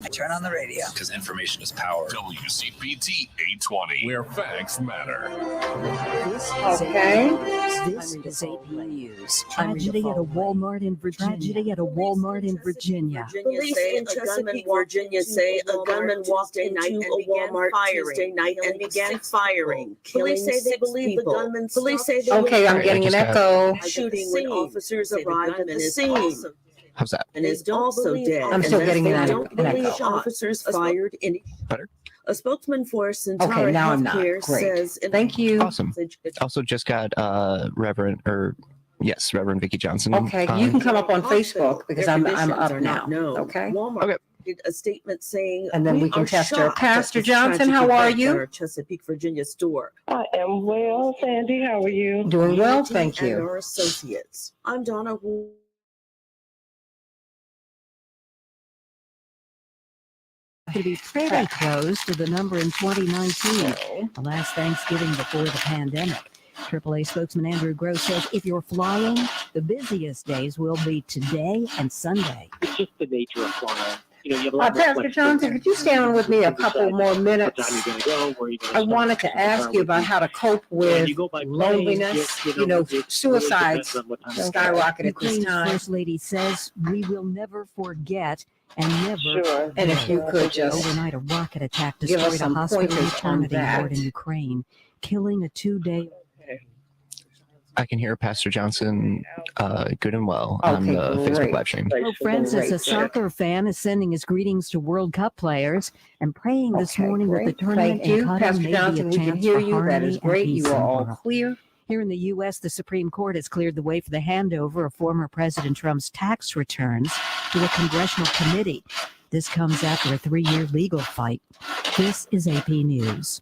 I turn on the radio. Because information is power. WCPT 820, where facts matter. This is AP News. Tragedy at a Walmart in Virginia. Police in Chesapeake, Virginia say a gunman walked into a Walmart Tuesday night and began firing, killing 6 people. Police say they Okay, I'm getting an echo. shooting when officers arrived at the scene. How's that? And is also dead. I'm still getting an don't believe echo. officers fired in. Better? A spokesman for Santita Okay, now I'm not. Healthcare Great. says. Thank you. Awesome. Also just got Reverend Vicky Johnson. Okay, you can come up on Facebook because I'm up now. Okay. Walmart did a statement saying, and then we can test her. Pastor Johnson, how are you? Our Chesapeake, Virginia store. I am well, Sandy. How are you? Doing well, thank you. And our associates. I'm Donna. To be pretty close to the number in 2019, the last Thanksgiving before the pandemic. AAA spokesman Andrew Gross says if you're flying, the busiest days will be today and Sunday. It's just the nature of flying. You know, you have a lot more Pastor Johnson, could you stay on with me a couple more minutes? What time you're going to go, where you're going to I wanted to ask you about how to cope with loneliness. Suicides skyrocketed this Ukraine's time. First Lady says we will never forget and never. Sure. And if you could just overnight, a rocket attack give us destroyed a some hospital pointers on maternity that. ward in Ukraine, killing a 2-day. I can hear Pastor Johnson good and well on the Facebook live stream. Pope Francis, a soccer fan, is sending his greetings to World Cup players and praying this morning that the tournament Thank you, in Qatar Pastor may Johnson. be a We can chance hear for you. That harmony is and great. peace You are in all Europe. clear. Here in the U.S., the Supreme Court has cleared the way for the handover of former President Trump's tax returns to a congressional committee. This comes after a 3-year legal fight. This is AP News.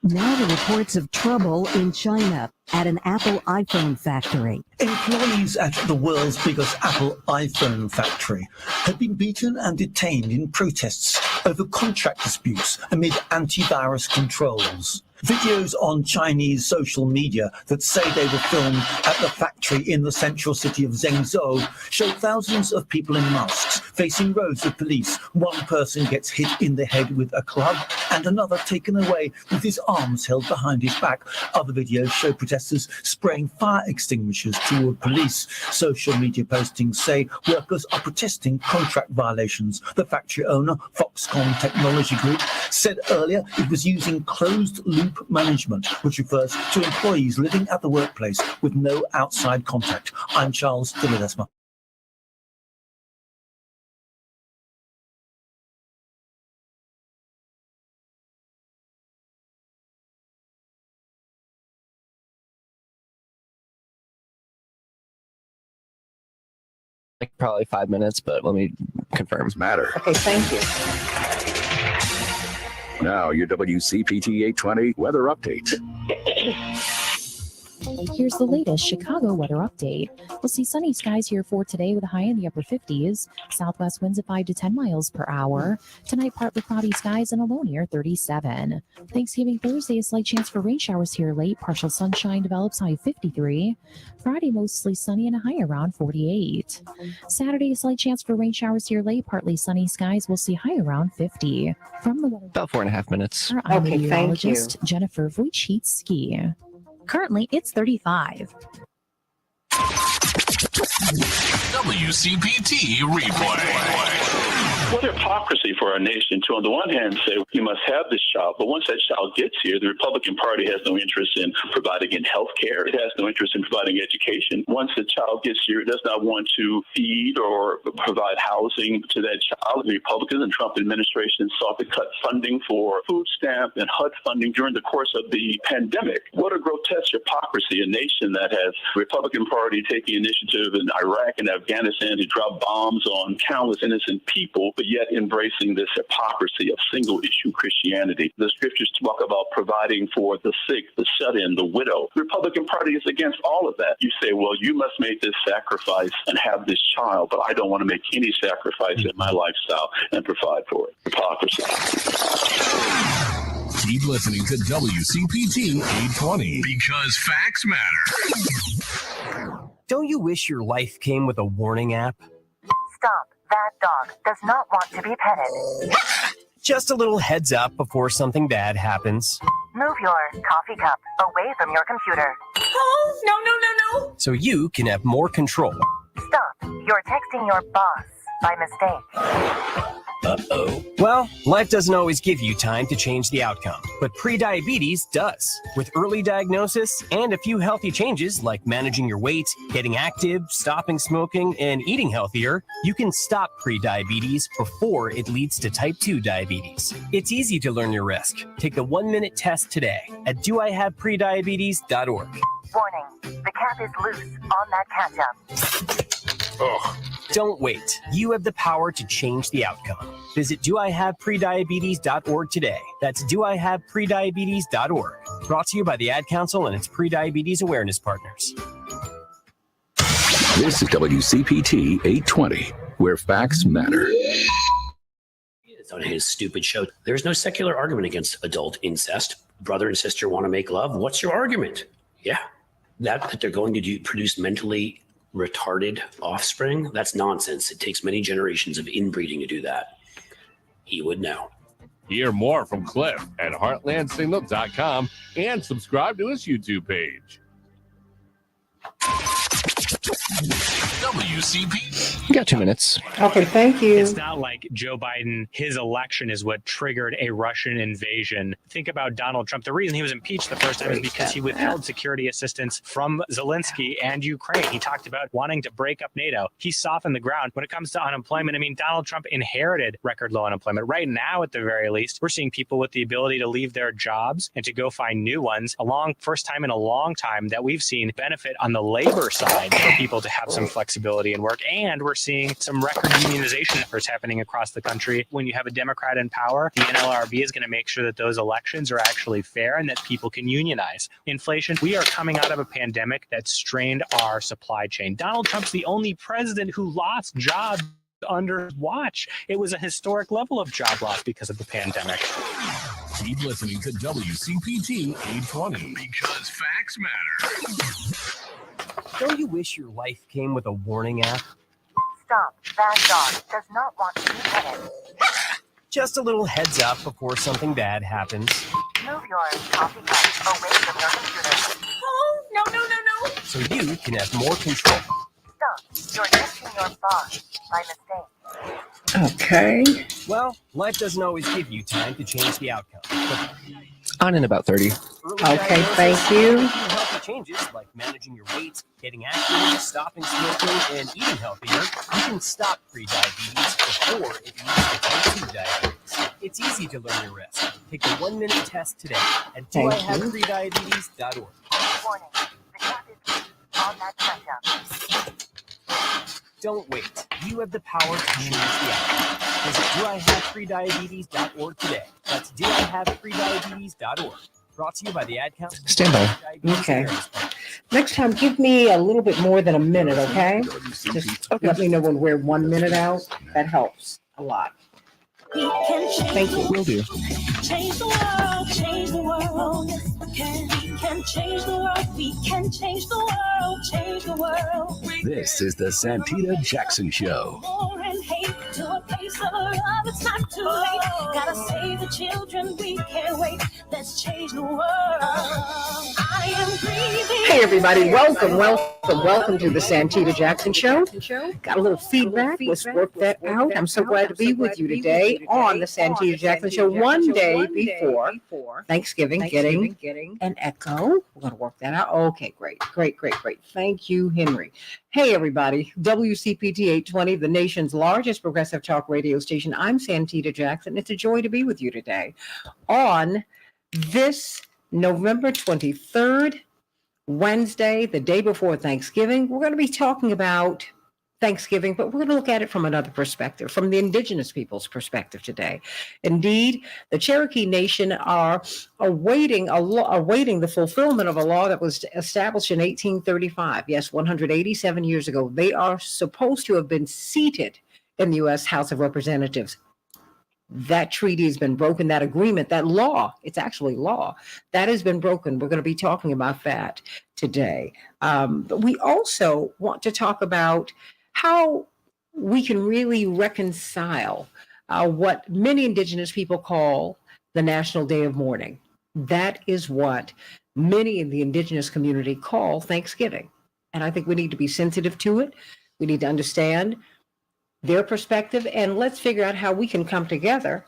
Now the reports of trouble in China at an Apple iPhone factory. Employees at the world's biggest Apple iPhone factory have been beaten and detained in protests over contract disputes amid antivirus controls. Videos on Chinese social media that say they were filmed at the factory in the central city of Zhengzhou show thousands of people in masks facing rows of police. One person gets hit in the head with a club and another taken away with his arms held behind his back. Other videos show protesters spraying fire extinguishers toward police. Social media postings say workers are protesting contract violations. The factory owner, Foxconn Technology Group, said earlier it was using closed-loop management, which refers to employees living at the workplace with no outside contact. I'm Charles Dilladesma. Like probably 5 minutes, but let me confirm. Matter. Okay, thank you. Now your WCPT 820 weather update. Here's the latest Chicago weather update. We'll see sunny skies here for today with a high in the upper 50s. Southwest winds at 5 to 10 miles per hour. Tonight, partly cloudy skies and a low near 37. Thanksgiving Thursday, a slight chance for rain showers here late. Partial sunshine develops, high 53. Friday, mostly sunny and a high around 48. Saturday, a slight chance for rain showers here late. Partly sunny skies. We'll see high around 50. From the weather, about 4.5 minutes. I'm Okay, thank you. meteorologist Jennifer Wojcicki. Currently, it's 35. WCPT replay. What hypocrisy for our nation to, on the one hand, say you must have this child, but once that child gets here, the Republican Party has no interest in providing in health care. It has no interest in providing education. Once the child gets here, it does not want to feed or provide housing to that child. The Republicans and Trump administration sought to cut funding for food stamp and HUD funding during the course of the pandemic. What a grotesque hypocrisy, a nation that has the Republican Party taking initiative in Iraq and Afghanistan to drop bombs on countless innocent people, but yet embracing this hypocrisy of single-issue Christianity. The scriptures talk about providing for the sick, the shut-in, the widow. The Republican Party is against all of that. You say, well, you must make this sacrifice and have this child, but I don't want to make any sacrifice in my lifestyle and provide for it. Hypocrisy. Keep listening to WCPT 820 because facts matter. Don't you wish your life came with a warning app? Stop. That dog does not want to be petted. Just a little heads up before something bad happens. Move your coffee cup away from your computer. Oh, no. So you can have more control. Stop. You're texting your boss by mistake. Uh-oh. Well, life doesn't always give you time to change the outcome, but prediabetes does. With early diagnosis and a few healthy changes like managing your weight, getting active, stopping smoking, and eating healthier, you can stop prediabetes before it leads to type 2 diabetes. It's easy to learn your risk. Take the 1-minute test today at doihaveprediabetes.org. Warning, the cap is loose on that ketchup. Ugh. Don't wait. You have the power to change the outcome. Visit doihaveprediabetes.org today. That's doihaveprediabetes.org. Brought to you by the Ad Council and its prediabetes awareness partners. This is WCPT 820, where facts matter. On his stupid show, there's no secular argument against adult incest. Brother and sister want to make love. What's your argument? Yeah, that they're going to produce mentally retarded offspring, that's nonsense. It takes many generations of inbreeding to do that. He would know. Hear more from Cliff at heartlandsignal.com and subscribe to his YouTube page. WCP. You got 2 minutes. Okay, thank you. It's not like Joe Biden, his election is what triggered a Russian invasion. Think about Donald Trump. The reason he was impeached the first time is because he withheld security assistance from Zelensky and Ukraine. He talked about wanting to break up NATO. He softened the ground. When it comes to unemployment, I mean, Donald Trump inherited record low unemployment. Right now, at the very least, we're seeing people with the ability to leave their jobs and to go find new ones. First time in a long time that we've seen benefit on the labor side for people to have some flexibility in work. And we're seeing some record unionization efforts happening across the country. When you have a Democrat in power, the NLRB is going to make sure that those elections are actually fair and that people can unionize. Inflation, we are coming out of a pandemic that strained our supply chain. Donald Trump's the only president who lost jobs under his watch. It was a historic level of job loss because of the pandemic. Keep listening to WCPT 820 because facts matter. Don't you wish your life came with a warning app? Stop. That dog does not want to be petted. Just a little heads up before something bad happens. Move your coffee cup away from your computer. Oh, no. So you can have more control. Stop. You're texting your boss by mistake. Okay. Well, life doesn't always give you time to change the outcome. On in about 30. Okay, thank you. Healthy changes like managing your weight, getting active, stopping smoking, and eating healthier, you can stop prediabetes before it leads to type 2 diabetes. It's easy to learn your risk. Take the 1-minute test today at doihaveprediabetes.org. Warning, the cap is loose on that ketchup. Don't wait. You have the power to change the outcome. Visit doihaveprediabetes.org today. That's doihaveprediabetes.org. Brought to you by the Ad Council. Stand by. Okay. Next time, give me a little bit more than a minute, okay? Just let me know when we're 1 minute out. That helps a lot. Thank you. Will do. Change the world, change the world. We can change the world. We can change the world, change the world. This is the Santita Jackson Show. War and hate to a place of love. It's not too late. Gotta save the children. We can't wait. Let's change the world. I am breathing. Hey, everybody. Welcome to the Santita Jackson Show. Got a little feedback. Let's work that out. I'm so glad to be with you today on the Santita Jackson Show one day before Thanksgiving, getting an echo. We're going to work that out. Okay, great. Thank you, Henry. Hey, everybody. WCPT 820, the nation's largest progressive talk radio station. I'm Santita Jackson. It's a joy to be with you today on this November 23rd, Wednesday, the day before Thanksgiving. We're going to be talking about Thanksgiving, but we're going to look at it from another perspective, from the indigenous people's perspective today. Indeed, the Cherokee Nation are awaiting the fulfillment of a law that was established in 1835. Yes, 187 years ago. They are supposed to have been seated in the U.S. House of Representatives. That treaty has been broken, that agreement, that law, it's actually law, that has been broken. We're going to be talking about that today. But we also want to talk about how we can really reconcile what many indigenous people call the National Day of Mourning. That is what many in the indigenous community call Thanksgiving. And I think we need to be sensitive to it. We need to understand their perspective, and let's figure out how we can come together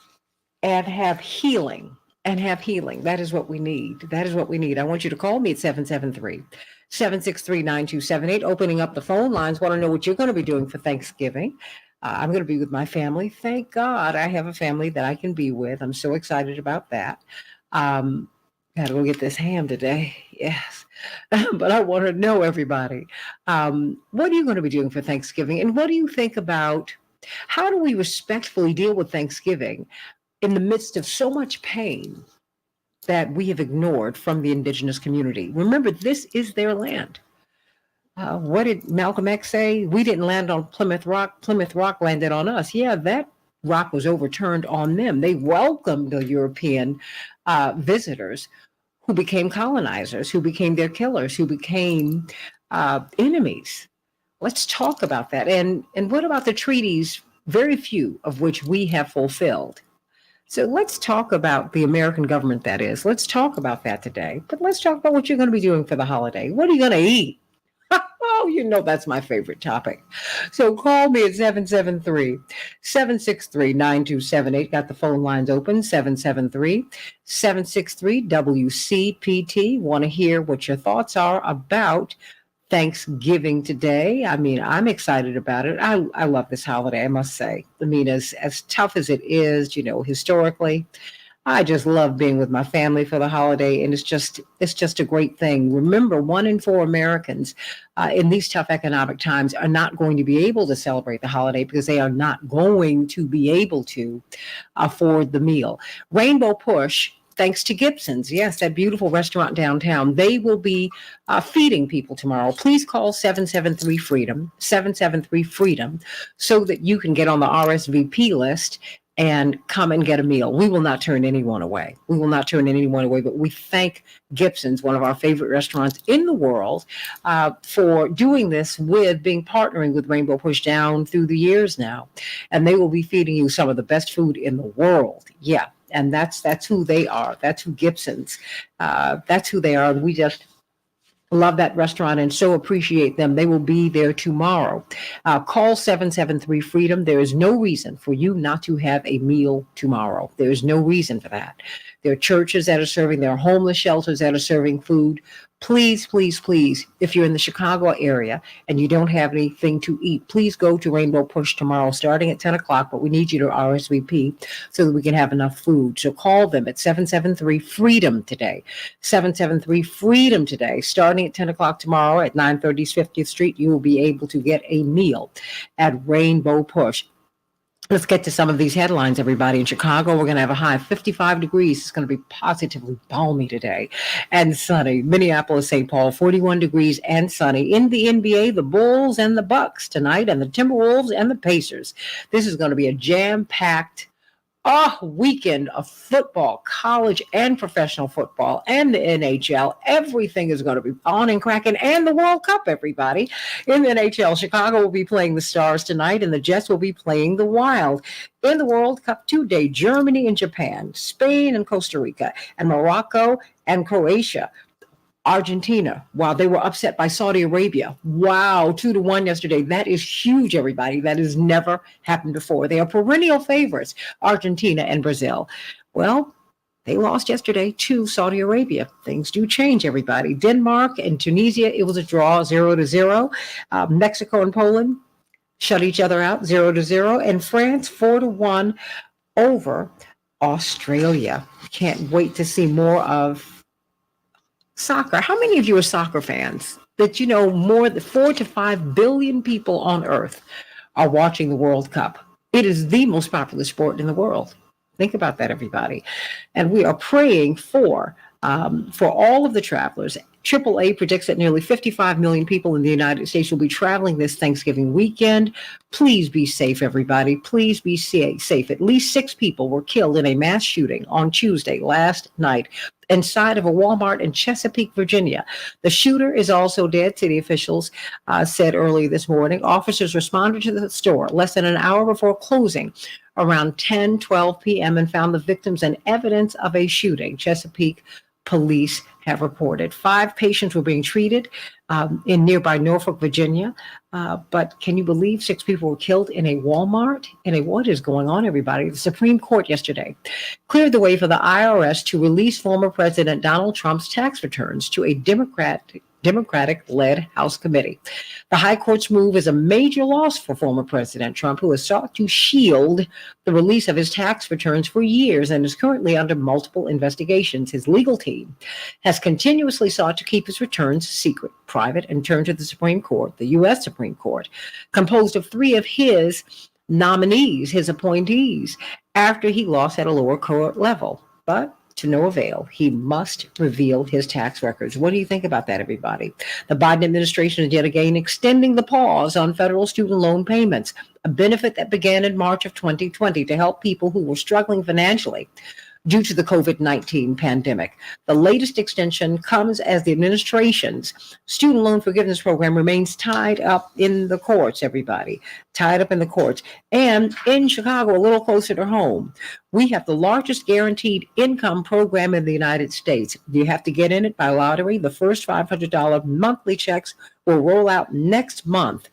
and have healing. That is what we need. That is what we need. I want you to call me at 773-763-9278, opening up the phone lines. Want to know what you're going to be doing for Thanksgiving. I'm going to be with my family. Thank God I have a family that I can be with. I'm so excited about that. Got to go get this ham today. Yes. But I want to know, everybody, what are you going to be doing for Thanksgiving? And what do you think about how do we respectfully deal with Thanksgiving in the midst of so much pain that we have ignored from the indigenous community? Remember, this is their land. What did Malcolm X say? We didn't land on Plymouth Rock. Plymouth Rock landed on us. Yeah, that rock was overturned on them. They welcomed the European visitors who became colonizers, who became their killers, who became enemies. Let's talk about that. And what about the treaties, very few of which we have fulfilled? So let's talk about the American government, that is. Let's talk about that today. But let's talk about what you're going to be doing for the holiday. What are you going to eat? Oh, you know that's my favorite topic. So call me at 773-763-9278. Got the phone lines open, 773-763-WCPT. Want to hear what your thoughts are about Thanksgiving today. I mean, I'm excited about it. I love this holiday, I must say. I mean, as tough as it is, you know, historically, I just love being with my family for the holiday, and it's just a great thing. Remember, 1 in 4 Americans in these tough economic times are not going to be able to celebrate the holiday because they are not going to be able to afford the meal. Rainbow Push, thanks to Gibson's, yes, that beautiful restaurant downtown, they will be feeding people tomorrow. Please call 773-FREEDOM, 773-FREEDOM, so that you can get on the RSVP list and come and get a meal. We will not turn anyone away. We will not turn anyone away, but we thank Gibson's, one of our favorite restaurants in the world, for doing this partnering with Rainbow Push down through the years now. And they will be feeding you some of the best food in the world. Yeah. And that's who they are. That's who Gibson's, that's who they are. We just love that restaurant and so appreciate them. They will be there tomorrow. Call 773-FREEDOM. There is no reason for you not to have a meal tomorrow. There is no reason for that. There are churches that are serving, there are homeless shelters that are serving food. Please, please, please, if you're in the Chicago area and you don't have anything to eat, please go to Rainbow Push tomorrow starting at 10 o'clock, but we need you to RSVP so that we can have enough food. So call them at 773-FREEDOM today, 773-FREEDOM today, starting at 10 o'clock tomorrow at 930 50th Street. You will be able to get a meal at Rainbow Push. Let's get to some of these headlines, everybody. In Chicago, we're going to have a high of 55 degrees. It's going to be positively balmy today and sunny. Minneapolis, St. Paul, 41 degrees and sunny. In the NBA, the Bulls and the Bucks tonight, and the Timberwolves and the Pacers. This is going to be a jam-packed weekend of football, college and professional football, and the NHL. Everything is going to be on and cracking, and the World Cup, everybody. In the NHL, Chicago will be playing the Stars tonight, and the Jets will be playing the Wild. In the World Cup today, Germany and Japan, Spain and Costa Rica, and Morocco and Croatia. Argentina, while they were upset by Saudi Arabia. Wow, 2-1 yesterday. That is huge, everybody. That has never happened before. They are perennial favorites, Argentina and Brazil. Well, they lost yesterday to Saudi Arabia. Things do change, everybody. Denmark and Tunisia, it was a draw, 0-0. Mexico and Poland shut each other out, 0-0. And France, 4-1 over Australia. Can't wait to see more of soccer. How many of you are soccer fans? That you know more than 4 to 5 billion people on earth are watching the World Cup. It is the most popular sport in the world. Think about that, everybody. And we are praying for all of the travelers AAA predicts that nearly 55 million people in the United States will be traveling this Thanksgiving weekend. Please be safe, everybody. Please be safe. At least 6 people were killed in a mass shooting on Tuesday last night inside of a Walmart in Chesapeake, Virginia. The shooter is also dead, city officials said early this morning. Officers responded to the store less than an hour before closing around 10:12 p.m. and found the victims and evidence of a shooting. Chesapeake police have reported 5 patients were being treated in nearby Norfolk, Virginia. But can you believe 6 people were killed in a Walmart? What is going on, everybody? The Supreme Court yesterday cleared the way for the IRS to release former President Donald Trump's tax returns to a Democratic-led House committee. The High Court's move is a major loss for former President Trump, who has sought to shield the release of his tax returns for years and is currently under multiple investigations. His legal team has continuously sought to keep his returns secret, private, and turned to the Supreme Court, the U.S. Supreme Court, composed of 3 of his nominees, his appointees, after he lost at a lower court level. But to no avail. He must reveal his tax records. What do you think about that, everybody? The Biden administration is yet again extending the pause on federal student loan payments, a benefit that began in March of 2020 to help people who were struggling financially due to the COVID-19 pandemic. The latest extension comes as the administration's student loan forgiveness program remains tied up in the courts, everybody. Tied up in the courts. And in Chicago, a little closer to home, we have the largest guaranteed income program in the United States. You have to get in it by lottery. The first $500 monthly checks will roll out next month.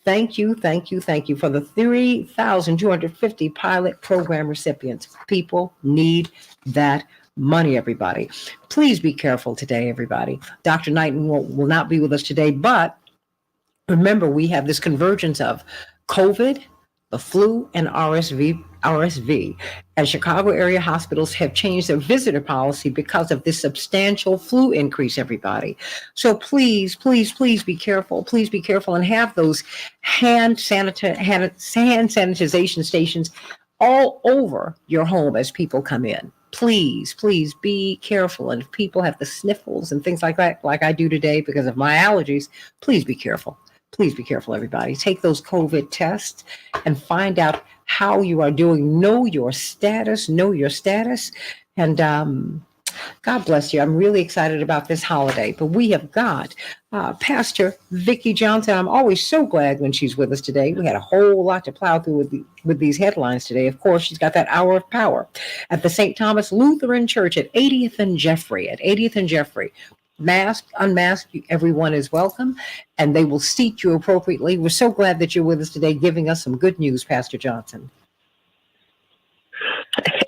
Thank you for the 3,250 pilot program recipients. People need that money, everybody. Please be careful today, everybody. Dr. Knighton will not be with us today, but remember, we have this convergence of COVID, the flu, and RSV. And Chicago area hospitals have changed their visitor policy because of this substantial flu increase, everybody. So please be careful. Please be careful and have those hand sanitization stations all over your home as people come in. Please be careful. And if people have the sniffles and things like that, like I do today because of my allergies, please be careful. Please be careful, everybody. Take those COVID tests and find out how you are doing. Know your status. And God bless you. I'm really excited about this holiday. But we have got Pastor Vicki Johnson. I'm always so glad when she's with us today. We had a whole lot to plow through with these headlines today. Of course, she's got that hour of power at the St. Thomas Lutheran Church at 80th and Jeffrey. Masked, unmasked, everyone is welcome, and they will seat you appropriately. We're so glad that you're with us today, giving us some good news, Pastor Johnson.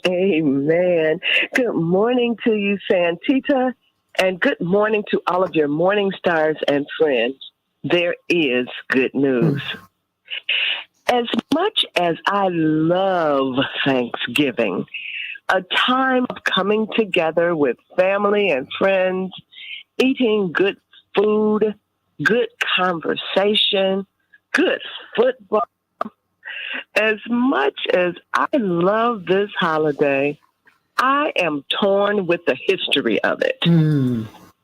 Amen. Good morning to you, Santita, and good morning to all of your morning stars and friends. There is good news. As much as I love Thanksgiving, a time of coming together with family and friends, eating good food, good conversation, good football. As much as I love this holiday, I am torn with the history of it.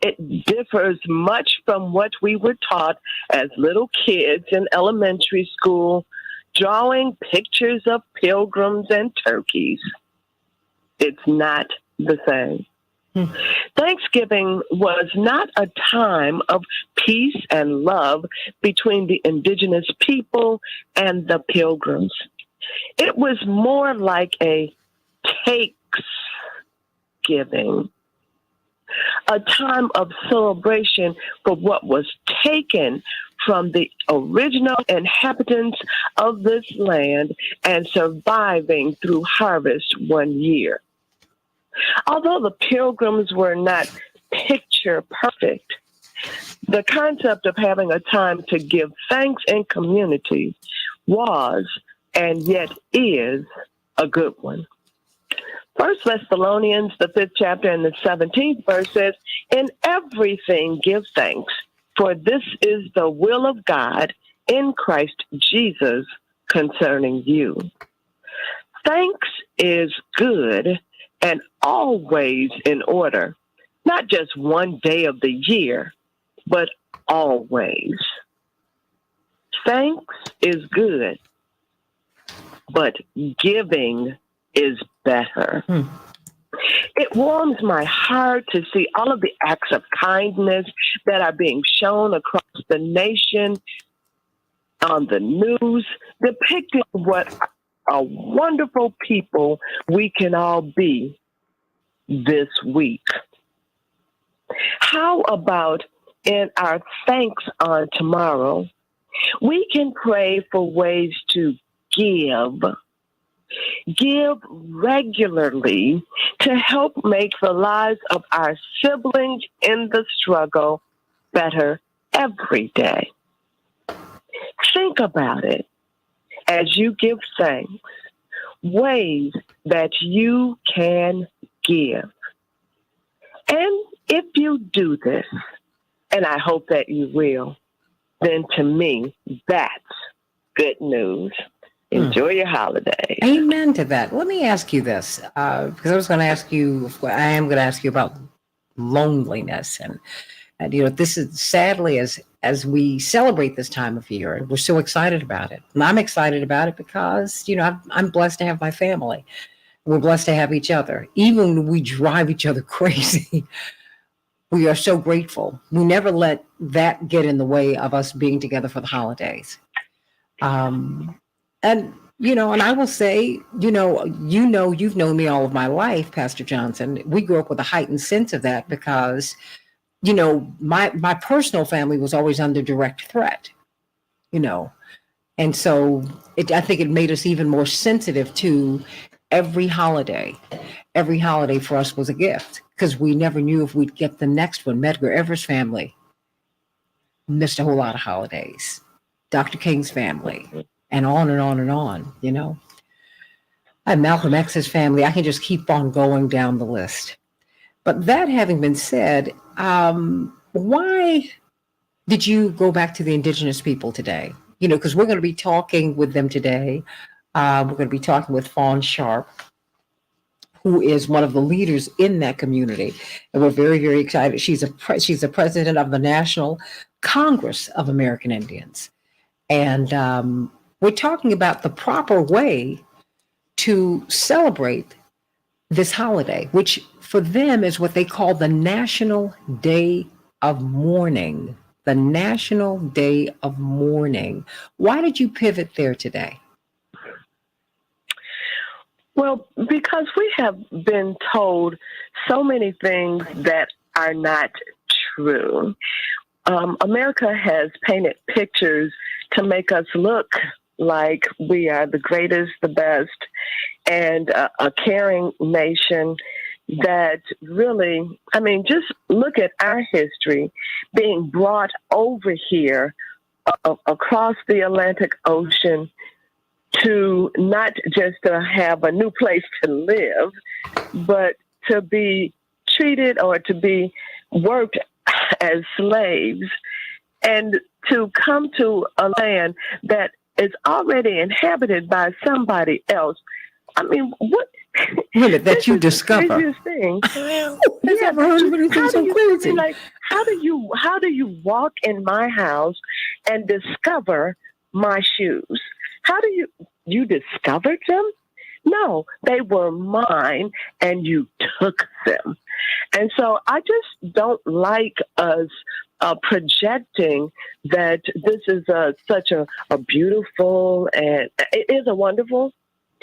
It differs much from what we were taught as little kids in elementary school, drawing pictures of pilgrims and turkeys. It's not the same. Thanksgiving was not a time of peace and love between the indigenous people and the pilgrims. It was more like a cake-giving, a time of celebration for what was taken from the original inhabitants of this land and surviving through harvest one year. Although the pilgrims were not picture perfect, the concept of having a time to give thanks in community was and yet is a good one. 1 Thessalonians, the 5th chapter and the 17th verse says, "In everything give thanks, for this is the will of God in Christ Jesus concerning you." Thanks is good and always in order, not just one day of the year, but always. Thanks is good, but giving is better. It warms my heart to see all of the acts of kindness that are being shown across the nation on the news, depicting what a wonderful people we can all be this week. How about in our thanks on tomorrow, we can pray for ways to give regularly to help make the lives of our siblings in the struggle better every day. Think about it as you give thanks, ways that you can give. And if you do this, and I hope that you will, then to me, that's good news. Enjoy your holiday. Amen to that. Let me ask you this, because I am going to ask you about loneliness. And this is sadly, as we celebrate this time of year, and we're so excited about it. And I'm excited about it because, I'm blessed to have my family. We're blessed to have each other. Even when we drive each other crazy, we are so grateful. We never let that get in the way of us being together for the holidays. And I will say, you've known me all of my life, Pastor Johnson. We grew up with a heightened sense of that because, my personal family was always under direct threat, and so I think it made us even more sensitive to every holiday. Every holiday for us was a gift because we never knew if we'd get the next one. Medgar Evers' family missed a whole lot of holidays. Dr. King's family. And on and on and on, And Malcolm X's family, I can just keep on going down the list. But that having been said, why did you go back to the indigenous people today? Because we're going to be talking with them today. We're going to be talking with Fawn Sharp, who is one of the leaders in that community. And we're very, very excited. She's a president of the National Congress of American Indians. And we're talking about the proper way to celebrate this holiday, which for them is what they call the National Day of Mourning. The National Day of Mourning. Why did you pivot there today? Well, because we have been told so many things that are not true. America has painted pictures to make us look like we are the greatest, the best, and a caring nation that really, just look at our history being brought over here across the Atlantic Ocean to not just to have a new place to live, but to be treated or to be worked as slaves and to come to a land that is already inhabited by somebody else. What? That you discover. Craziest thing. I've never heard of anything so crazy. How do you walk in my house and discover my shoes? How do you discovered them? No, they were mine and you took them. And so I just don't like us projecting that this is such a beautiful, and it is a wonderful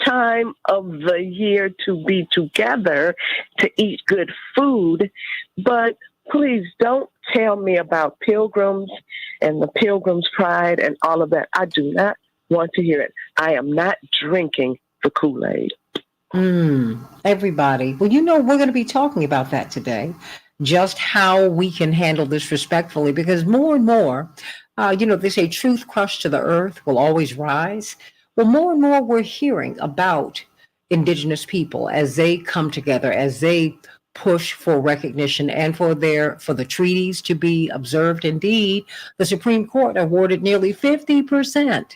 time of the year to be together, to eat good food. But please don't tell me about pilgrims and the Pilgrim's Pride and all of that. I do not want to hear it. I am not drinking the Kool-Aid. Everybody. Well, we're going to be talking about that today, just how we can handle this respectfully, because more and more, they say truth crushed to the earth will always rise. Well, more and more we're hearing about indigenous people as they come together, as they push for recognition and for the treaties to be observed. Indeed, the Supreme Court awarded nearly 50%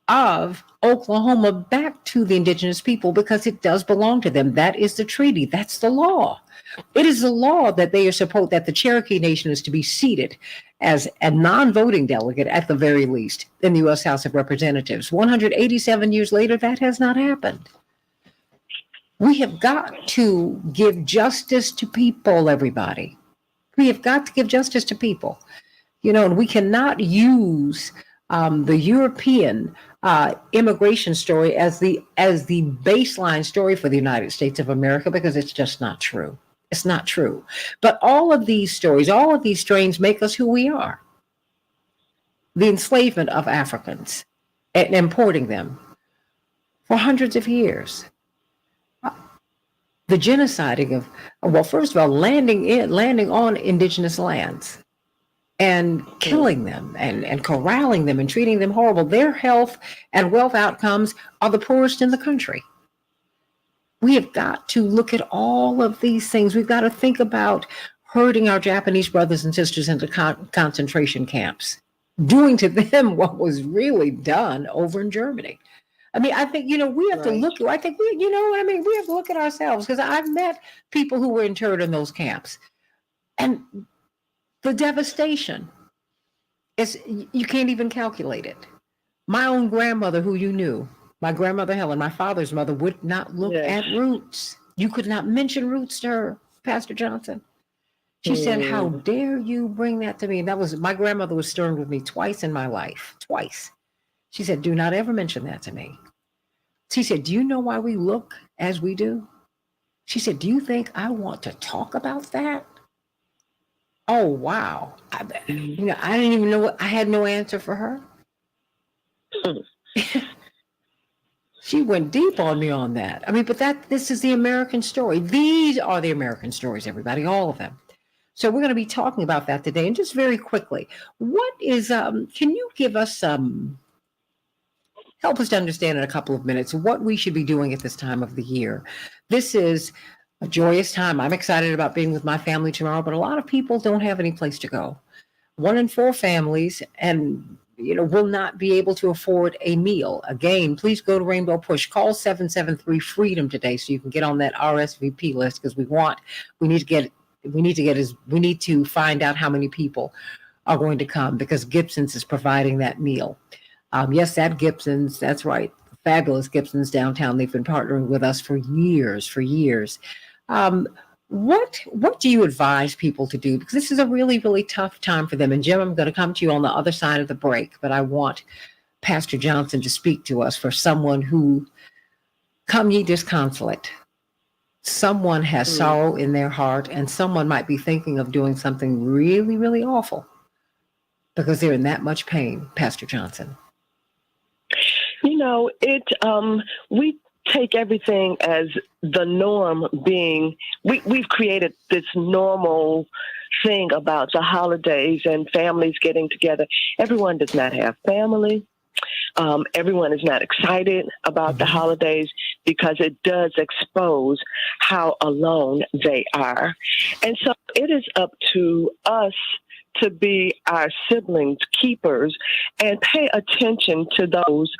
of Oklahoma back to the indigenous people because it does belong to them. That is the treaty. That's the law. It is the law that they are supposed, that the Cherokee Nation is to be seated as a non-voting delegate at the very least in the U.S. House of Representatives. 187 years later, that has not happened. We have got to give justice to people, everybody. We have got to give justice to people. You know, and we cannot use the European immigration story as the baseline story for the United States of America, because it's just not true. It's not true. But all of these stories, all of these strains make us who we are. The enslavement of Africans and importing them for hundreds of years. The genociding of, well, first of all, landing on indigenous lands and killing them and corralling them and treating them horrible. Their health and wealth outcomes are the poorest in the country. We have got to look at all of these things. We've got to think about herding our Japanese brothers and sisters into concentration camps, doing to them what was really done over in Germany. I mean, I think, we have to look, I think, we have to look at ourselves, because I've met people who were interred in those camps. And the devastation is, you can't even calculate it. My own grandmother, who you knew, my grandmother Helen, my father's mother, would not look at roots. You could not mention roots to her, Pastor Johnson. She said, "How dare you bring that to me?" And that was, my grandmother was stern with me twice in my life, twice. She said, "Do not ever mention that to me." She said, "Do you know why we look as we do?" She said, "Do you think I want to talk about that?" Oh, wow. I didn't even know, I had no answer for her. She went deep on me on that. I mean, but this is the American story. These are the American stories, everybody, all of them. So we're going to be talking about that today. And just very quickly, what is, can you give us help us to understand in a couple of minutes what we should be doing at this time of the year? This is a joyous time. I'm excited about being with my family tomorrow, but a lot of people don't have any place to go. 1 in 4 families and will not be able to afford a meal. Again, please go to Rainbow Push. Call 773-FREEDOM today so you can get on that RSVP list, because we need to find out how many people are going to come, because Gibson's is providing that meal. Yes, that Gibson's, that's right. Fabulous Gibson's downtown. They've been partnering with us for years. What do you advise people to do? Because this is a really, really tough time for them. And Jim, I'm going to come to you on the other side of the break, but I want Pastor Johnson to speak to us for someone who, come ye disconsolate. Someone has sorrow in their heart, and someone might be thinking of doing something really, really awful because they're in that much pain, Pastor Johnson. We take everything as the norm being, we've created this normal thing about the holidays and families getting together. Everyone does not have family. Everyone is not excited about the holidays because it does expose how alone they are. And so it is up to us to be our siblings' keepers and pay attention to those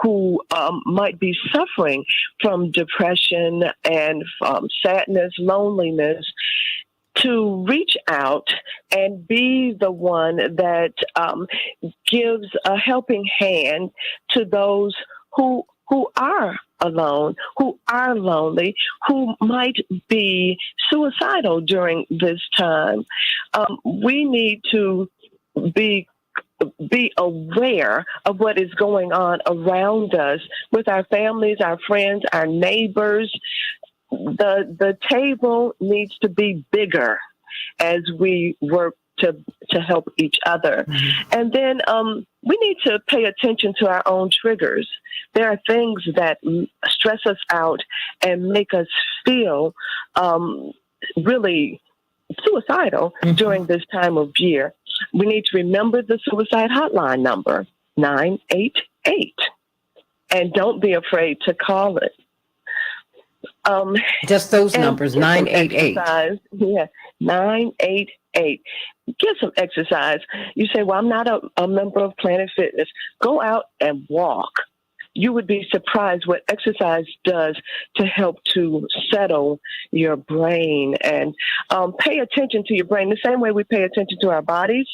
who might be suffering from depression and sadness, loneliness, to reach out and be the one that gives a helping hand to those who are alone, who are lonely, who might be suicidal during this time. We need to be aware of what is going on around us with our families, our friends, our neighbors. The table needs to be bigger as we work to help each other. And then we need to pay attention to our own triggers. There are things that stress us out and make us feel really suicidal during this time of year. We need to remember the suicide hotline number, 988. And don't be afraid to call it. Just those numbers, 988. Yeah, 988. Get some exercise. You say, well, I'm not a member of Planet Fitness. Go out and walk. you would be surprised what exercise does to help to settle your brain and pay attention to your brain the same way we pay attention to our bodies.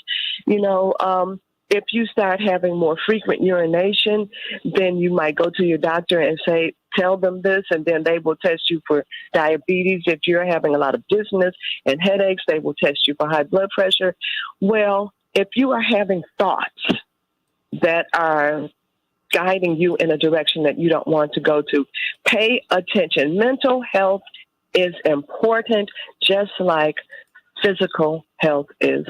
If you start having more frequent urination, then you might go to your doctor and tell them this, and then they will test you for diabetes. If you're having a lot of dizziness and headaches, they will test you for high blood pressure. Well, if you are having thoughts that are guiding you in a direction that you don't want to go to, pay attention. Mental health is important, just like physical health is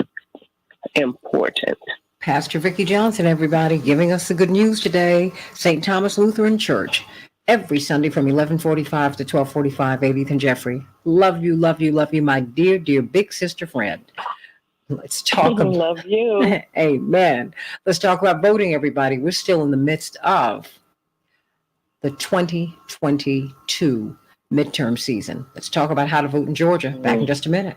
important. Pastor Vicki Johnson, everybody, giving us the good news today. St. Thomas Lutheran Church, every Sunday from 11:45 to 12:45, 80th and Jeffrey. Love you, love you, love you, my dear, dear big sister friend. Let's talk about... Love you. Amen. Let's talk about voting, everybody. We're still in the midst of the 2022 midterm season. Let's talk about how to vote in Georgia. Back in just a minute.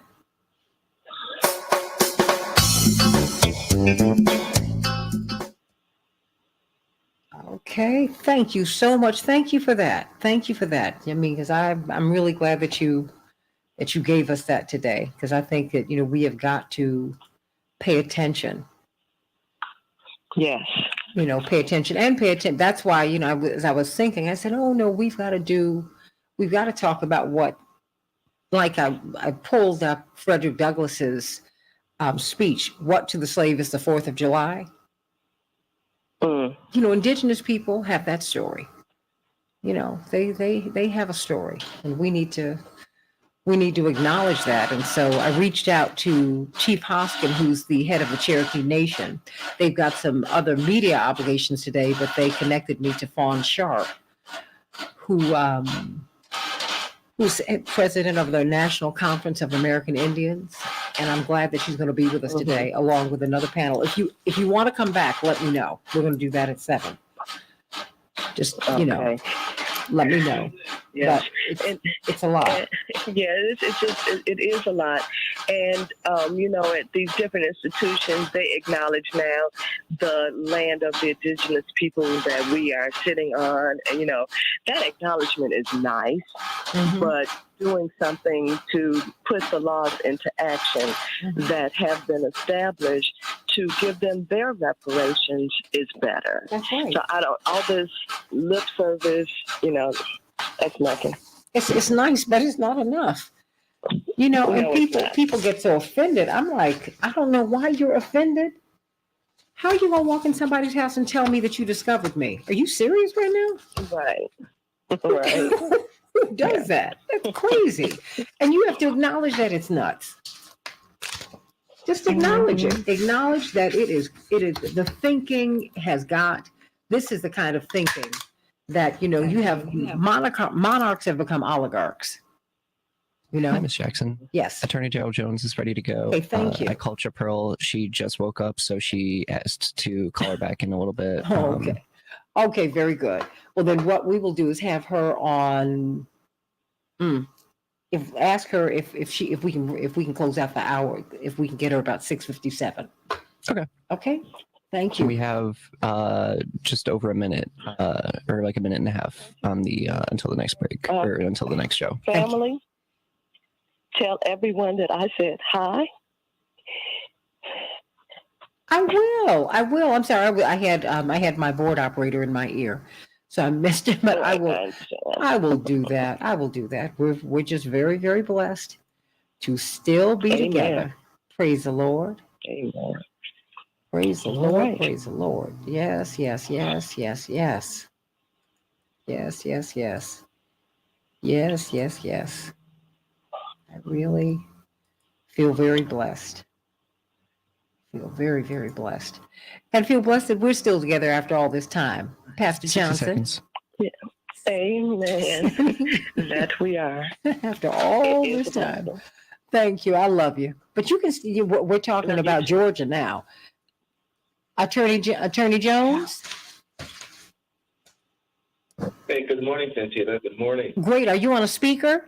Okay, thank you so much. Thank you for that. Thank you for that. I mean, because I'm really glad that you gave us that today, because I think that we have got to pay attention. Yes. Pay attention and pay attention. That's why as I was thinking, I said, oh no, we've got to talk about what. Like I pulled up Frederick Douglass's speech, "What to the slave is the 4th of July." Indigenous people have that story. They have a story, and we need to acknowledge that. And so I reached out to Chief Hoskin, who's the head of the Cherokee Nation. They've got some other media obligations today, but they connected me to Fawn Sharp, who's president of the National Conference of American Indians. And I'm glad that she's going to be with us today, along with another panel. If you want to come back, let me know. We're going to do that at 7. Just, let me know. Yes. But it's a lot. It is a lot. And, at these different institutions, they acknowledge now the land of the indigenous people that we are sitting on. And, that acknowledgement is nice, but doing something to put the laws into action that have been established to give them their reparations is better. That's right. So all this lip service, that's nothing. It's nice, but it's not enough. And people get so offended. I'm like, I don't know why you're offended. How are you gonna walk in somebody's house and tell me that you discovered me? Are you serious right now? Right. Who does that? That's crazy. And you have to acknowledge that it's nuts. Just acknowledge it. Acknowledge that it is the thinking has got. This is the kind of thinking that you have monarchs have become oligarchs. Hi, Ms. Jackson. Yes. Attorney General Jones is ready to go. Okay, thank you. I called Chaparral. She just woke up, so she asked to call her back in a little bit. Oh, okay. Okay, very good. Well, then what we will do is have her on. Ask her if we can close out the hour, if we can get her about 6:57. Okay. Okay. Thank you. We have just over a minute, or like a minute and a half on the until the next break or until the next show. Family, tell everyone that I said hi. I will. I'm sorry. I had my board operator in my ear, so I missed it. But I will do that. I will do that. We're just very, very blessed to still be together. Praise the Lord. Amen. Praise the Lord. Right. Praise the Lord. Yes, yes, yes, yes, yes. Yes, yes, yes. Yes, yes, yes. I really feel very blessed. Feel very, very blessed. And feel blessed that we're still together after all this time. Pastor Johnson. Yeah. Amen. That we are. After all this time. Thank you. I love you. But you can see, we're talking about Georgia now. Attorney Jones? Hey, good morning, Santita. Good morning. Great. Are you on a speaker?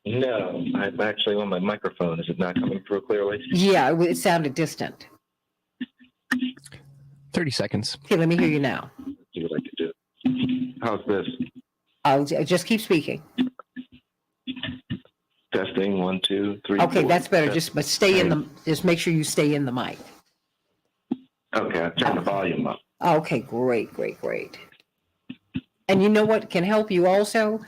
No, I'm actually on my microphone. Is it not coming through clearly? Yeah, it sounded distant. 30 seconds. Okay, let me hear you now. How's this? I'll just keep speaking. Testing 1, 2, 3. Okay, 4. that's better. Just make sure you stay in the mic. Okay, I turned the volume up. Okay, great. And you know what can help you also?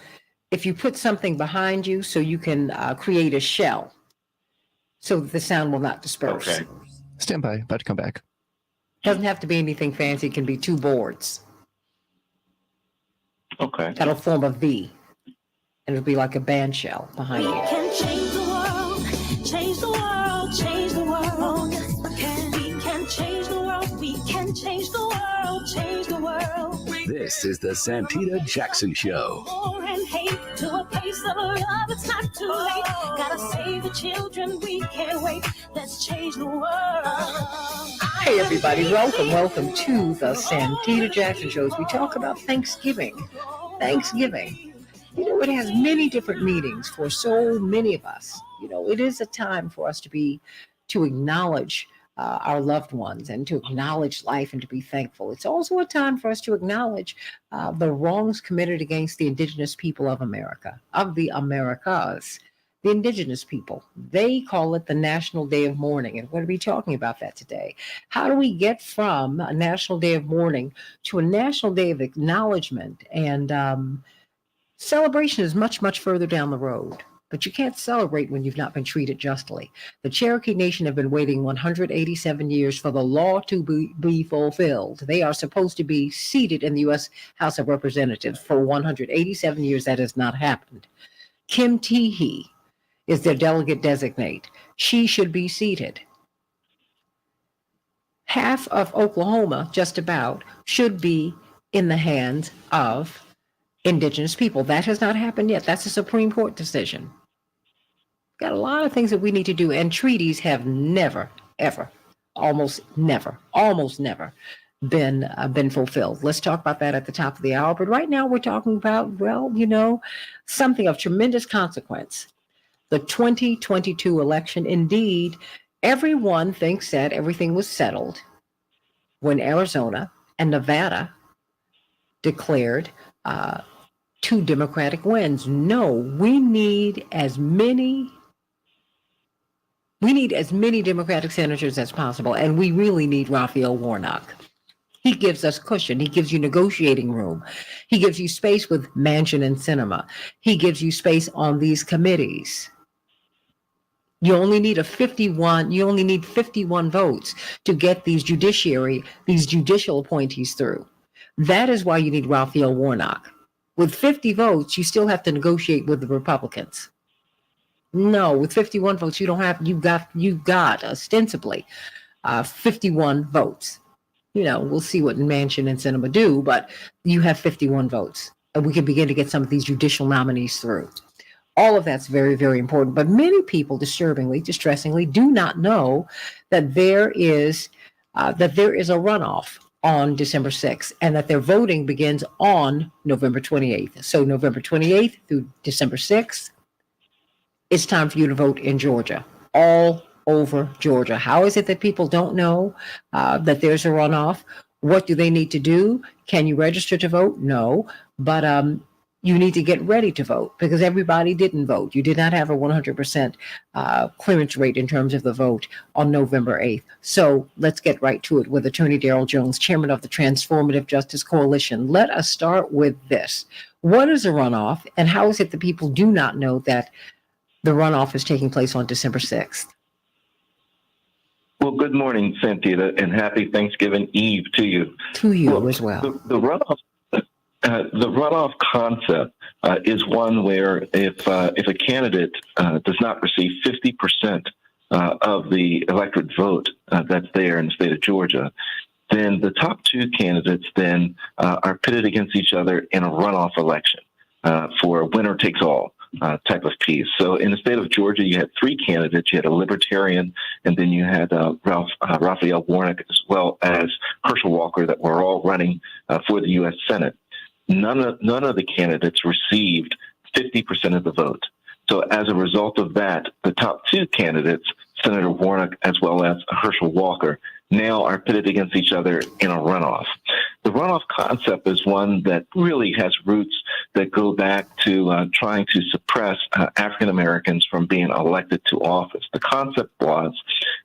If you put something behind you so you can create a shell so that the sound will not disperse. Okay. Stand by. About to come back. Doesn't have to be anything fancy. It can be 2 boards. Okay. That'll form a V. And it'll be like a band shell behind We you. can change the world, change the world, change the world. We can change the world, we can change the world, change the world. This is the Santita Jackson Show. War and hate to a place of love, it's not too late. Gotta save the children, we can't wait. Let's change the world. Hey everybody, welcome to the Santita Jackson Show. As we talk about Thanksgiving. You know, it has many different meanings for so many of us. You know, it is a time for us to acknowledge our loved ones and to acknowledge life and to be thankful. It's also a time for us to acknowledge the wrongs committed against the indigenous people of America, of the Americas, the indigenous people. They call it the National Day of Mourning, and we're going to be talking about that today. How do we get from a National Day of Mourning to a National Day of Acknowledgement? And celebration is much, much further down the road, but you can't celebrate when you've not been treated justly. The Cherokee Nation have been waiting 187 years for the law to be fulfilled. They are supposed to be seated in the U.S. House of Representatives. For 187 years, that has not happened. Kim Teehee is their delegate designate. She should be seated. Half of Oklahoma, just about, should be in the hands of indigenous people. That has not happened yet. That's a Supreme Court decision. Got a lot of things that we need to do, and treaties have never, ever, almost never been fulfilled. Let's talk about that at the top of the hour. But right now we're talking about, well, you know, something of tremendous consequence. The 2022 election. Indeed, everyone thinks that everything was settled when Arizona and Nevada declared 2 Democratic wins. No, we need as many Democratic senators as possible, and we really need Raphael Warnock. He gives us cushion. He gives you negotiating room. He gives you space with Manchin and Sinema. He gives you space on these committees. You only need 51 votes to get these judicial appointees through. That is why you need Raphael Warnock. With 50 votes, you still have to negotiate with the Republicans. No, with 51 votes, you got ostensibly 51 votes. You know, we'll see what Manchin and Sinema do, but you have 51 votes, and we can begin to get some of these judicial nominees through. All of that's very, very important. But many people, distressingly, do not know that there is a runoff on December 6th, and that their voting begins on November 28th. So November 28th through December 6th, it's time for you to vote in Georgia, all over Georgia. How is it that people don't know that there's a runoff? What do they need to do? Can you register to vote? No, but you need to get ready to vote because everybody didn't vote. You did not have a 100% clearance rate in terms of the vote on November 8th. So let's get right to it with Attorney Darrell Jones, chairman of the Transformative Justice Coalition. Let us start with this. What is a runoff, and how is it that people do not know that the runoff is taking place on December 6th? Well, good morning, Santita, and happy Thanksgiving Eve to you. To you as well. The runoff concept is one where if a candidate does not receive 50% of the electorate vote that's there in the state of Georgia, then the top 2 candidates then are pitted against each other in a runoff election for a winner takes all type of piece. So in the state of Georgia, you had 3 candidates. You had a Libertarian, and then you had Raphael Warnock, as well as Herschel Walker, that were all running for the U.S. Senate. None of the candidates received 50% of the vote. So as a result of that, the top 2 candidates, Senator Warnock as well as Herschel Walker, now are pitted against each other in a runoff. the runoff concept is one that really has roots that go back to trying to suppress African Americans from being elected to office. The concept was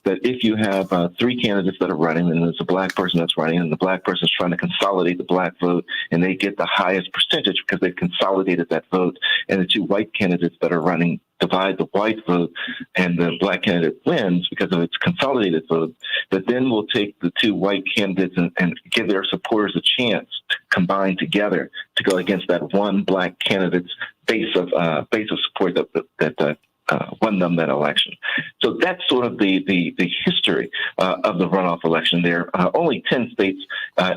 that if you have three candidates that are running, and there's a black person that's running, and the black person is trying to consolidate the black vote, and they get the highest percentage because they've consolidated that vote, and the two white candidates that are running divide the white vote, and the black candidate wins because of its consolidated vote, that then will take the two white candidates and give their supporters a chance to combine together to go against that one black candidate's base of support that won them that election. So that's sort of the history of the runoff election. There are only 10 states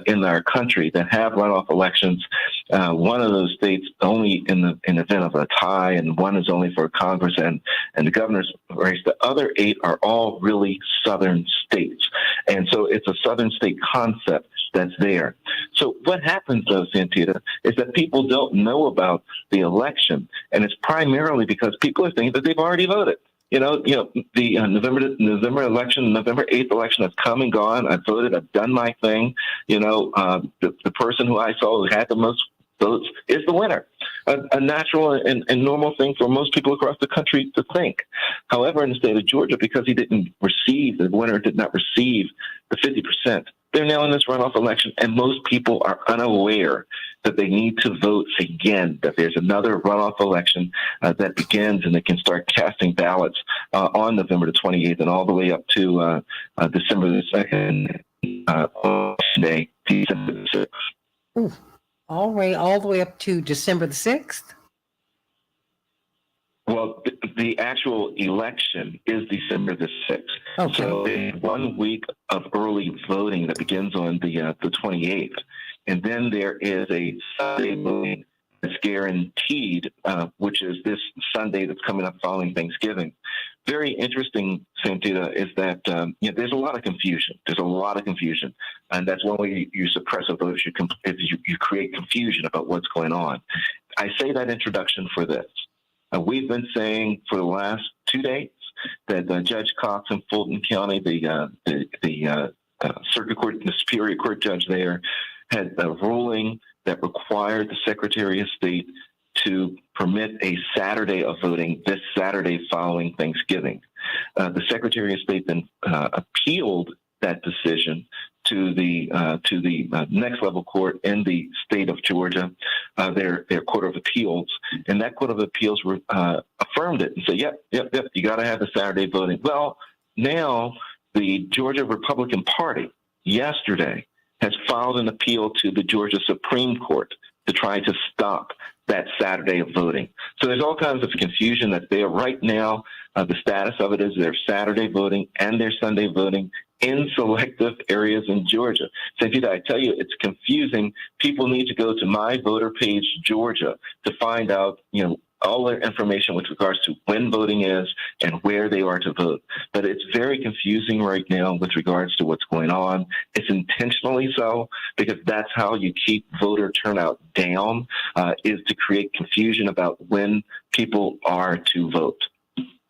in our country that have runoff elections. One of those states only in the event of a tie, and one is only for Congress and the governor's race. The other 8 are all really southern states. And so it's a southern state concept that's there. So what happens, though, Santita, is that people don't know about the election, and it's primarily because people are thinking that they've already voted. The November election, November 8th election has come and gone. I've voted. I've done my thing. The person who I saw who had the most votes is the winner. A natural and normal thing for most people across the country to think. However, in the state of Georgia, because the winner did not receive the 50%, they're now in this runoff election, and most people are unaware that they need to vote again, that there's another runoff election that begins, and they can start casting ballots on November the 28th and all the way up to December the 2nd, day, December the 6th. Ooh, all the way up to December the 6th? Well, the actual election is December the 6th. Okay. So there's 1 week of early voting that begins on the 28th. And then there is a Sunday voting that's guaranteed, which is this Sunday that's coming up following Thanksgiving. Very interesting, Santita, is that there's a lot of confusion. There's a lot of confusion. And that's one way you suppress a vote, if you create confusion about what's going on. I say that introduction for this. We've been saying for the last 2 days that Judge Cox in Fulton County, the circuit court, the Superior Court judge there, had a ruling that required the Secretary of State to permit a Saturday of voting this Saturday following Thanksgiving. The Secretary of State then appealed that decision to the next level court in the state of Georgia, their Court of Appeals, and that Court of Appeals affirmed it and said, yep, you got to have the Saturday voting. Well, now the Georgia Republican Party yesterday has filed an appeal to the Georgia Supreme Court to try to stop that Saturday of voting. So there's all kinds of confusion that's there right now. The status of it is there's Saturday voting and there's Sunday voting in selective areas in Georgia. Santita, I tell you, it's confusing. People need to go to My Voter Page Georgia to find out, all their information with regards to when voting is and where they are to vote. But it's very confusing right now with regards to what's going on. It's intentionally so, because that's how you keep voter turnout down, is to create confusion about when people are to vote.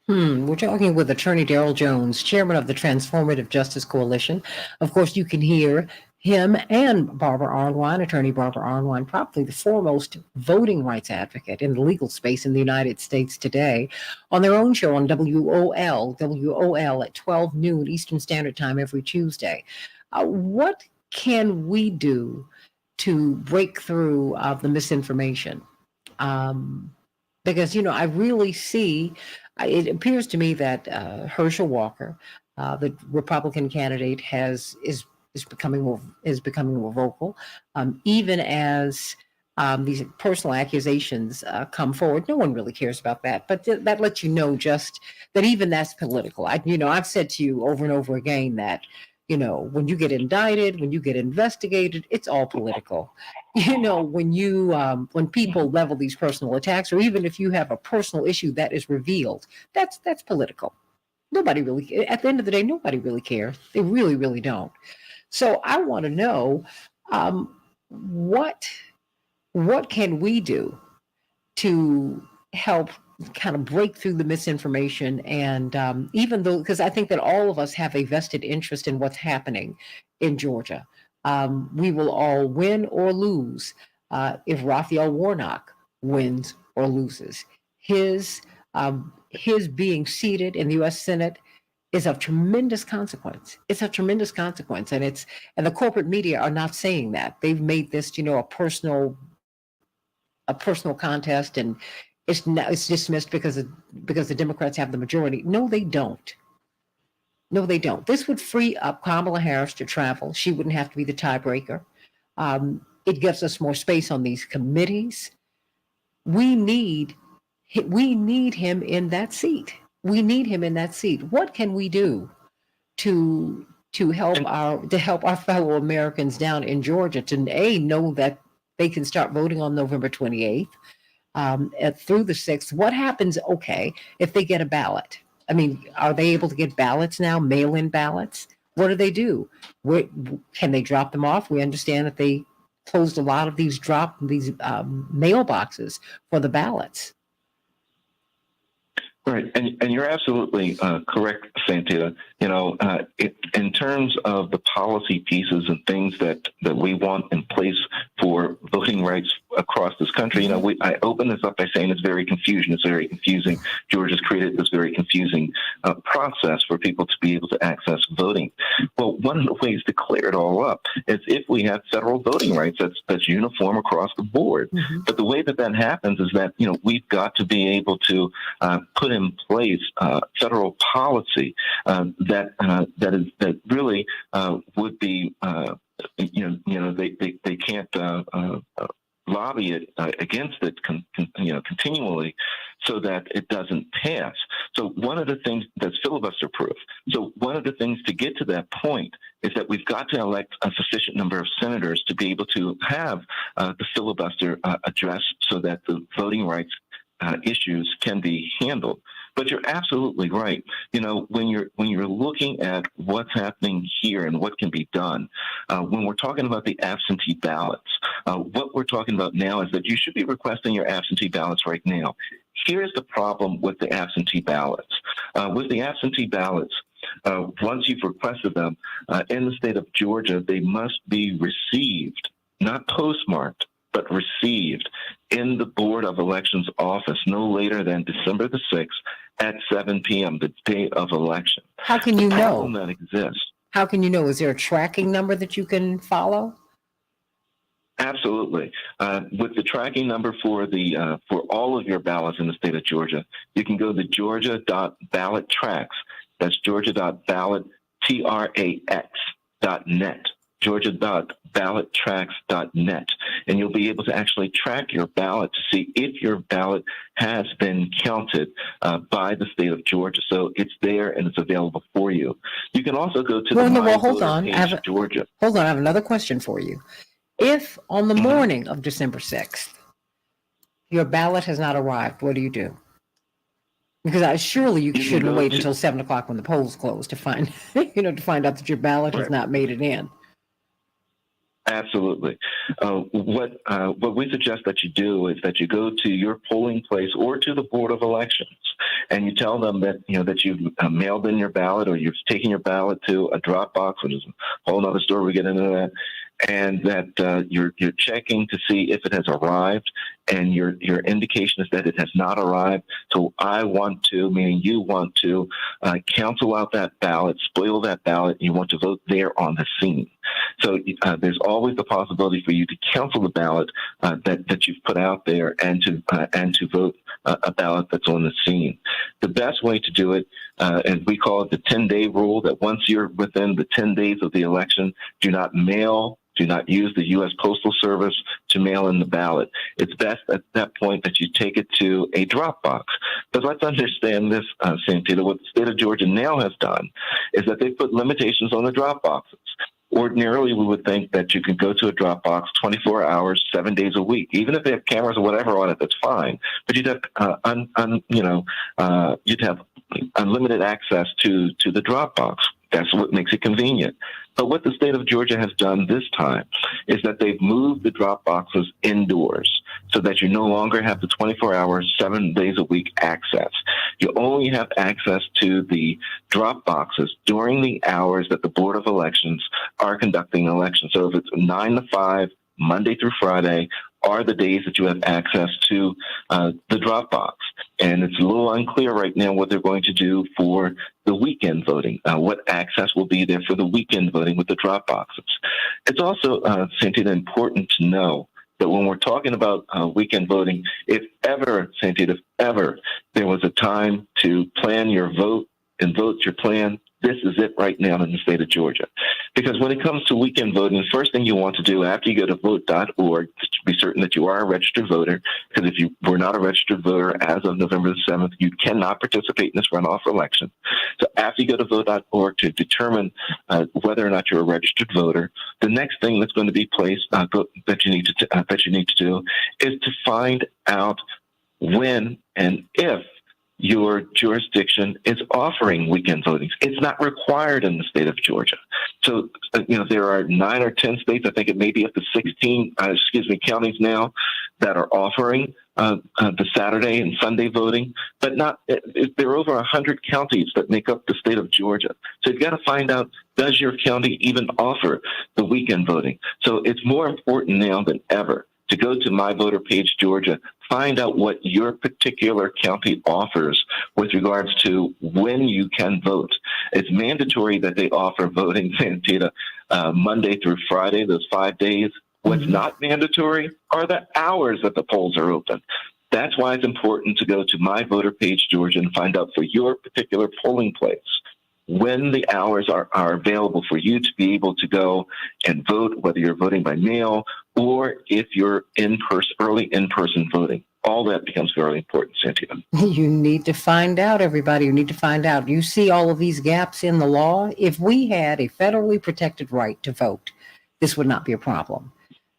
We're talking with Attorney Darrell Jones, Chairman of the Transformative Justice Coalition. Of course, you can hear him and Barbara Arnwine, Attorney Barbara Arnwine, probably the foremost voting rights advocate in the legal space in the United States today, on their own show on WOL at 12 noon Eastern Standard Time every Tuesday. What can we do to break through the misinformation? Because, I really see, it appears to me that Herschel Walker, the Republican candidate, is becoming more vocal, even as these personal accusations come forward. No one really cares about that, but that lets you know just that even that's political. I've said to you over and over again that when you get indicted, when you get investigated, it's all political. When people level these personal attacks, or even if you have a personal issue that is revealed, that's political. Nobody really, at the end of the day, nobody really cares. They really, really don't. So I want to know what can we do to help kind of break through the misinformation, and even though, because I think that all of us have a vested interest in what's happening in Georgia. We will all win or lose if Raphael Warnock wins or loses. His being seated in the U.S. Senate is of tremendous consequence. It's of tremendous consequence, and the corporate media are not saying that. They've made this, a personal contest, and it's dismissed because the Democrats have the majority. No, they don't. No, they don't. This would free up Kamala Harris to travel. She wouldn't have to be the tiebreaker. It gives us more space on these committees. We need him in that seat. We need him in that seat. What can we do to help our fellow Americans down in Georgia to know that they can start voting on November 28th through the 6th? What happens, if they get a ballot? I mean, are they able to get ballots now, mail-in ballots? What do they do? Can they drop them off? We understand that they closed a lot of these mailboxes for the ballots. Right, and you're absolutely correct, Santita. In terms of the policy pieces and things that we want in place for voting rights across this country, I open this up by saying it's very confusing. It's very confusing. Georgia's created this very confusing process for people to be able to access voting. Well, one of the ways to clear it all up is if we have federal voting rights that's uniform across the board. Mm-hmm. But the way that happens is that we've got to be able to put in place federal policy that really would be they can't lobby it against it continually so that it doesn't pass. So one of the things that's filibuster proof. So one of the things to get to that point is that we've got to elect a sufficient number of senators to be able to have the filibuster addressed so that the voting rights issues can be handled. But you're absolutely right. When you're looking at what's happening here and what can be done, when we're talking about the absentee ballots, what we're talking about now is that you should be requesting your absentee ballots right now. Here's the problem with the absentee ballots. With the absentee ballots, once you've requested them in the state of Georgia, they must be received, not postmarked, but received in the Board of Elections office no later than December the 6th at 7 p.m., the day of election. How can you know? The problem that exists. How can you know? Is there a tracking number that you can follow? Absolutely. With the tracking number for all of your ballots in the state of Georgia, you can go to georgia.ballottrax. That's georgia.ballottrax.net. georgia.ballottrax.net, and you'll be able to actually track your ballot to see if your ballot has been counted by the state of Georgia. So it's there and it's available for you. You can also go to hold on. Georgia. Hold on, I have another question for you. If on the morning of December 6th, your ballot has not arrived, what do you do? Because surely you shouldn't wait until 7 o'clock when the polls close to find, to find out that your ballot has not made it in. Absolutely. What we suggest that you do is that you go to your polling place or to the Board of Elections, and you tell them that that you've mailed in your ballot or you've taken your ballot to a drop box, which is a whole other story. We get into that, and that you're checking to see if it has arrived, and your indication is that it has not arrived. So I want to, meaning you want to, cancel out that ballot, spoil that ballot, and you want to vote there on the scene. So there's always the possibility for you to cancel the ballot that you've put out there and to vote a ballot that's on the scene. The best way to do it, and we call it the 10-day rule, that once you're within the 10 days of the election, do not use the U.S. Postal Service to mail in the ballot. It's best at that point that you take it to a drop box. But let's understand this, Santita. What the state of Georgia now has done is that they've put limitations on the drop boxes. Ordinarily, we would think that you can go to a drop box 24 hours, 7 days a week. Even if they have cameras or whatever on it, that's fine. But you'd have, you'd have unlimited access to the drop box. That's what makes it convenient. But what the state of Georgia has done this time is that they've moved the drop boxes indoors so that you no longer have the 24 hours, 7 days a week access. You only have access to the drop boxes during the hours that the Board of Elections are conducting elections. So if it's 9 to 5, Monday through Friday, are the days that you have access to the drop box. And it's a little unclear right now what they're going to do for the weekend voting, what access will be there for the weekend voting with the drop boxes. It's also, Santita, important to know that when we're talking about weekend voting, if ever, Santita, if ever there was a time to plan your vote and vote your plan, this is it right now in the state of Georgia. Because when it comes to weekend voting, the first thing you want to do after you go to vote.org to be certain that you are a registered voter, because if you were not a registered voter as of November the 7th, you cannot participate in this runoff election. So after you go to vote.org to determine whether or not you're a registered voter, the next thing that's going to be placed that you need to do is to find out when and if your jurisdiction is offering weekend voting. It's not required in the state of Georgia. So, there are 9 or 10 states, I think it may be up to 16, counties now that are offering the Saturday and Sunday voting, but there are over 100 counties that make up the state of Georgia. So you've got to find out, does your county even offer the weekend voting? So it's more important now than ever to go to My Voter Page Georgia, find out what your particular county offers with regards to when you can vote. It's mandatory that they offer voting, Santita, Monday through Friday, those 5 days. What's not mandatory are the hours that the polls are open. That's why it's important to go to My Voter Page Georgia and find out for your particular polling place when the hours are available for you to be able to go and vote, whether you're voting by mail or if you're early in-person voting. All that becomes very important, Santita. You need to find out, everybody. You need to find out. You see all of these gaps in the law. If we had a federally protected right to vote, this would not be a problem.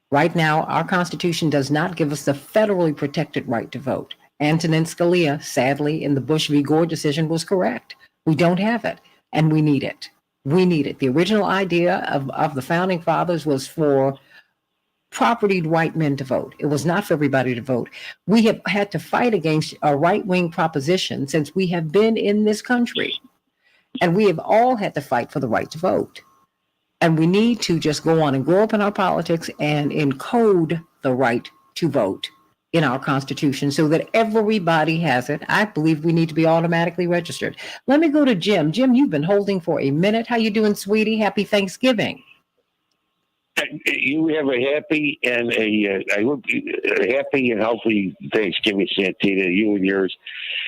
Right now, our Constitution does not give us the federally protected right to vote. Antonin Scalia, sadly, in the Bush v. Gore decision was correct. We don't have it, and we need it. We need it. The original idea of the Founding Fathers was for propertied white men to vote. It was not for everybody to vote. We have had to fight against a right-wing proposition since we have been in this country, and we have all had to fight for the right to vote. And we need to just go on and grow up in our politics and encode the right to vote in our Constitution so that everybody has it. I believe we need to be automatically registered. Let me go to Jim. Jim, you've been holding for a minute. How you doing, sweetie? Happy Thanksgiving. You have a happy and a happy and healthy Thanksgiving, Santita, you and yours.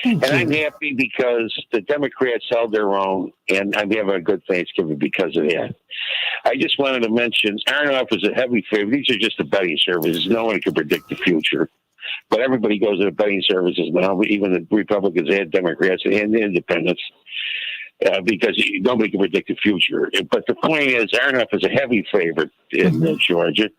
Thank you. I'm happy because the Democrats held their own, and I'm having a good Thanksgiving because of that. I just wanted to mention, Aronoff is a heavy favorite. These are just the betting services. No one can predict the future. But everybody goes to the betting services now, even the Republicans and Democrats and the independents. Because nobody can predict the future. But the point is, Aronoff is a heavy favorite in Georgia.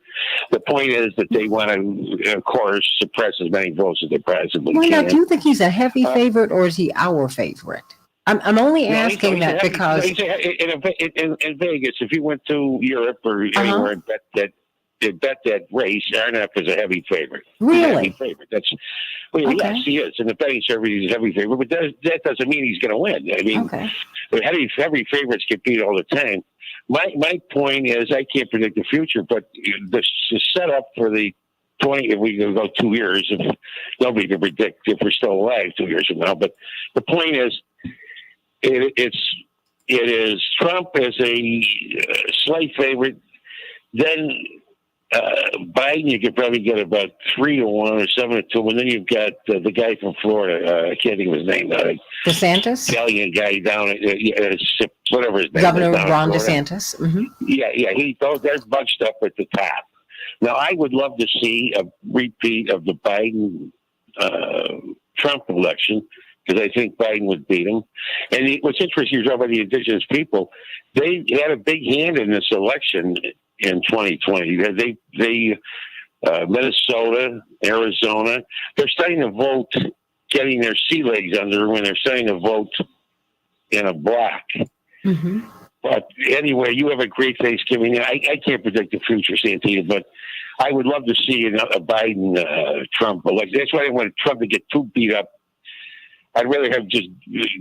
The point is that they want to, of course, suppress as many votes as they possibly can. Now, do you think he's a heavy favorite or is he our favorite? I'm only asking he's that because in Vegas, if you went to Europe or anywhere and bet that race, Aronoff is a heavy favorite. Really? A heavy favorite. Yes, he is. In the betting service, he's a heavy favorite, but that doesn't mean he's going to win. I mean, heavy favorites compete all the time. My point is, I can't predict the future, but the setup for the 20, if we go 2 years, if nobody can predict if we're still alive 2 years from now. But the point is, it is Trump as a slight favorite. Then Biden, you could probably get about 3-1 or 7-2, and then you've got the guy from Florida. I can't think of his name. DeSantis, Italian guy down at whatever his name Governor is. Ron DeSantis. Yeah. They're bunched up at the top. Now, I would love to see a repeat of the Biden Trump election, because I think Biden would beat him. And what's interesting, you're talking about the indigenous people. They had a big hand in this election in 2020. They Minnesota, Arizona, they're starting to vote, getting their sea legs under when they're starting to vote in a block. But anyway, you have a great Thanksgiving. I can't predict the future, Santita, but I would love to see a Biden Trump election. That's why I want Trump to get too beat up I'd rather have just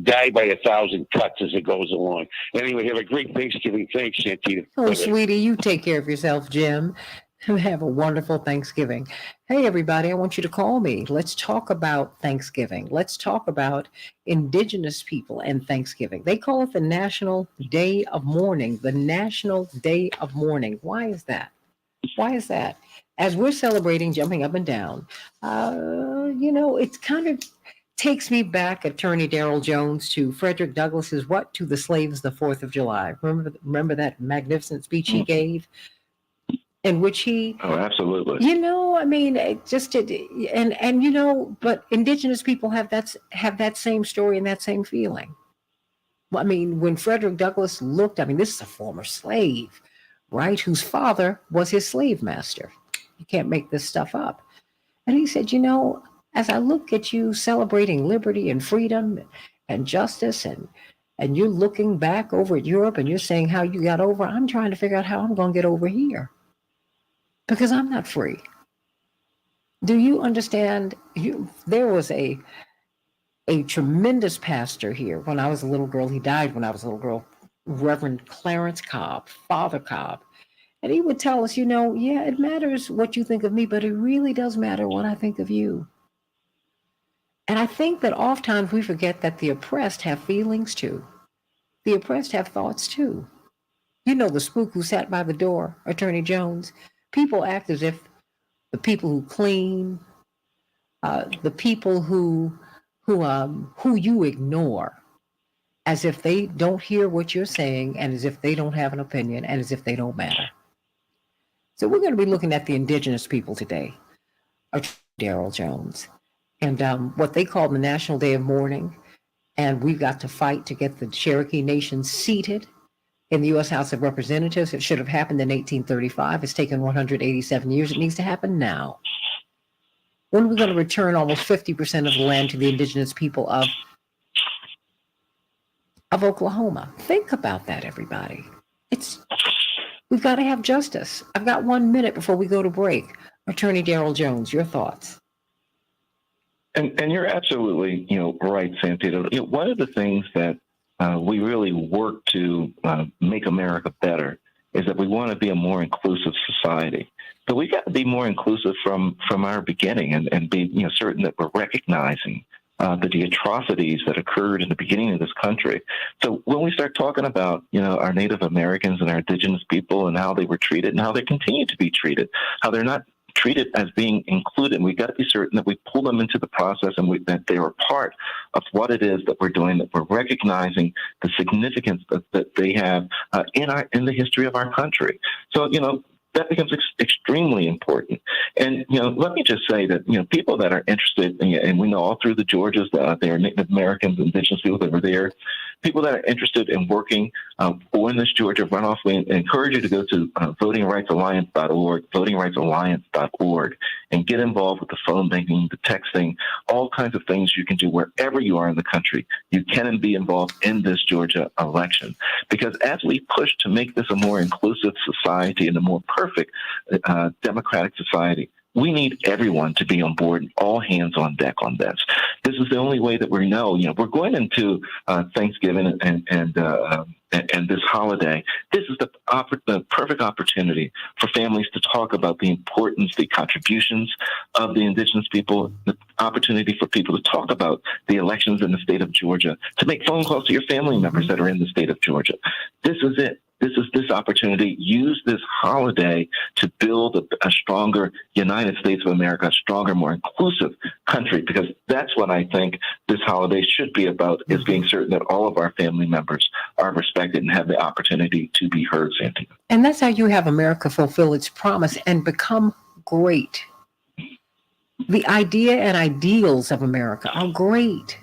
die by 1,000 cuts as it goes along. Anyway, have a great Thanksgiving. Thanks, Santita. Oh, sweetie, you take care of yourself, Jim. Have a wonderful Thanksgiving. Hey, everybody, I want you to call me. Let's talk about Thanksgiving. Let's talk about Indigenous people and Thanksgiving. They call it the National Day of Mourning, the National Day of Mourning. Why is that? Why is that? As we're celebrating, jumping up and down, it kind of takes me back, Attorney Darrell Jones, to Frederick Douglass's "What to the Slaves the 4th of July." Remember that magnificent speech he gave, in which he, absolutely, but Indigenous people have that same story and that same feeling. I mean, when Frederick Douglass looked, this is a former slave, right, whose father was his slave master. You can't make this stuff up. And he said, as I look at you celebrating liberty and freedom and justice, and you're looking back over at Europe and you're saying how you got over, I'm trying to figure out how I'm going to get over here because I'm not free. Do you understand? There was a tremendous pastor here when I was a little girl. He died when I was a little girl, Reverend Clarence Cobb, Father Cobb. And he would tell us, it matters what you think of me, but it really does matter what I think of you. And I think that oftentimes we forget that the oppressed have feelings too. The oppressed have thoughts too. The spook who sat by the door, Attorney Jones. People act as if the people who clean, the people who you ignore, as if they don't hear what you're saying, and as if they don't have an opinion, and as if they don't matter. So we're going to be looking at the Indigenous people today, Darrell Jones, and what they call the National Day of Mourning. And we've got to fight to get the Cherokee Nation seated in the U.S. House of Representatives. It should have happened in 1835. It's taken 187 years. It needs to happen now. When are we going to return almost 50% of the land to the Indigenous people of Oklahoma? Think about that, everybody. We've got to have justice. I've got 1 minute before we go to break. Attorney Darrell Jones, your thoughts. And you're absolutely, right, Santita. One of the things that we really work to make America better is that we want to be a more inclusive society. But we got to be more inclusive from our beginning and be certain that we're recognizing the atrocities that occurred in the beginning of this country. So when we start talking about, our Native Americans and our Indigenous people and how they were treated and how they continue to be treated, how they're not treated as being included, we've got to be certain that we pull them into the process and that they are part of what it is that we're doing, that we're recognizing the significance that they have in the history of our country. So, that becomes extremely important. And, let me just say that, people that are interested, and we know all through the Georgias, there are Native Americans, Indigenous people that were there, people that are interested in working for this Georgia runoff, we encourage you to go to votingrightsalliance.org, votingrightsalliance.org, and get involved with the phone banking, the texting, all kinds of things you can do wherever you are in the country. You can be involved in this Georgia election. Because as we push to make this a more inclusive society and a more perfect democratic society, we need everyone to be on board, all hands on deck on this. This is the only way that we know. We're going into Thanksgiving and this holiday. This is the perfect opportunity for families to talk about the importance, the contributions of the Indigenous people, the opportunity for people to talk about the elections in the state of Georgia, to make phone calls to your family members that are in the state of Georgia. This is it. This is this opportunity. Use this holiday to build a stronger United States of America, a stronger, more inclusive country, because that's what I think this holiday should be about, is being certain that all of our family members are respected and have the opportunity to be heard, Santita. And that's how you have America fulfill its promise and become great. The idea and ideals of America are great,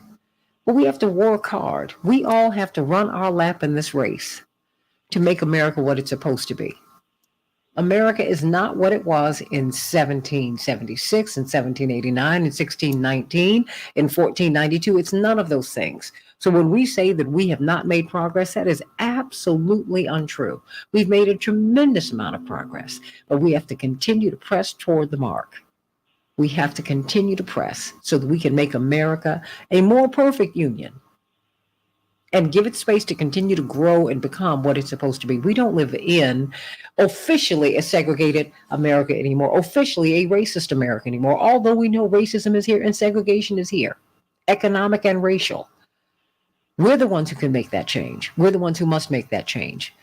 but we have to work hard. We all have to run our lap in this race to make America what it's supposed to be. America is not what it was in 1776, in 1789, in 1619, in 1492. It's none of those things. So when we say that we have not made progress, that is absolutely untrue. We've made a tremendous amount of progress, but we have to continue to press toward the mark. We have to continue to press so that we can make America a more perfect union and give it space to continue to grow and become what it's supposed to be. We don't live in officially a segregated America anymore, officially a racist America anymore, although we know racism is here and segregation is here, economic and racial. We're the ones who can make that change. We're the ones who must make that change.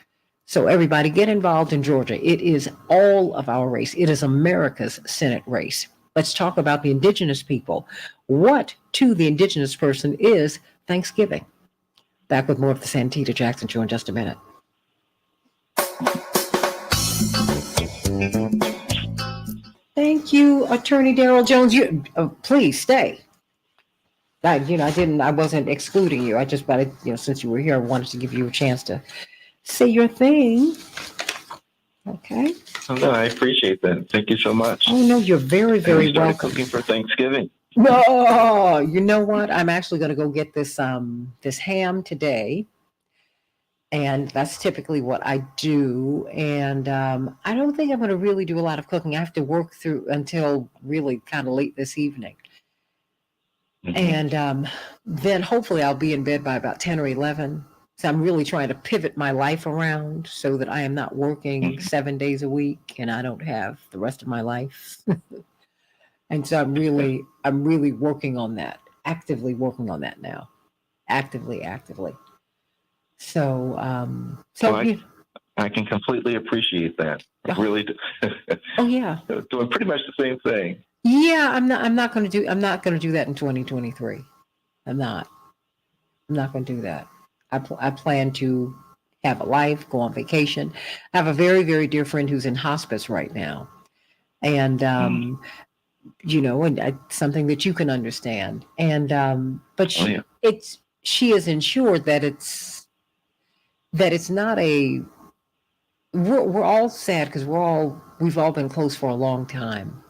So everybody get involved in Georgia. It is all of our race. It is America's Senate race. Let's talk about the indigenous people. What to the indigenous person is Thanksgiving? Back with more of the Santita Jackson Show in just a minute. Thank you, Attorney Daryl Jones. You please stay. I wasn't excluding you. I just, but since you were here, I wanted to give you a chance to say your thing. Okay. Oh, no, I appreciate that. Thank you so much. Oh no, you're very, very welcome. Cooking for Thanksgiving. No, you know what? I'm actually going to go get this ham today, and that's typically what I do. And I don't think I'm going to really do a lot of cooking. I have to work through until really kind of late this evening, and then hopefully I'll be in bed by about 10 or 11. So I'm really trying to pivot my life around so that I am not working 7 days a week and I don't have the rest of my life. And so I'm really working on that, actively working on that now, actively. So, I can completely appreciate that. I really do. Oh yeah. Doing pretty much the same thing. Yeah, I'm not going to do that in 2023. I'm not going to do that. I plan to have a life, go on vacation. I have a very, very dear friend who's in hospice right now. And, and something that you can understand. And, but she is ensured that it's not we're all sad because we've all been close for a long time.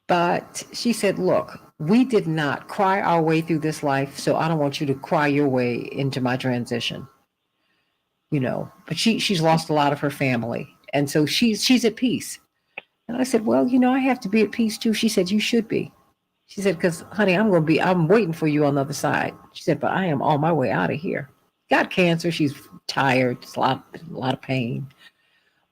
But she said, look, we did not cry our way through this life, so I don't want you to cry your way into my transition. But she's lost a lot of her family, and so she's at peace. And I said, well, I have to be at peace too. She said, you should be. She said, because honey, I'm waiting for you on the other side. She said, but I am on my way out of here. Got cancer. She's tired. It's a lot of pain.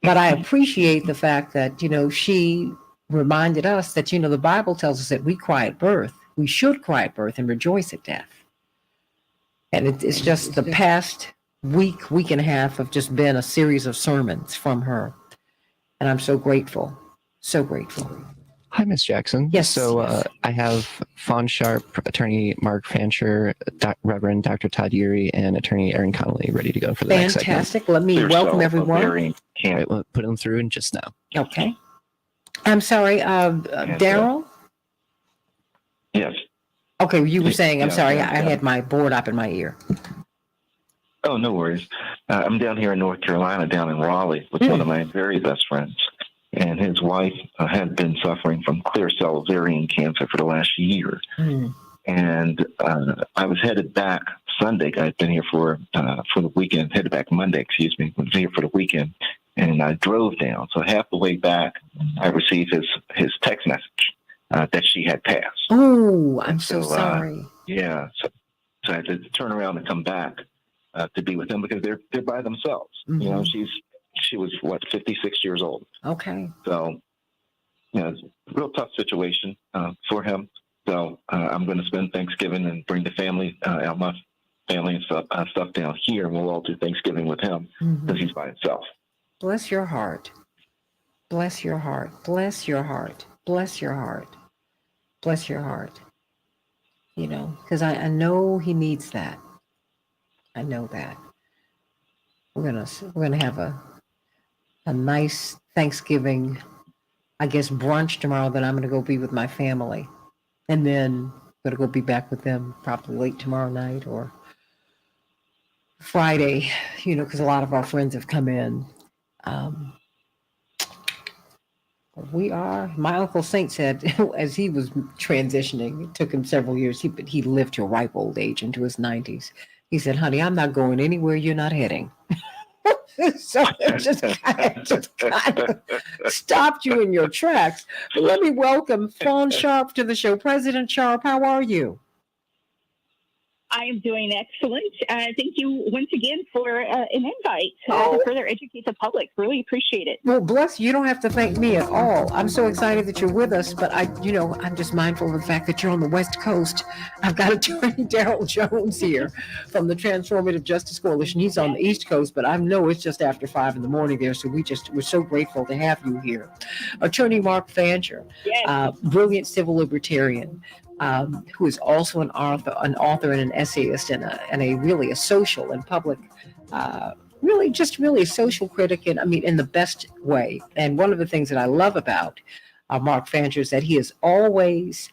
But I appreciate the fact that, she reminded us that, the Bible tells us that we cry at birth. We should cry at birth and rejoice at death. And it's just the past week and a half have just been a series of sermons from her. And I'm so grateful. So grateful. Hi, Miss Jackson. Yes. So I have Fawn Sharp, Attorney Mark Fancher, Reverend Dr. Todd Urey, and Attorney Aaron Connolly ready to go for the next segment. Fantastic. Let me welcome everyone. All right, we'll put them through in just now. Okay. I'm sorry, Daryl? Yes. Okay, you were saying, I'm Yeah, sorry, yeah, I had my board up in my ear. Oh, no worries. I'm down here in North Carolina, down in Raleigh, with one of my very best friends. And his wife had been suffering from clear cell ovarian cancer for the last year. And I was headed back Sunday. I'd been here for the weekend, headed back Monday, excuse me. I was here for the weekend. And I drove down. So half the way back, I received his text message that she had passed. Oh, I'm so sorry. Yeah. So I had to turn around and come back to be with them because they're by themselves. She was 56 years old. Okay. So, it's a real tough situation for him. So I'm going to spend Thanksgiving and bring the family, my family and stuff down here, and we'll all do Thanksgiving with him because he's by himself. Bless your heart. Bless your heart. Bless your heart. Bless your heart. Bless your heart. Because I know he needs that. I know that. We're gonna have a nice Thanksgiving, I guess, brunch tomorrow. Then I'm gonna go be with my family, and then I'm gonna go be back with them probably late tomorrow night or Friday. Because a lot of our friends have come in. My Uncle Saint said, as he was transitioning, it took him several years, but he lived to a ripe old age into his 90s. He said, honey, I'm not going anywhere you're not heading. So it just kind of stopped you in your tracks. But let me welcome Fawn Sharp to the show. President Sharp, how are you? I am doing excellent. Thank you once again for an invite to further educate the public. Really appreciate it. Well, bless you. You don't have to thank me at all. I'm so excited that you're with us, but I'm just mindful of the fact that you're on the West Coast. I've got Attorney Daryl Jones here from the Transformative Justice Coalition. He's on the East Coast, but I know it's just after 5 in the morning there, so we're so grateful to have you here. Attorney Mark Fancher, brilliant civil libertarian. Who is also an author and an essayist and a really a social and public, really a social critic, and in the best way. And one of the things that I love about Mark Fancher is that he is always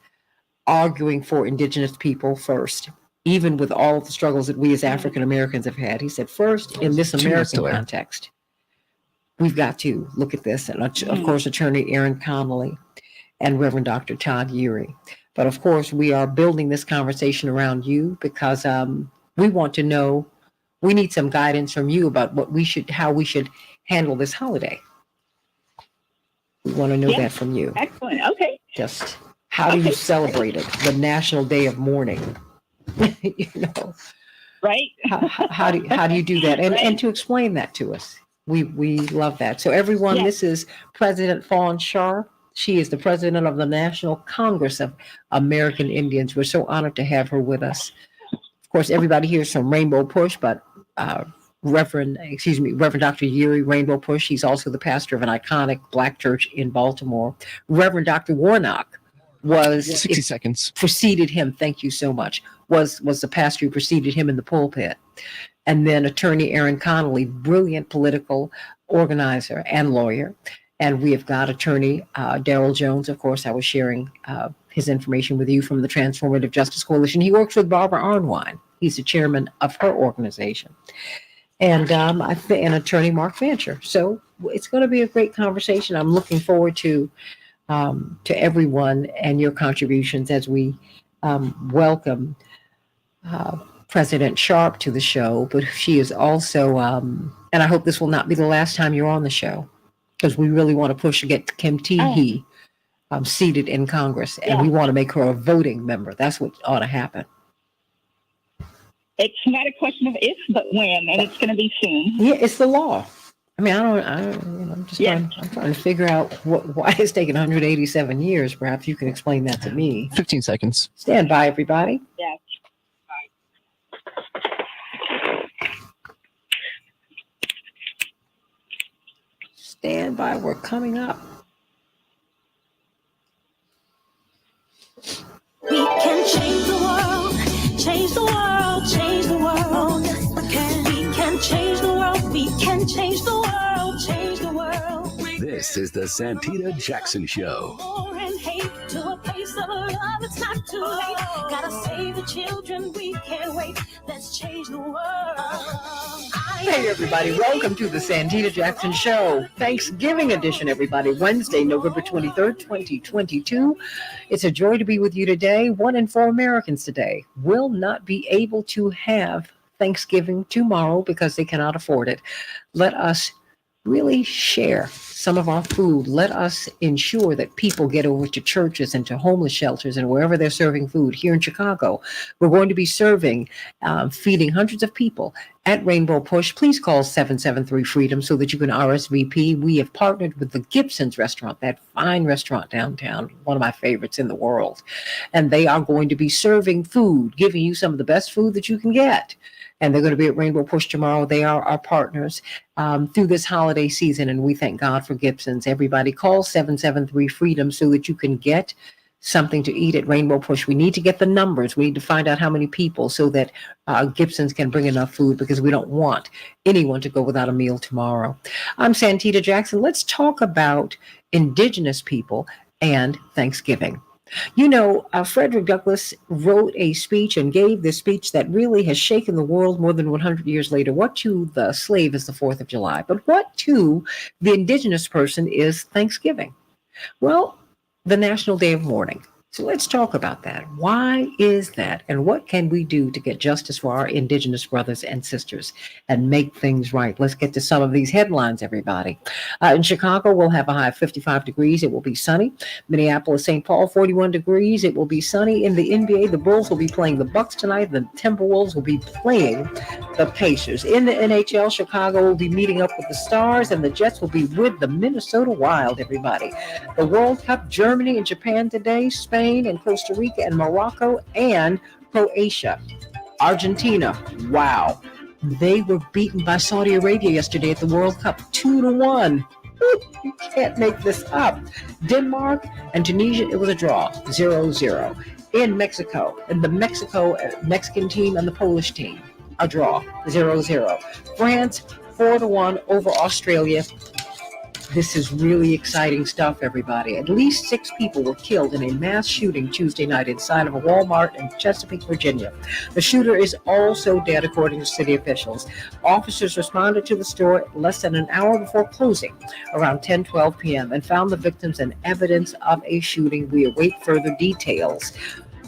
arguing for Indigenous people first, even with all of the struggles that we as African Americans have had. He said, first, in this American context, we've got to look at this. And of course, Attorney Erin Connolly and Reverend Dr. Todd Yeary. But of course, we are building this conversation around you because we want to know, we need some guidance from you about how we should handle this holiday. We want to know that from you. Excellent. Okay. Just how do you celebrate it? The National Day of Mourning. Right. How do you do that? And to explain that to us. We love that. So everyone, This is President Fawn Sharp. She is the president of the National Congress of American Indians. We're so honored to have her with us. Of course, everybody here is from Rainbow Push, but Reverend Dr. Yeary, Rainbow Push, he's also the pastor of an iconic Black church in Baltimore. Reverend Dr. Warnock was 60 seconds. Preceded him. Thank you so much. Was the pastor who preceded him in the pulpit. And then Attorney Erin Connolly, brilliant political organizer and lawyer. And we have got Attorney Daryl Jones. Of course, I was sharing his information with you from the Transformative Justice Coalition. He works with Barbara Arnwine. He's the chairman of her organization. And Attorney Mark Fancher. So it's going to be a great conversation. I'm looking forward to everyone and your contributions as we welcome President Sharp to the show. But she is also, and I hope this will not be the last time you're on the show, because we really want to push to get Kim Teehee seated in Congress, and we want to make her a voting member. That's what ought to happen. It's not a question of if, but when, and it's going to be soon. Yeah, it's the law. I'm trying to figure out why it's taken 187 years. Perhaps you can explain that to me. 15 seconds. Stand by, everybody. Yeah. Stand by. We're coming up. We can change the world, change the world, change the world. Yes, we can. We can change the world. We can change the world, change the world. This is the Santita Jackson Show. War and hate to a place of love. It's not too late. Gotta save the children. We can't wait. Let's change the world. Hey, everybody. Welcome to the Santita Jackson Show. Thanksgiving edition, everybody. Wednesday, November 23rd, 2022. It's a joy to be with you today. 1 in 4 Americans today will not be able to have Thanksgiving tomorrow because they cannot afford it. Let us really share some of our food. Let us ensure that people get over to churches and to homeless shelters and wherever they're serving food. Here in Chicago, we're going to be serving, feeding hundreds of people at Rainbow Push. Please call 773-FREEDOM so that you can RSVP. We have partnered with the Gibson's restaurant, that fine restaurant downtown, one of my favorites in the world. And they are going to be serving food, giving you some of the best food that you can get. And they're going to be at Rainbow Push tomorrow. They are our partners through this holiday season, and we thank God for Gibson's. Everybody call 773-FREEDOM so that you can get something to eat at Rainbow Push. We need to get the numbers. We need to find out how many people so that Gibson's can bring enough food, because we don't want anyone to go without a meal tomorrow. I'm Santita Jackson. Let's talk about Indigenous people and Thanksgiving. You know, Frederick Douglass wrote a speech and gave this speech that really has shaken the world more than 100 years later. What to the slave is the 4th of July, but what to the Indigenous person is Thanksgiving? Well, the National Day of Mourning. So let's talk about that. Why is that? And what can we do to get justice for our Indigenous brothers and sisters and make things right? Let's get to some of these headlines, everybody. In Chicago, we'll have a high of 55 degrees. It will be sunny. Minneapolis, St. Paul, 41 degrees. It will be sunny. In the NBA, the Bulls will be playing the Bucks tonight. The Timberwolves will be playing the Pacers. In the NHL, Chicago will be meeting up with the Stars, and the Jets will be with the Minnesota Wild, everybody. The World Cup, Germany and Japan today, Spain and Costa Rica and Morocco and Croatia. Argentina, wow. They were beaten by Saudi Arabia yesterday at the World Cup 2-1. You can't make this up. Denmark and Tunisia, it was a draw, 0-0. In Mexico, and the Mexican team and the Polish team, a draw, 0-0. France, 4-1 over Australia. This is really exciting stuff, everybody. At least 6 people were killed in a mass shooting Tuesday night inside of a Walmart in Chesapeake, Virginia. The shooter is also dead, according to city officials. Officers responded to the store less than an hour before closing, around 10:12 p.m., and found the victims and evidence of a shooting. We await further details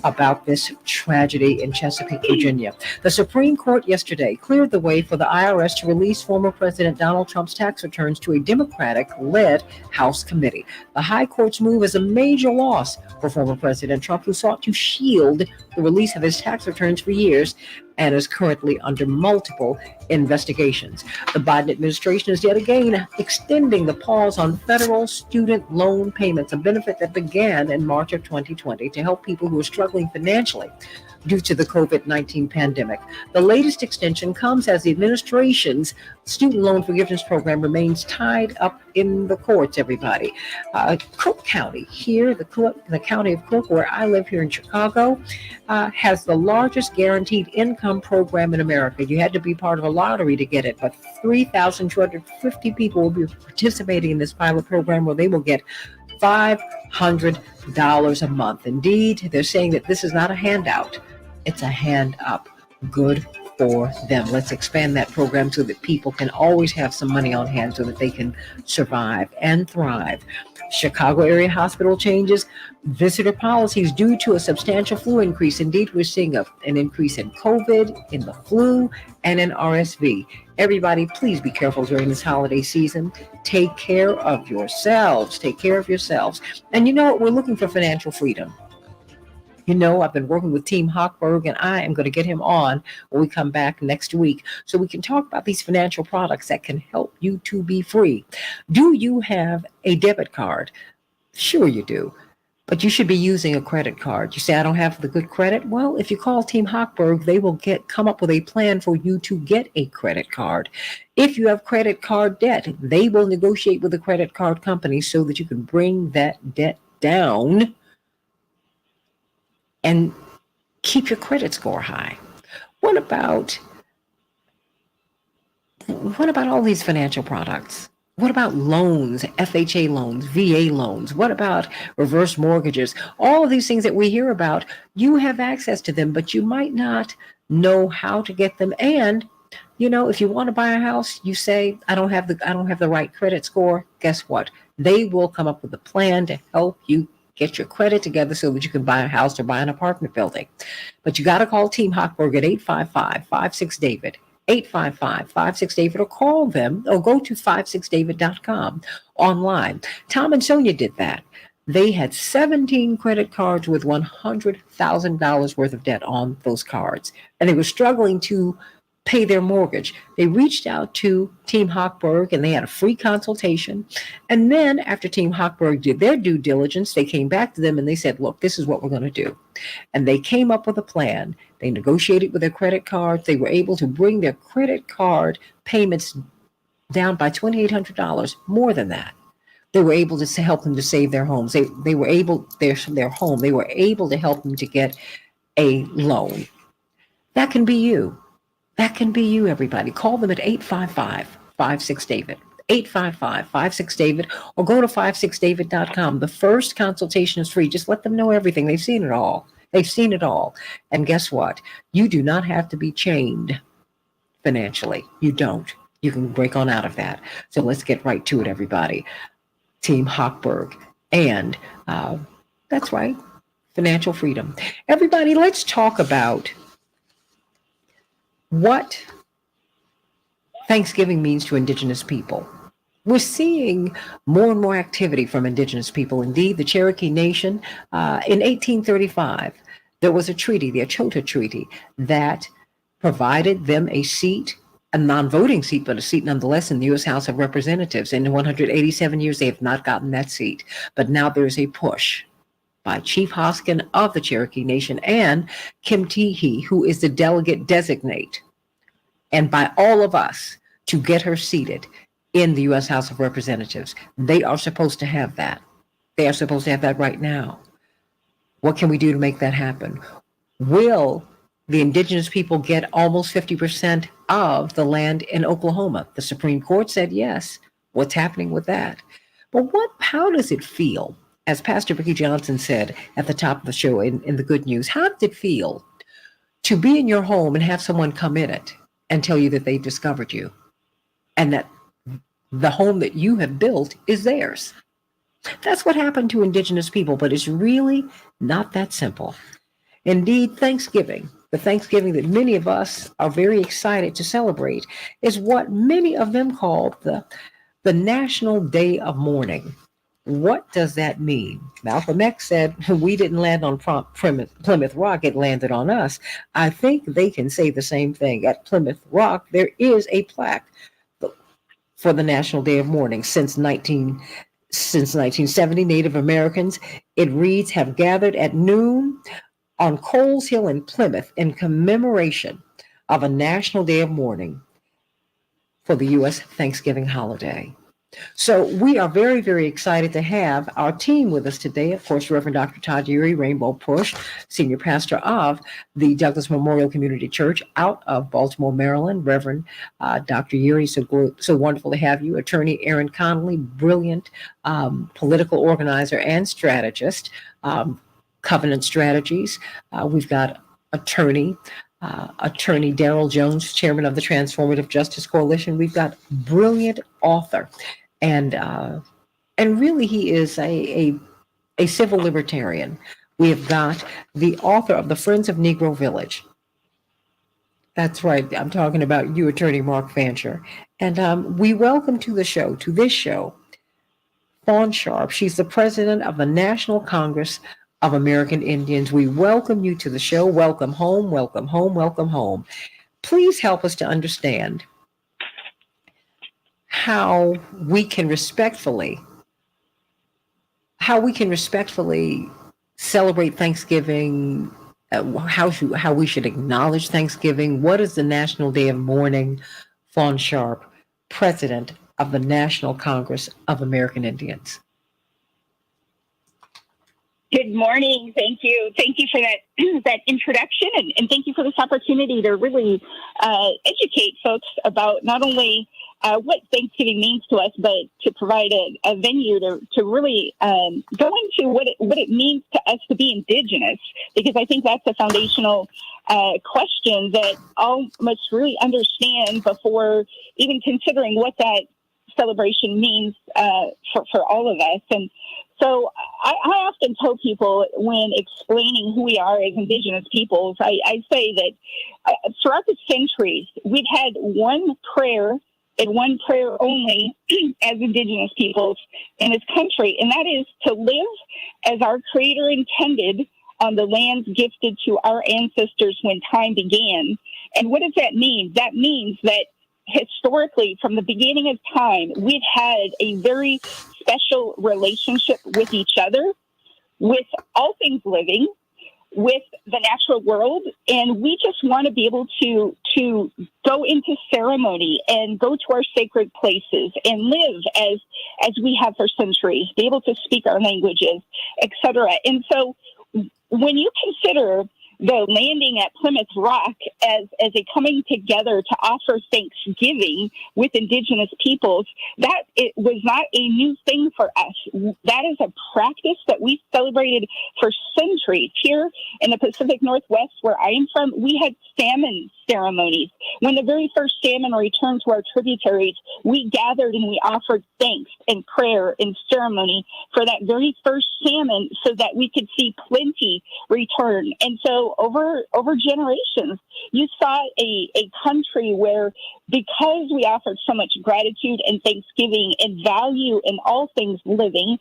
about this tragedy in Chesapeake, Virginia. The Supreme Court yesterday cleared the way for the IRS to release former President Donald Trump's tax returns to a Democratic-led House committee. The High Court's move is a major loss for former President Trump, who sought to shield the release of his tax returns for years and is currently under multiple investigations. The Biden administration is yet again extending the pause on federal student loan payments, a benefit that began in March of 2020 to help people who are struggling financially due to the COVID-19 pandemic. The latest extension comes as the administration's student loan forgiveness program remains tied up in the courts, everybody. Cook County here, the county of Cook, where I live here in Chicago, has the largest guaranteed income program in America. You had to be part of a lottery to get it, but 3,250 people will be participating in this pilot program where they will get $500 a month. Indeed, they're saying that this is not a handout. It's a hand up. Good for them. Let's expand that program so that people can always have some money on hand so that they can survive and thrive. Chicago area hospital changes visitor policies due to a substantial flu increase. Indeed, we're seeing an increase in COVID, in the flu, and in RSV. Everybody, please be careful during this holiday season. Take care of yourselves. Take care of yourselves. And you know what? We're looking for financial freedom. You know, I've been working with Team Hochberg, and I am going to get him on when we come back next week so we can talk about these financial products that can help you to be free. Do you have a debit card? Sure you do. But you should be using a credit card. You say, I don't have the good credit. Well, if you call Team Hochberg, they will come up with a plan for you to get a credit card. If you have credit card debt, they will negotiate with the credit card company so that you can bring that debt down and keep your credit score high. What about all these financial products? What about loans, FHA loans, VA loans? What about reverse mortgages? All of these things that we hear about, you have access to them, but you might not know how to get them. And, you know, if you want to buy a house, you say, I don't have the right credit score. Guess what? They will come up with a plan to help you get your credit together so that you can buy a house or buy an apartment building. But you got to call Team Hochberg at 855-56-DAVID. 855-56-DAVID, or call them, or go to 56david.com online. Tom and Sonia did that. They had 17 credit cards with $100,000 worth of debt on those cards, and they were struggling to pay their mortgage. They reached out to Team Hochberg, and they had a free consultation. And then after Team Hochberg did their due diligence, they came back to them and they said, look, this is what we're going to do. And they came up with a plan. They negotiated with their credit cards. They were able to bring their credit card payments down by $2,800, more than that. They were able to help them to save their homes. They were able, their home, they were able to help them to get a loan. That can be you. That can be you, everybody. Call them at 855-56-DAVID. 855-56-DAVID, or go to 56david.com. The first consultation is free. Just let them know everything. They've seen it all. They've seen it all. And guess what? You do not have to be chained financially. You don't. You can break on out of that. So let's get right to it, everybody. Team Hochberg. And that's right. financial freedom. Everybody, let's talk about what Thanksgiving means to Indigenous people. We're seeing more and more activity from Indigenous people. Indeed, the Cherokee Nation, in 1835, there was a treaty, the Achota Treaty, that provided them a seat, a non-voting seat, but a seat nonetheless in the U.S. House of Representatives. In 187 years, they have not gotten that seat. But now there's a push by Chief Hoskin of the Cherokee Nation and Kim Teehee, who is the delegate designate, and by all of us to get her seated in the U.S. House of Representatives. They are supposed to have that. They are supposed to have that right now. What can we do to make that happen? Will the Indigenous people get almost 50% of the land in Oklahoma? The Supreme Court said yes. What's happening with that? But how does it feel? As Pastor Vicki Johnson said at the top of the show in the Good News, how does it feel to be in your home and have someone come in it and tell you that they discovered you and that the home that you have built is theirs? That's what happened to Indigenous people, but it's really not that simple. Indeed, Thanksgiving, the Thanksgiving that many of us are very excited to celebrate, is what many of them call the National Day of Mourning. What does that mean? Malcolm X said, we didn't land on Plymouth Rock, it landed on us. I think they can say the same thing. At Plymouth Rock, there is a plaque for the National Day of Mourning. Since 1970, Native Americans, it reads, have gathered at noon on Coles Hill in Plymouth in commemoration of a National Day of Mourning for the U.S. Thanksgiving holiday. So we are very, very excited to have our team with us today. Of course, Reverend Dr. Todd Urey, Rainbow Push, Senior Pastor of the Douglas Memorial Community Church out of Baltimore, Maryland. Reverend Dr. Urey, so wonderful to have you. Attorney Aaron Connolly, brilliant political organizer and strategist, Covenant Strategies. We've got Attorney Darrell Jones, Chairman of the Transformative Justice Coalition. We've got brilliant author, and really he is a civil libertarian. We have got the author of the Friends of Negro Village. That's right. I'm talking about you, Attorney Mark Fancher. And we welcome to this show, Fawn Sharp. She's the president of the National Congress of American Indians. We welcome you to the show. Welcome home, welcome home, welcome home. Please help us to understand how we can respectfully celebrate Thanksgiving, how we should acknowledge Thanksgiving. What is the National Day of Mourning? Fawn Sharp, president of the National Congress of American Indians. Good morning. Thank you. Thank you for that introduction, and thank you for this opportunity to really educate folks about not only what Thanksgiving means to us, but to provide a venue to really go into what it means to us to be Indigenous, because I think that's a foundational question that all must really understand before even considering what that celebration means for all of us. And so I often tell people when explaining who we are as Indigenous peoples, I say that throughout the centuries, we've had one prayer and one prayer only as Indigenous peoples in this country, and that is to live as our Creator intended on the lands gifted to our ancestors when time began. And what does that mean? That means that historically, from the beginning of time, we've had a very special relationship with each other, with all things living, with the natural world, and we just want to be able to go into ceremony and go to our sacred places and live as we have for centuries, be able to speak our languages, etc. And so when you consider the landing at Plymouth Rock as a coming together to offer Thanksgiving with Indigenous peoples, that it was not a new thing for us. That is a practice that we celebrated for centuries. Here in the Pacific Northwest, where I am from, we had salmon ceremonies. When the very first salmon returned to our tributaries, we gathered and we offered thanks and prayer and ceremony for that very first salmon so that we could see plenty return. And so over generations, you saw a country where, because we offered so much gratitude and thanksgiving and value in all things living,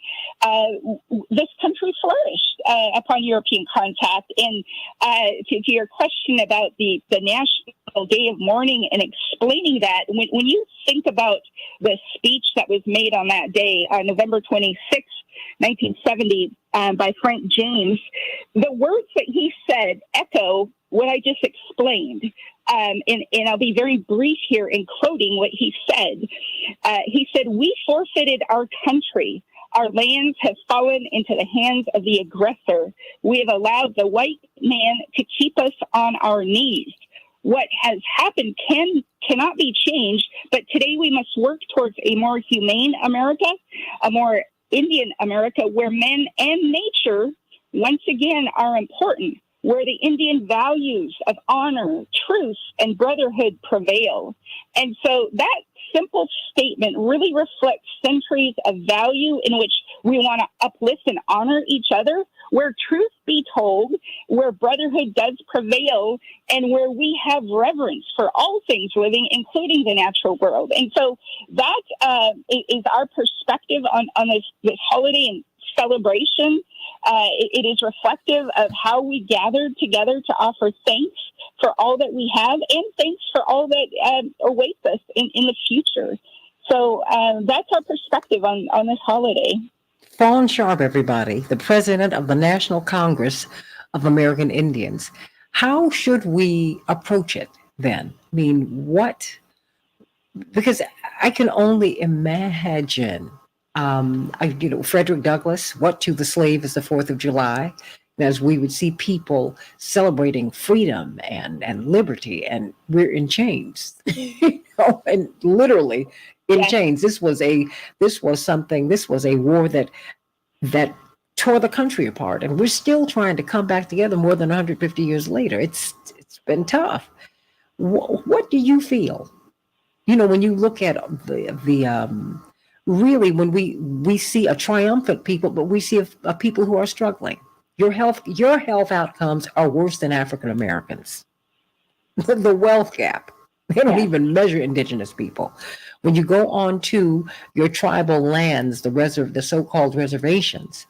this country flourished upon European contact. And to your question about the National Day of Mourning and explaining that, when you think about the speech that was made on that day, November 26th, 1970, by Frank James, the words that he said echo what I just explained. And I'll be very brief here in quoting what he said. He said, "We forfeited our country. Our lands have fallen into the hands of the aggressor. We have allowed the white man to keep us on our knees. What has happened cannot be changed, but today we must work towards a more humane America, a more Indian America, where men and nature once again are important, where the Indian values of honor, truth, and brotherhood prevail." And so that simple statement really reflects centuries of value in which we want to uplift and honor each other, where truth be told, where brotherhood does prevail, and where we have reverence for all things living, including the natural world. And so that is our perspective on this holiday and celebration. It is reflective of how we gathered together to offer thanks for all that we have and thanks for all that awaits us in the future. So that's our perspective on this holiday. Fawn Sharp, everybody, the president of the National Congress of American Indians. How should we approach it then? I mean, because I can only imagine, Frederick Douglass, what to the slave is the 4th of July, as we would see people celebrating freedom and liberty, and we're in chains, and literally in chains. This was a war that tore the country apart, and we're still trying to come back together more than 150 years later. It's been tough. What do you feel? When you look at really, when we see a triumphant people, but we see a people who are struggling. Your health outcomes are worse than African Americans. The wealth gap. They don't even measure Indigenous people. When you go on to your tribal lands, the so-called reservations,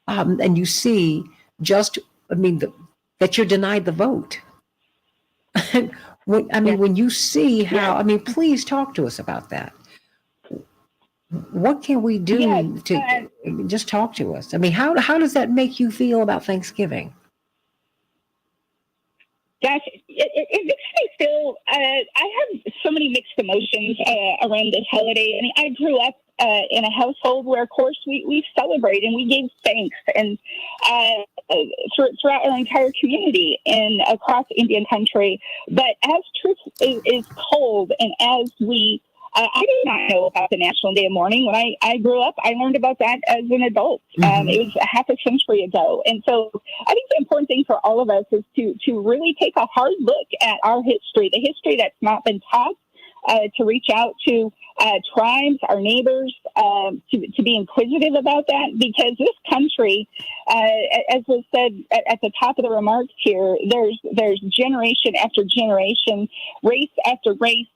and you see that you're denied the vote. When you see how, please talk to us about that. What can we do to just talk to us? How does that make you feel about Thanksgiving? Gosh, it makes me feel, I have so many mixed emotions around this holiday. I grew up in a household where, of course, we celebrate and we gave thanks, and throughout our entire community and across Indian country. But as truth is told, and as I did not know about the National Day of Mourning. When I grew up, I learned about that as an adult. It was half a century ago. And so I think the important thing for all of us is to really take a hard look at our history, the history that's not been taught, to reach out to tribes, our neighbors, to be inquisitive about that, because this country, as was said at the top of the remarks here, there's generation after generation, race after race,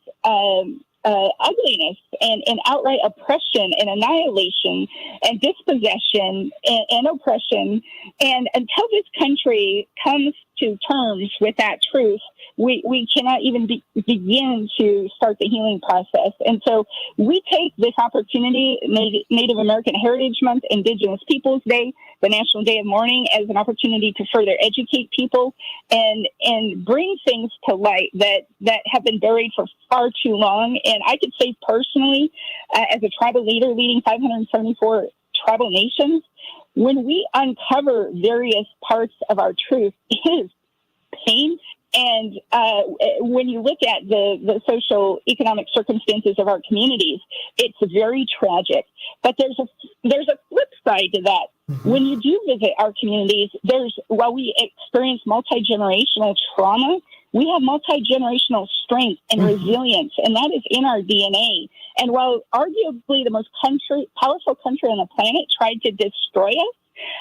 ugliness and outright oppression and annihilation and dispossession and oppression. And until this country comes to terms with that truth, we cannot even begin to start the healing process. And so we take this opportunity, Native American Heritage Month, Indigenous Peoples Day, the National Day of Mourning, as an opportunity to further educate people and bring things to light that have been buried for far too long. And I could say personally, as a tribal leader leading 574 tribal nations, when we uncover various parts of our truth, it is pain. And when you look at the social economic circumstances of our communities, it's very tragic. But there's a flip side to that. When you do visit our communities, while we experience multi-generational trauma, we have multi-generational strength and resilience, and that is in our DNA. And while arguably the most powerful country on the planet tried to destroy us,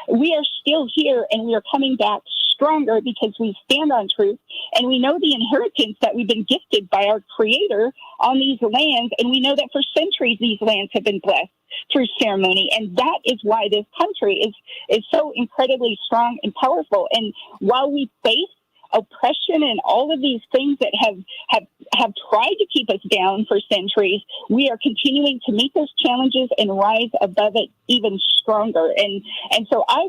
we are still here, and we are coming back stronger because we stand on truth, and we know the inheritance that we've been gifted by our Creator on these lands, and we know that for centuries these lands have been blessed through ceremony, and that is why this country is so incredibly strong and powerful. And while we face oppression and all of these things that have tried to keep us down for centuries, we are continuing to meet those challenges and rise above it even stronger. And so I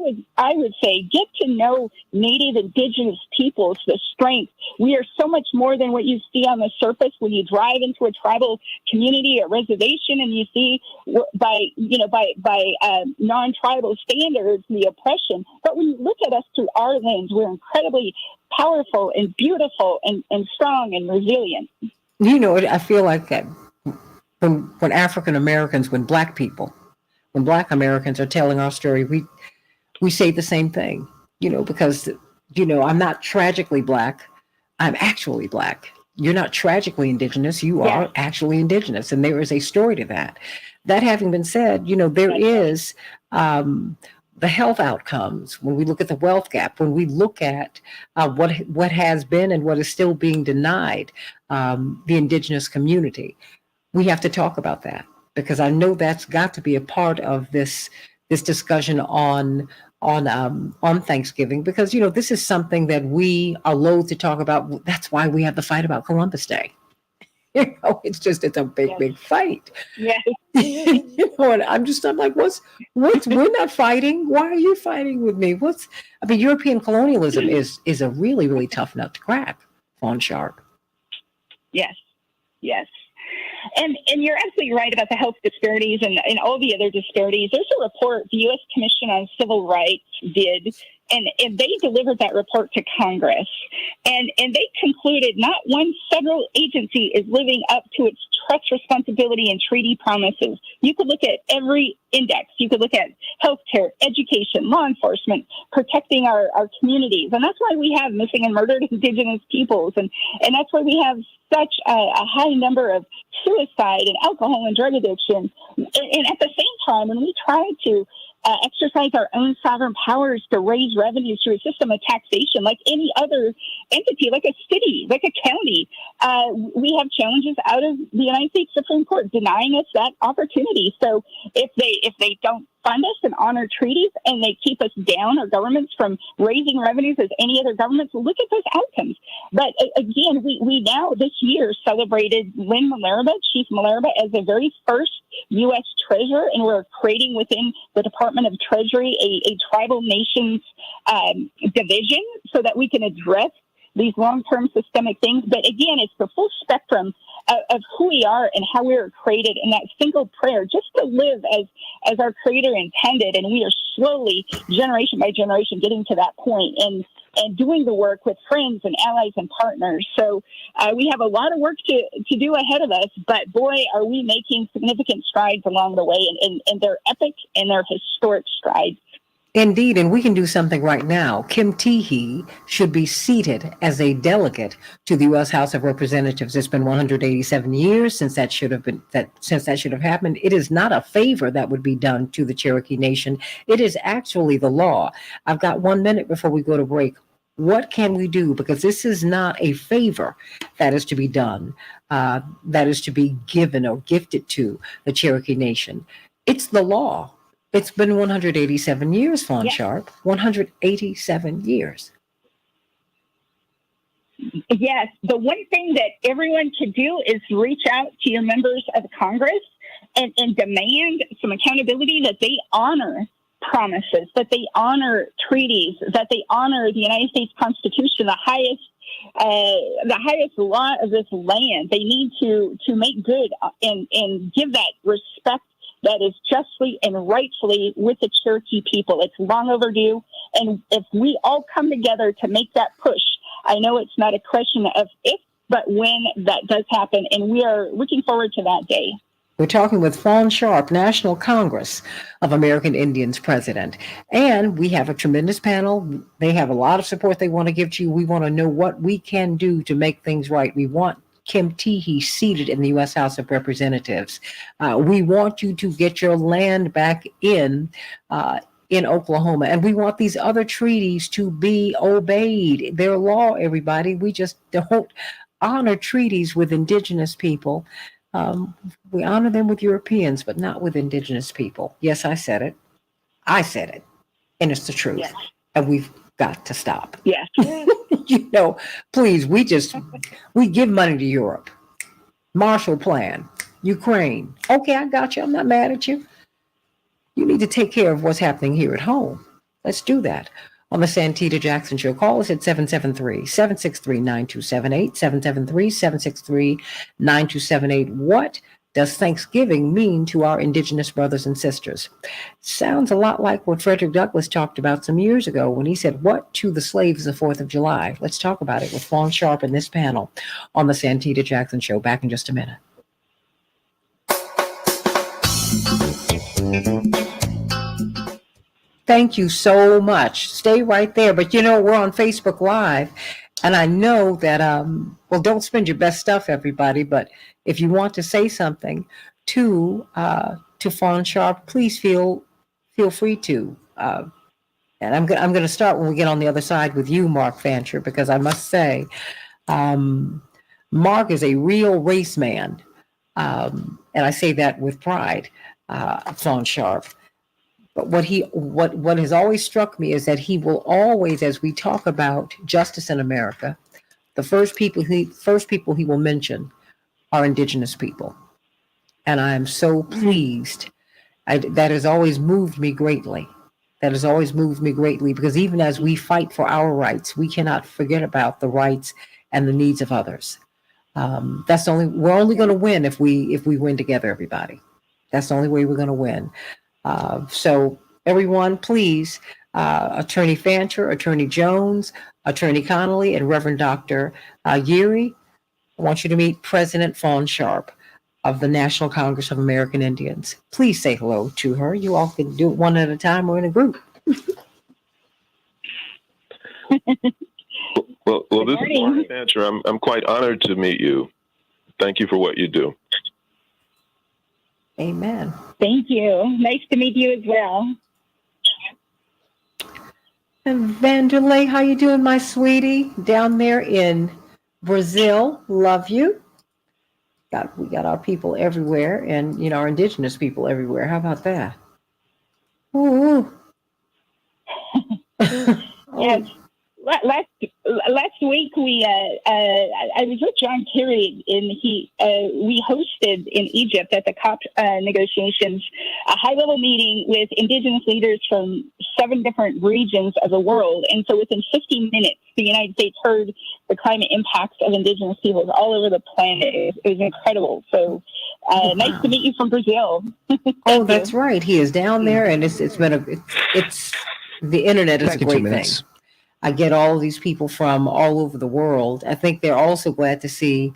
would say, get to know Native Indigenous peoples, the strength. We are so much more than what you see on the surface when you drive into a tribal community or reservation and you see by non-tribal standards the oppression. But when you look at us through our lens, we're incredibly powerful and beautiful and strong and resilient. You know, I feel like that when African Americans, when Black Americans are telling our story, we say the same thing, you know, because, you know, I'm not tragically Black, I'm actually Black. You're not tragically Indigenous, you are actually Indigenous. And there is a story to that. That having been said, you know, there is the health outcomes, when we look at the wealth gap, when we look at what has been and what is still being denied the Indigenous community, we have to talk about that, because I know that's got to be a part of this discussion on Thanksgiving, because, you know, this is something that we are loath to talk about. That's why we have the fight about Columbus Day. You know, it's a big fight. Yeah. You know, and I'm like, we're not fighting. Why are you fighting with me? European colonialism is a really, really tough nut to crack, Fawn Sharp. Yes. And you're absolutely right about the health disparities and all the other disparities. There's a report the U.S. Commission on Civil Rights did, and they delivered that report to Congress. And they concluded not one federal agency is living up to its trust responsibility and treaty promises. You could look at every index. You could look at healthcare, education, law enforcement, protecting our communities. And that's why we have missing and murdered Indigenous peoples. And that's why we have such a high number of suicide and alcohol and drug addiction. And at the same time, when we try to exercise our own sovereign powers to raise revenues through a system of taxation like any other entity, like a city, like a county, we have challenges out of the United States Supreme Court denying us that opportunity. So if they don't fund us and honor treaties, and they keep us down, our governments, from raising revenues as any other governments, look at those outcomes. But again, we now this year celebrated Lynn Malerba, Chief Malerba, as the very first U.S. treasurer, and we're creating within the Department of Treasury a tribal nations division so that we can address these long-term systemic things. But again, it's the full spectrum of who we are and how we were created in that single prayer, just to live as our Creator intended. And we are slowly, generation by generation, getting to that point and doing the work with friends and allies and partners. So we have a lot of work to do ahead of us, but boy, are we making significant strides along the way, and they're epic and they're historic strides. Indeed, and we can do something right now. Kim Teehee should be seated as a delegate to the U.S. House of Representatives. It's been 187 years since that should have happened. It is not a favor that would be done to the Cherokee Nation. It is actually the law. I've got 1 minute before we go to break. What can we do? Because this is not a favor that is to be done, that is to be given or gifted to the Cherokee Nation. It's the law. It's been 187 years, Fawn Sharp. 187 years. Yes. The one thing that everyone could do is reach out to your members of Congress and demand some accountability, that they honor promises, that they honor treaties, that they honor the United States Constitution, the highest law of this land. They need to make good and give that respect that is justly and rightfully with the Cherokee people. It's long overdue. And if we all come together to make that push, I know it's not a question of if, but when that does happen, and we are looking forward to that day. We're talking with Fawn Sharp, National Congress of American Indians president. And we have a tremendous panel. They have a lot of support they want to give to you. We want to know what we can do to make things right. We want Kim Teehee seated in the U.S. House of Representatives. We want you to get your land back in Oklahoma. And we want these other treaties to be obeyed. They're law, everybody. We just don't honor treaties with indigenous people. We honor them with Europeans, but not with indigenous people. Yes, I said it. I said it. And it's the truth. Yes. And we've got to stop. Yes. Please, we give money to Europe. Marshall Plan, Ukraine. Okay, I got you. I'm not mad at you. You need to take care of what's happening here at home. Let's do that. On the Santita Jackson Show, call us at 773-763-9278, 773-763-9278. What does Thanksgiving mean to our indigenous brothers and sisters? Sounds a lot like what Frederick Douglass talked about some years ago when he said, what to the slaves the 4th of July? Let's talk about it with Fawn Sharp in this panel on the Santita Jackson Show. Back in just a minute. Thank you so much. Stay right there. But we're on Facebook Live, and I know that, don't spend your best stuff, everybody, but if you want to say something to Fawn Sharp, please feel free to. And I'm going to start when we get on the other side with you, Mark Fancher, because I must say, Mark is a real race man. And I say that with pride, Fawn Sharp. But what has always struck me is that he will always, as we talk about justice in America, the first people he will mention are indigenous people. And I am so pleased. That has always moved me greatly. Because even as we fight for our rights, we cannot forget about the rights and the needs of others. We're only going to win if we win together, everybody. That's the only way we're going to win. So everyone, please, Attorney Fancher, Attorney Jones, Attorney Connolly, and Reverend Dr. Yeary, I want you to meet President Fawn Sharp of the National Congress of American Indians. Please say hello to her. You all can do it one at a time or in a group. Well, this is Mark Fancher. I'm quite honored to meet you. Thank you for what you do. Amen. Thank you. Nice to meet you as well. And Vanderlei, how you doing, my sweetie? Down there in Brazil, love you. We got our people everywhere, and our indigenous people everywhere. How about that? Ooh. Yes. Last week I was with John Kerry, and we hosted in Egypt at the COP negotiations a high-level meeting with indigenous leaders from 7 different regions of the world. And so within 15 minutes, the United States heard the climate impacts of indigenous peoples all over the planet. It was incredible. So nice to meet you from Brazil. That's right. He is down there, and it's the internet is a great thing. I get all of these people from all over the world. I think they're also glad to see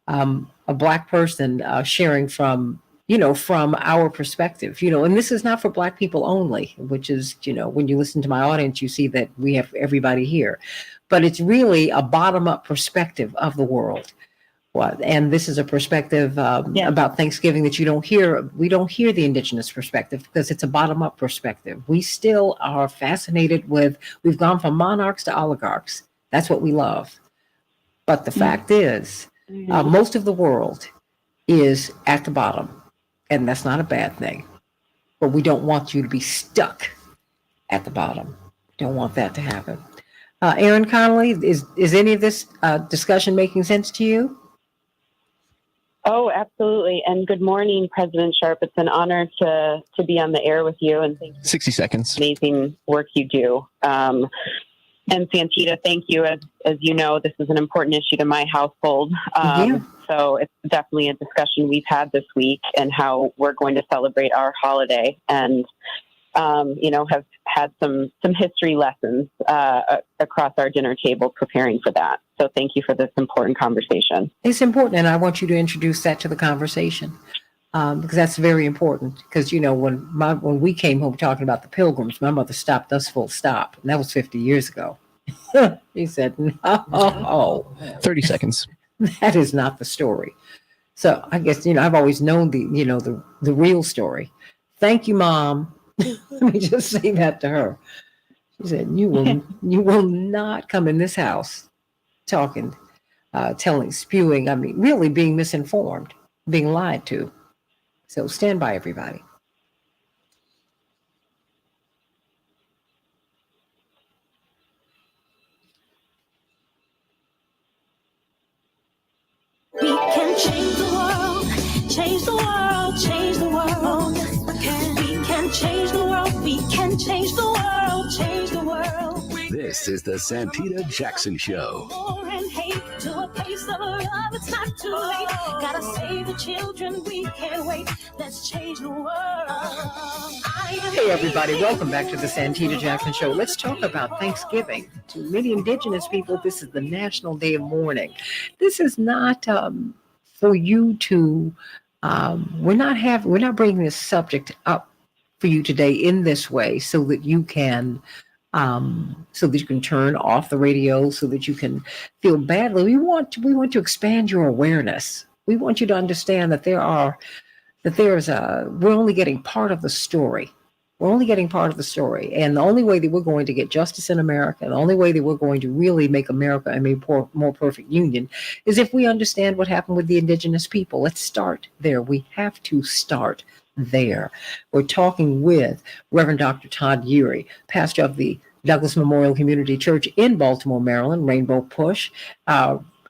a Black person sharing from our perspective, and this is not for Black people only, which is, when you listen to my audience, you see that we have everybody here, but it's really a bottom-up perspective of the world. And this is a perspective about Thanksgiving that we don't hear the indigenous perspective because it's a bottom-up perspective. We still are fascinated we've gone from monarchs to oligarchs. That's what we love. But the fact is, most of the world is at the bottom, and that's not a bad thing. But we don't want you to be stuck at the bottom. Don't want that to happen. Aaron Connolly, is any of this discussion making sense to you? Oh, absolutely. And good morning, President Sharp. It's an honor to be on the air with you. And thank you 60 seconds. Amazing work you do. And Santita, thank you. As you know, this is an important issue to my household. So it's definitely a discussion we've had this week and how we're going to celebrate our holiday. And have had some history lessons across our dinner table preparing for that. So thank you for this important conversation. It's important, and I want you to introduce that to the conversation because that's very important. Because when we came home talking about the Pilgrims, my mother stopped us full stop, and that was 50 years ago. He said, "No, 30 seconds. That is not the story." So I guess I've always known the real story. Thank you, Mom. Let me just say that to her. She said, "You will not come in this house talking, telling, spewing. I mean, really being misinformed, being lied to. So stand by, everybody." We can change the world, change the world, change the world. We can change the world, we can change the world, change the world. This is the Santita Jackson Show. War and hate to a place of love, it's not too late. Gotta save the children, we can't wait. Let's change the world. Hey, everybody. Welcome back to the Santita Jackson Show. Let's talk about Thanksgiving. To many indigenous people, this is the National Day of Mourning. This is not for you to, we're not bringing this subject up for you today in this way so that you can turn off the radio, so that you can feel badly. We want to expand your awareness. We want you to understand that we're only getting part of the story. We're only getting part of the story. And the only way that we're going to get justice in America, the only way that we're going to really make America a more perfect union is if we understand what happened with the indigenous people. Let's start there. We have to start there. We're talking with Reverend Dr. Todd Urey, pastor of the Douglas Memorial Community Church in Baltimore, Maryland, Rainbow Push,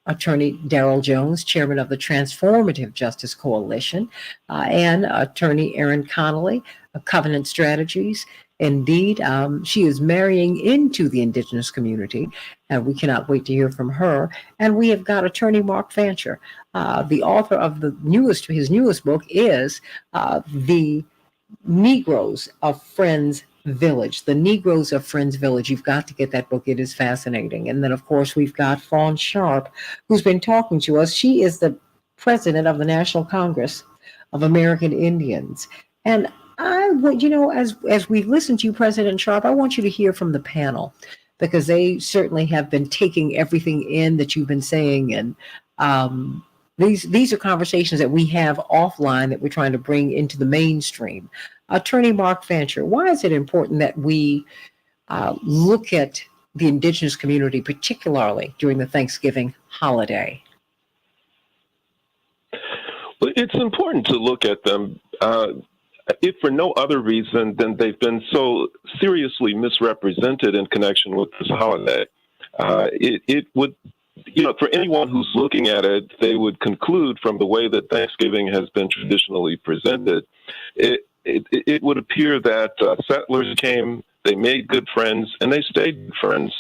Attorney Darrell Jones, chairman of the Transformative Justice Coalition, and Attorney Erin Connolly, Covenant Strategies. Indeed, she is marrying into the indigenous community, and we cannot wait to hear from her. And we have got Attorney Mark Fancher, the author of his newest book is The Negroes of Friends Village. The Negroes of Friends Village. You've got to get that book. It is fascinating. And then, of course, we've got Fawn Sharp, who's been talking to us. She is the president of the National Congress of American Indians. And as we've listened to you, President Sharp, I want you to hear from the panel, because they certainly have been taking everything in that you've been saying. And these are conversations that we have offline that we're trying to bring into the mainstream. Attorney Mark Fancher, why is it important that we look at the indigenous community, particularly during the Thanksgiving holiday? Well, it's important to look at them, if for no other reason than they've been so seriously misrepresented in connection with this holiday. It would, for anyone who's looking at it, they would conclude from the way that Thanksgiving has been traditionally presented, it would appear that settlers came, they made good friends, and they stayed good friends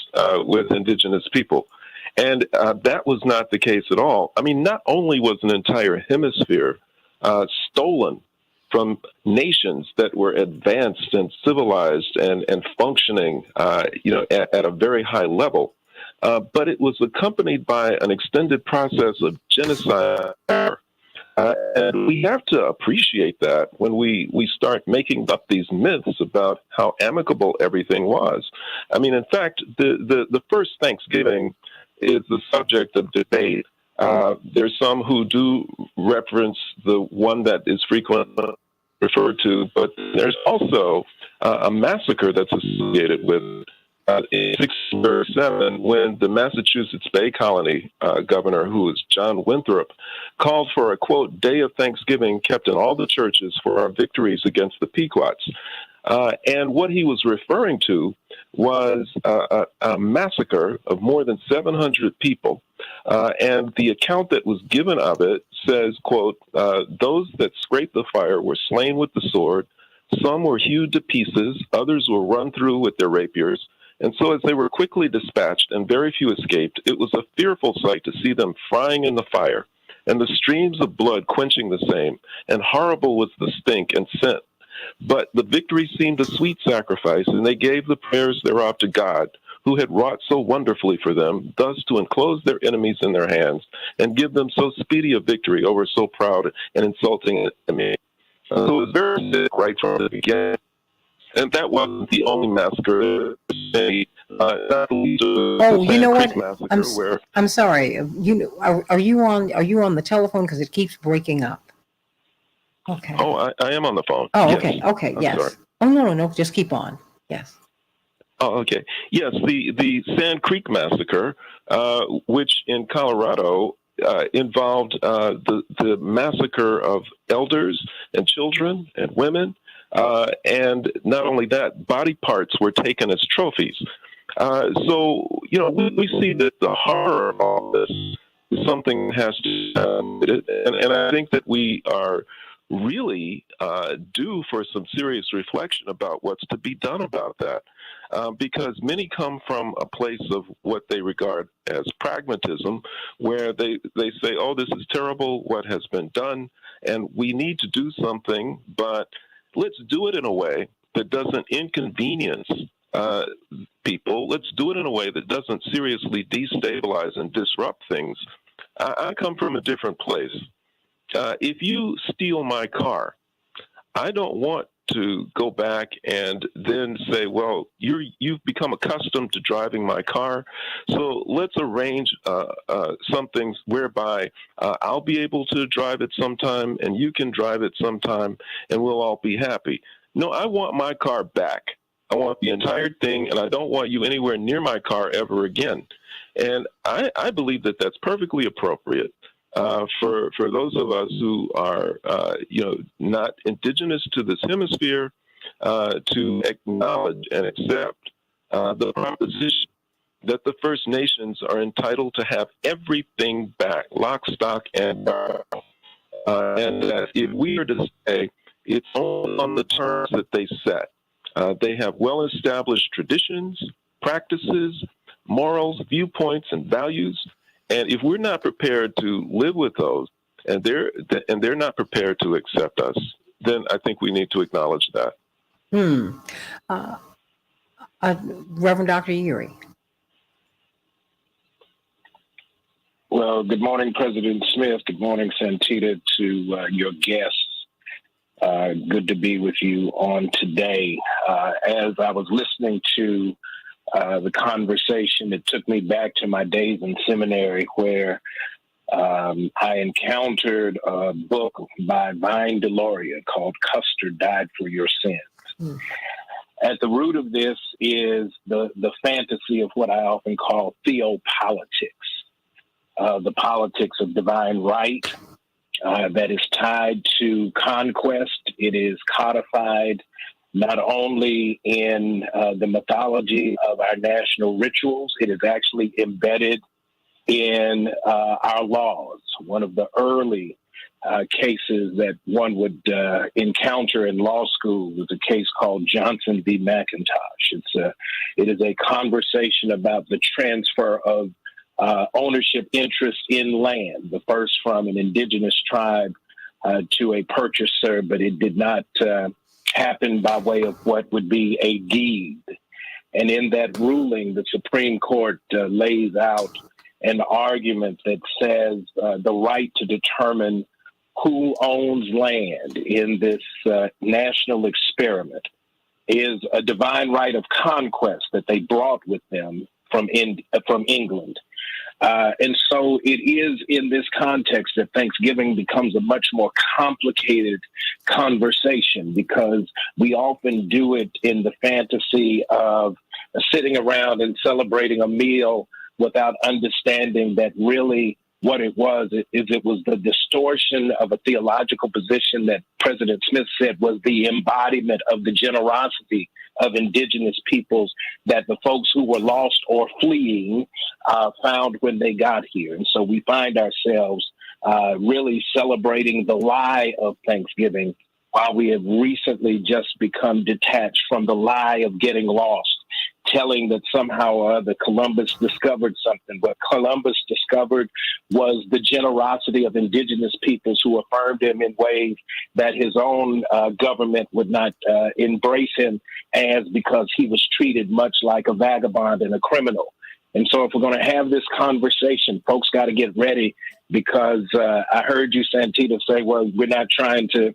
with indigenous people. And that was not the case at all. I mean, not only was an entire hemisphere stolen from nations that were advanced and civilized and functioning, at a very high level, but it was accompanied by an extended process of genocide. And we have to appreciate that when we start making up these myths about how amicable everything was. I mean, in fact, the first Thanksgiving is the subject of debate. There's some who do reference the one that is frequently referred to, but there's also a massacre that's associated with in 1637, when the Massachusetts Bay Colony governor, who is John Winthrop, called for a, quote, day of Thanksgiving kept in all the churches for our victories against the Pequots. And what he was referring to was a massacre of more than 700 people. And the account that was given of it says, quote, those that scraped the fire were slain with the sword. Some were hewed to pieces. Others were run through with their rapiers. And so as they were quickly dispatched and very few escaped, it was a fearful sight to see them frying in the fire, and the streams of blood quenching the same, and horrible was the stink and scent. But the victory seemed a sweet sacrifice, and they gave the prayers thereof to God, who had wrought so wonderfully for them, thus to enclose their enemies in their hands, and give them so speedy a victory over so proud and insulting enemy. So it was very sick right from the beginning. And that wasn't the only massacre. Oh, you know what? I'm sorry. Are you on the telephone? Because it keeps breaking up. Okay. Oh, I am on the phone. Oh, Yes. okay. Okay. I'm Yes. sorry. Oh, no. Just keep on. Yes. Oh, okay. Yes, the Sand Creek Massacre, which in Colorado involved the massacre of elders and children and women. And not only that, body parts were taken as trophies. So, we see that the horror of all this is something that has to and I think that we are really due for some serious reflection about what's to be done about that. Because many come from a place of what they regard as pragmatism, where they say, oh, this is terrible, what has been done, and we need to do something, but let's do it in a way that doesn't inconvenience people. Let's do it in a way that doesn't seriously destabilize and disrupt things. I come from a different place. If you steal my car, I don't want to go back and then say, well, you've become accustomed to driving my car, so let's arrange something whereby I'll be able to drive it sometime and you can drive it sometime and we'll all be happy. No, I want my car back. I want the entire thing, and I don't want you anywhere near my car ever again. And I believe that that's perfectly appropriate. For those of us who are, not indigenous to this hemisphere, to acknowledge and accept the proposition that the First Nations are entitled to have everything back, lock, stock, and barrel. And that if we are to say it's only on the terms that they set, they have well-established traditions, practices, morals, viewpoints, and values. And if we're not prepared to live with those, and they're not prepared to accept us, then I think we need to acknowledge that. Reverend Dr. Uri. Well, good morning, President Smith. Good morning, Santita, to your guests. Good to be with you on today. As I was listening to the conversation, it took me back to my days in seminary where I encountered a book by Vine Deloria called Custer Died for Your Sins. At the root of this is the fantasy of what I often call theopolitics, the politics of divine right that is tied to conquest. It is codified not only in the mythology of our national rituals, it is actually embedded in our laws. One of the early cases that one would encounter in law school was a case called Johnson v. McIntosh. It is a conversation about the transfer of ownership interest in land, the first from an indigenous tribe to a purchaser, but it did not happen by way of what would be a deed. And in that ruling, the Supreme Court lays out an argument that says the right to determine who owns land in this national experiment is a divine right of conquest that they brought with them from England. And so it is in this context that Thanksgiving becomes a much more complicated conversation, because we often do it in the fantasy of sitting around and celebrating a meal without understanding that really what it was the distortion of a theological position that President Smith said was the embodiment of the generosity of indigenous peoples that the folks who were lost or fleeing found when they got here. And so we find ourselves really celebrating the lie of Thanksgiving while we have recently just become detached from the lie of getting lost telling that somehow or other Columbus discovered something. What Columbus discovered was the generosity of indigenous peoples who affirmed him in ways that his own government would not embrace him as, because he was treated much like a vagabond and a criminal. And so if we're going to have this conversation, folks got to get ready, because I heard you, Santita, say, well, we're not trying to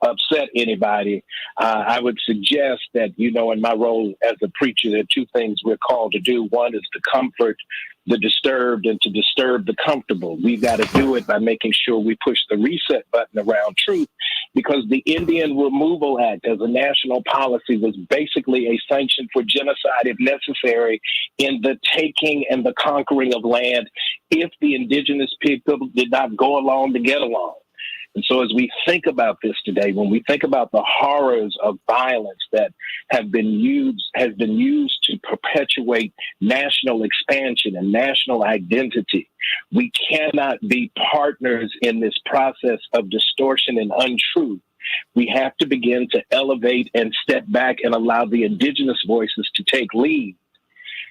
upset anybody. I would suggest that, in my role as a preacher, there are two things we're called to do. One is to comfort the disturbed and to disturb the comfortable. We've got to do it by making sure we push the reset button around truth, because the Indian Removal Act as a national policy was basically a sanction for genocide, if necessary, in the taking and the conquering of land if the indigenous people did not go along to get along. And so as we think about this today, when we think about the horrors of violence that has been used to perpetuate national expansion and national identity, we cannot be partners in this process of distortion and untruth. We have to begin to elevate and step back and allow the indigenous voices to take lead,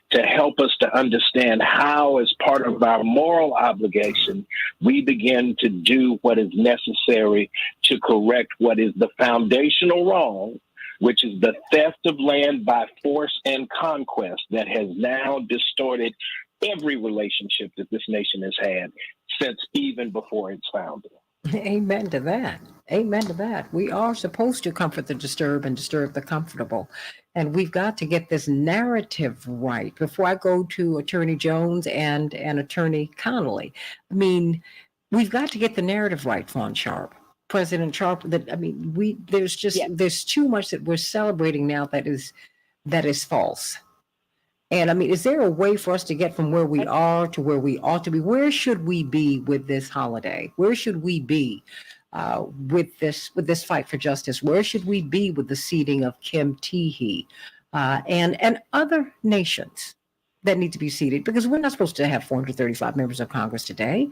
to help us to understand how, as part of our moral obligation, we begin to do what is necessary to correct what is the foundational wrong, which is the theft of land by force and conquest that has now distorted every relationship that this nation has had since even before its founding. Amen to that. Amen to that. We are supposed to comfort the disturbed and disturb the comfortable. And we've got to get this narrative right. Before I go to Attorney Jones and Attorney Connolly, we've got to get the narrative right, Fawn Sharp. President Sharp, there's too much that we're celebrating now that is false. And is there a way for us to get from where we are to where we ought to be? Where should we be with this holiday? Where should we be with this fight for justice? Where should we be with the seating of Kim Teehee and other nations that need to be seated? Because we're not supposed to have 435 members of Congress today.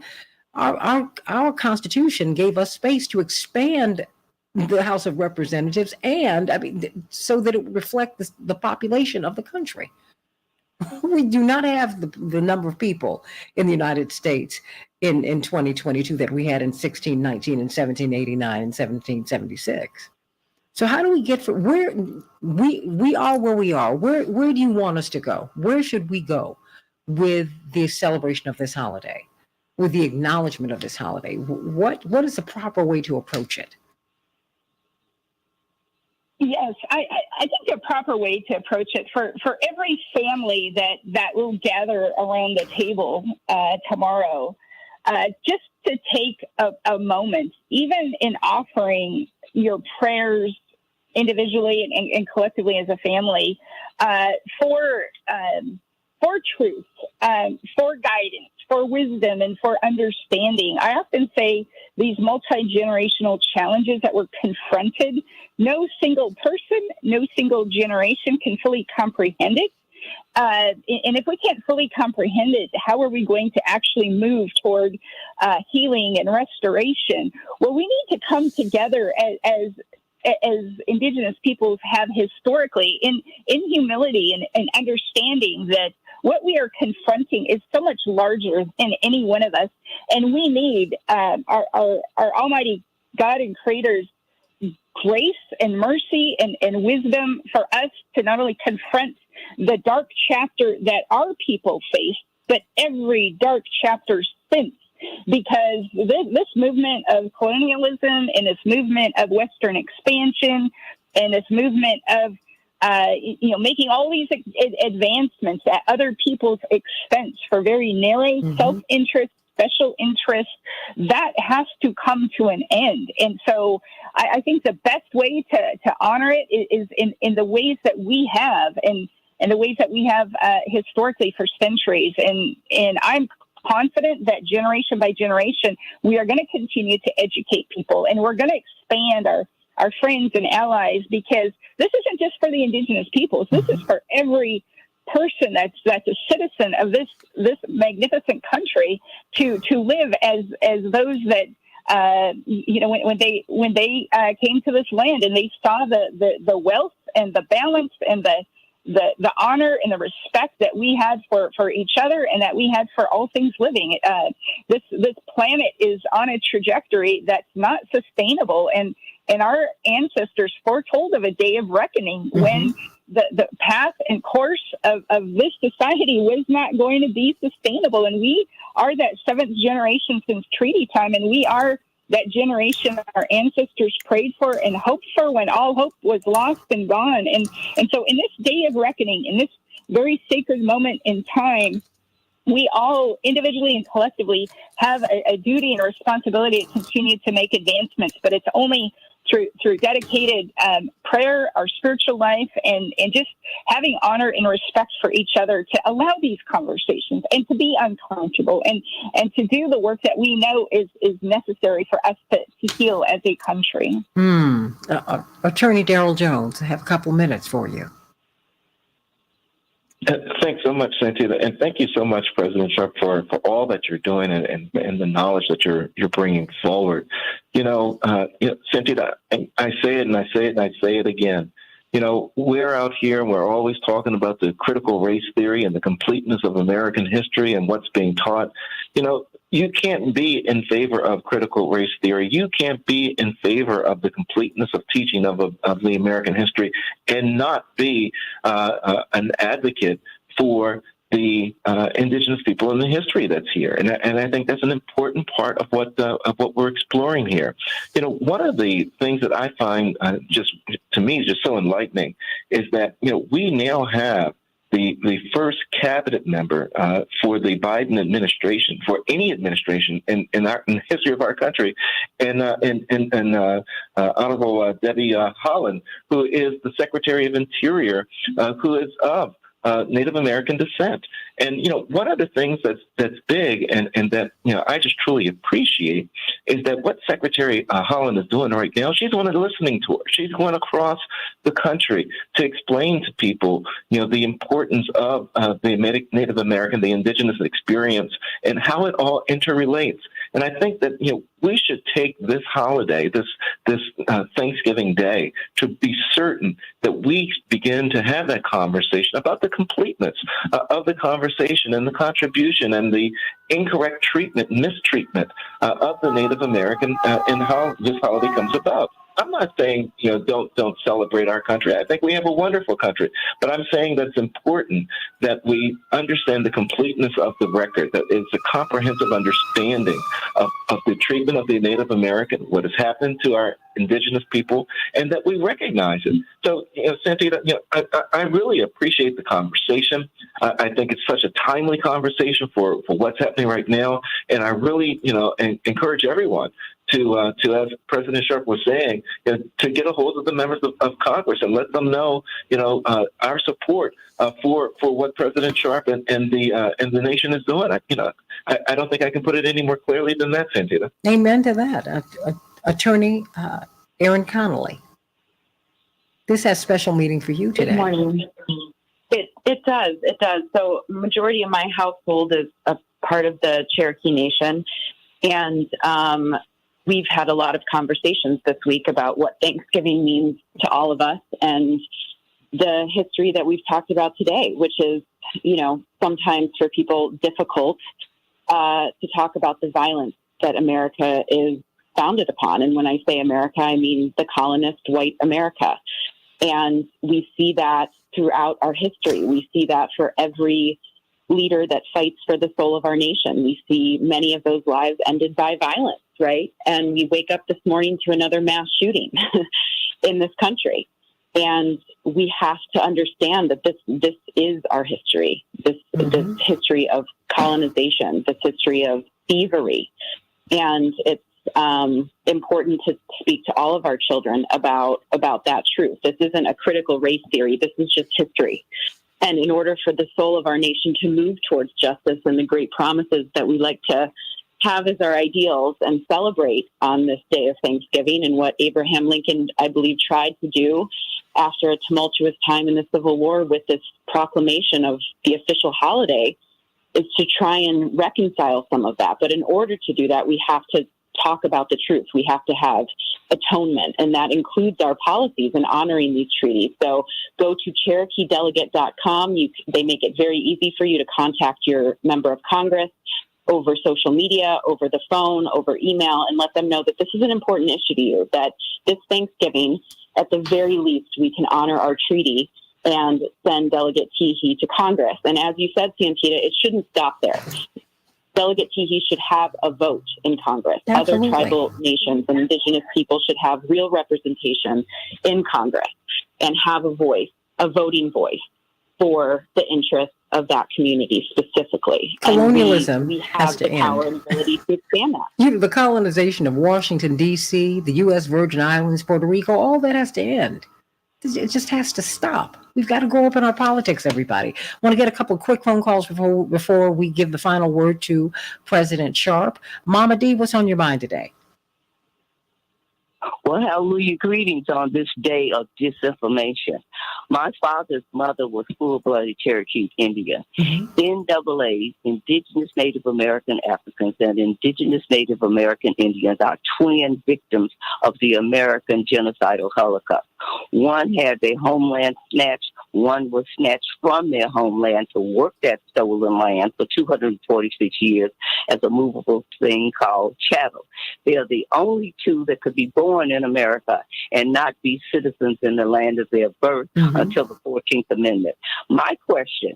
Our Constitution gave us space to expand the House of Representatives, and so that it would reflect the population of the country. We do not have the number of people in the United States in 2022 that we had in 1619 and 1789 and 1776. So how do we get from where we are where we are? Where do you want us to go? Where should we go with the celebration of this holiday, with the acknowledgement of this holiday? What is the proper way to approach it? Yes, I think the proper way to approach it for every family that will gather around the table tomorrow, just to take a moment, even in offering your prayers individually and collectively as a family, for truth, for guidance, for wisdom, and for understanding. I often say these multi-generational challenges that we're confronted, no single person, no single generation can fully comprehend it. And if we can't fully comprehend it, how are we going to actually move toward healing and restoration? Well, we need to come together as Indigenous peoples have historically in humility and understanding that what we are confronting is so much larger than any one of us. And we need our Almighty God and Creator's grace and mercy and wisdom for us to not only confront the dark chapter that our people face, but every dark chapter since. Because this movement of colonialism and this movement of Western expansion and this movement of making all these advancements at other people's expense for very narrow self-interest, special interest, that has to come to an end. And so I think the best way to honor it is in the ways that we have and the ways that we have historically for centuries. And I'm confident that generation by generation, we are going to continue to educate people, and we're going to expand our friends and allies, because this isn't just for the Indigenous peoples. This is for every person that's a citizen of this magnificent country to live as those that when they came to this land and they saw the wealth and the balance and the honor and the respect that we had for each other and that we had for all things living. This planet is on a trajectory that's not sustainable, and our ancestors foretold of a day of reckoning when the path and course of this society was not going to be sustainable. And we are that seventh generation since treaty time, and we are that generation our ancestors prayed for and hoped for when all hope was lost and gone. And so in this day of reckoning, in this very sacred moment in time, we all individually and collectively have a duty and a responsibility to continue to make advancements, but it's only through dedicated prayer, our spiritual life, and just having honor and respect for each other to allow these conversations and to be uncomfortable and to do the work that we know is necessary for us to heal as a country. Attorney Darrell Jones, I have a couple minutes for you. Thanks so much, Santita, and thank you so much, President Sharp, for all that you're doing and the knowledge that you're bringing forward. Santita, I say it and I say it and I say it again. We're out here and we're always talking about the critical race theory and the completeness of American history and what's being taught. You can't be in favor of critical race theory. You can't be in favor of the completeness of teaching of the American history and not be an advocate for the indigenous people in the history that's here. And I think that's an important part of what we're exploring here. One of the things that I find just so enlightening is that, we now have the first cabinet member for the Biden administration, for any administration in the history of our country, and Honorable Debbie Haaland, who is the Secretary of Interior, who is of Native American descent. And, one of the things that's big and that, I just truly appreciate is that what Secretary Haaland is doing right now, she's on a listening tour. She's going across the country to explain to people, the importance of the Native American, the indigenous experience, and how it all interrelates. And I think that, we should take this holiday, this Thanksgiving Day, to be certain that we begin to have that conversation about the completeness of the conversation and the contribution and the incorrect treatment, mistreatment of the Native American and how this holiday comes about. I'm not saying, don't celebrate our country. I think we have a wonderful country. But I'm saying that it's important that we understand the completeness of the record, that it's a comprehensive understanding of the treatment of the Native American, what has happened to our indigenous people, and that we recognize it. So, Santita, I really appreciate the conversation. I think it's such a timely conversation for what's happening right now. And I really, encourage everyone to, as President Sharp was saying, to get a hold of the members of Congress and let them know, our support for what President Sharp and the nation is doing. I don't think I can put it any more clearly than that, Santita. Amen to that. Attorney Erin Connolly, this has a special meaning for you today. Good morning. It does. So majority of my household is a part of the Cherokee Nation, and we've had a lot of conversations this week about what Thanksgiving means to all of us and the history that we've talked about today, which is, sometimes for people difficult to talk about the violence that America is founded upon. And when I say America, I mean the colonist white America. And we see that throughout our history. We see that for every leader that fights for the soul of our nation. We see many of those lives ended by violence, right? And we wake up this morning to another mass shooting in this country. And we have to understand that this is our history, this history of colonization, this history of thievery. And it's important to speak to all of our children about that truth. This isn't a critical race theory. This is just history. And in order for the soul of our nation to move towards justice and the great promises that we like to have as our ideals and celebrate on this day of Thanksgiving, and what Abraham Lincoln, I believe, tried to do after a tumultuous time in the Civil War with this proclamation of the official holiday, is to try and reconcile some of that. But in order to do that, we have to talk about the truth. We have to have atonement, and that includes our policies and honoring these treaties. So go to CherokeeDelegate.com. They make it very easy for you to contact your member of Congress over social media, over the phone, over email, and let them know that this is an important issue to you, that this Thanksgiving, at the very least, we can honor our treaty and send Delegate Teehee to Congress. And as you said, Santita, it shouldn't stop there. Delegate Teehee should have a vote in Congress. Absolutely. Other tribal nations and indigenous people should have real representation in Congress and have a voice, a voting voice for the interests of that community specifically. Colonialism and we has have to the end. power and ability to expand that. You know, the colonization of Washington, D.C., the U.S. Virgin Islands, Puerto Rico, all that has to end. It just has to stop. We've got to grow up in our politics, everybody. I want to get a couple of quick phone calls before we give the final word to President Sharp. Mama D, what's on your mind today? Well, hallelujah. Greetings on this day of disinformation. My father's mother was full-blooded Cherokee Indian. NAA, Indigenous Native American Africans, and Indigenous Native American Indians are twin victims of the American genocidal Holocaust. One had their homeland snatched. One was snatched from their homeland to work that stolen land for 246 years as a movable thing called chattel. They are the only two that could be born in America and not be citizens in the land of their birth until the 14th Amendment. My question,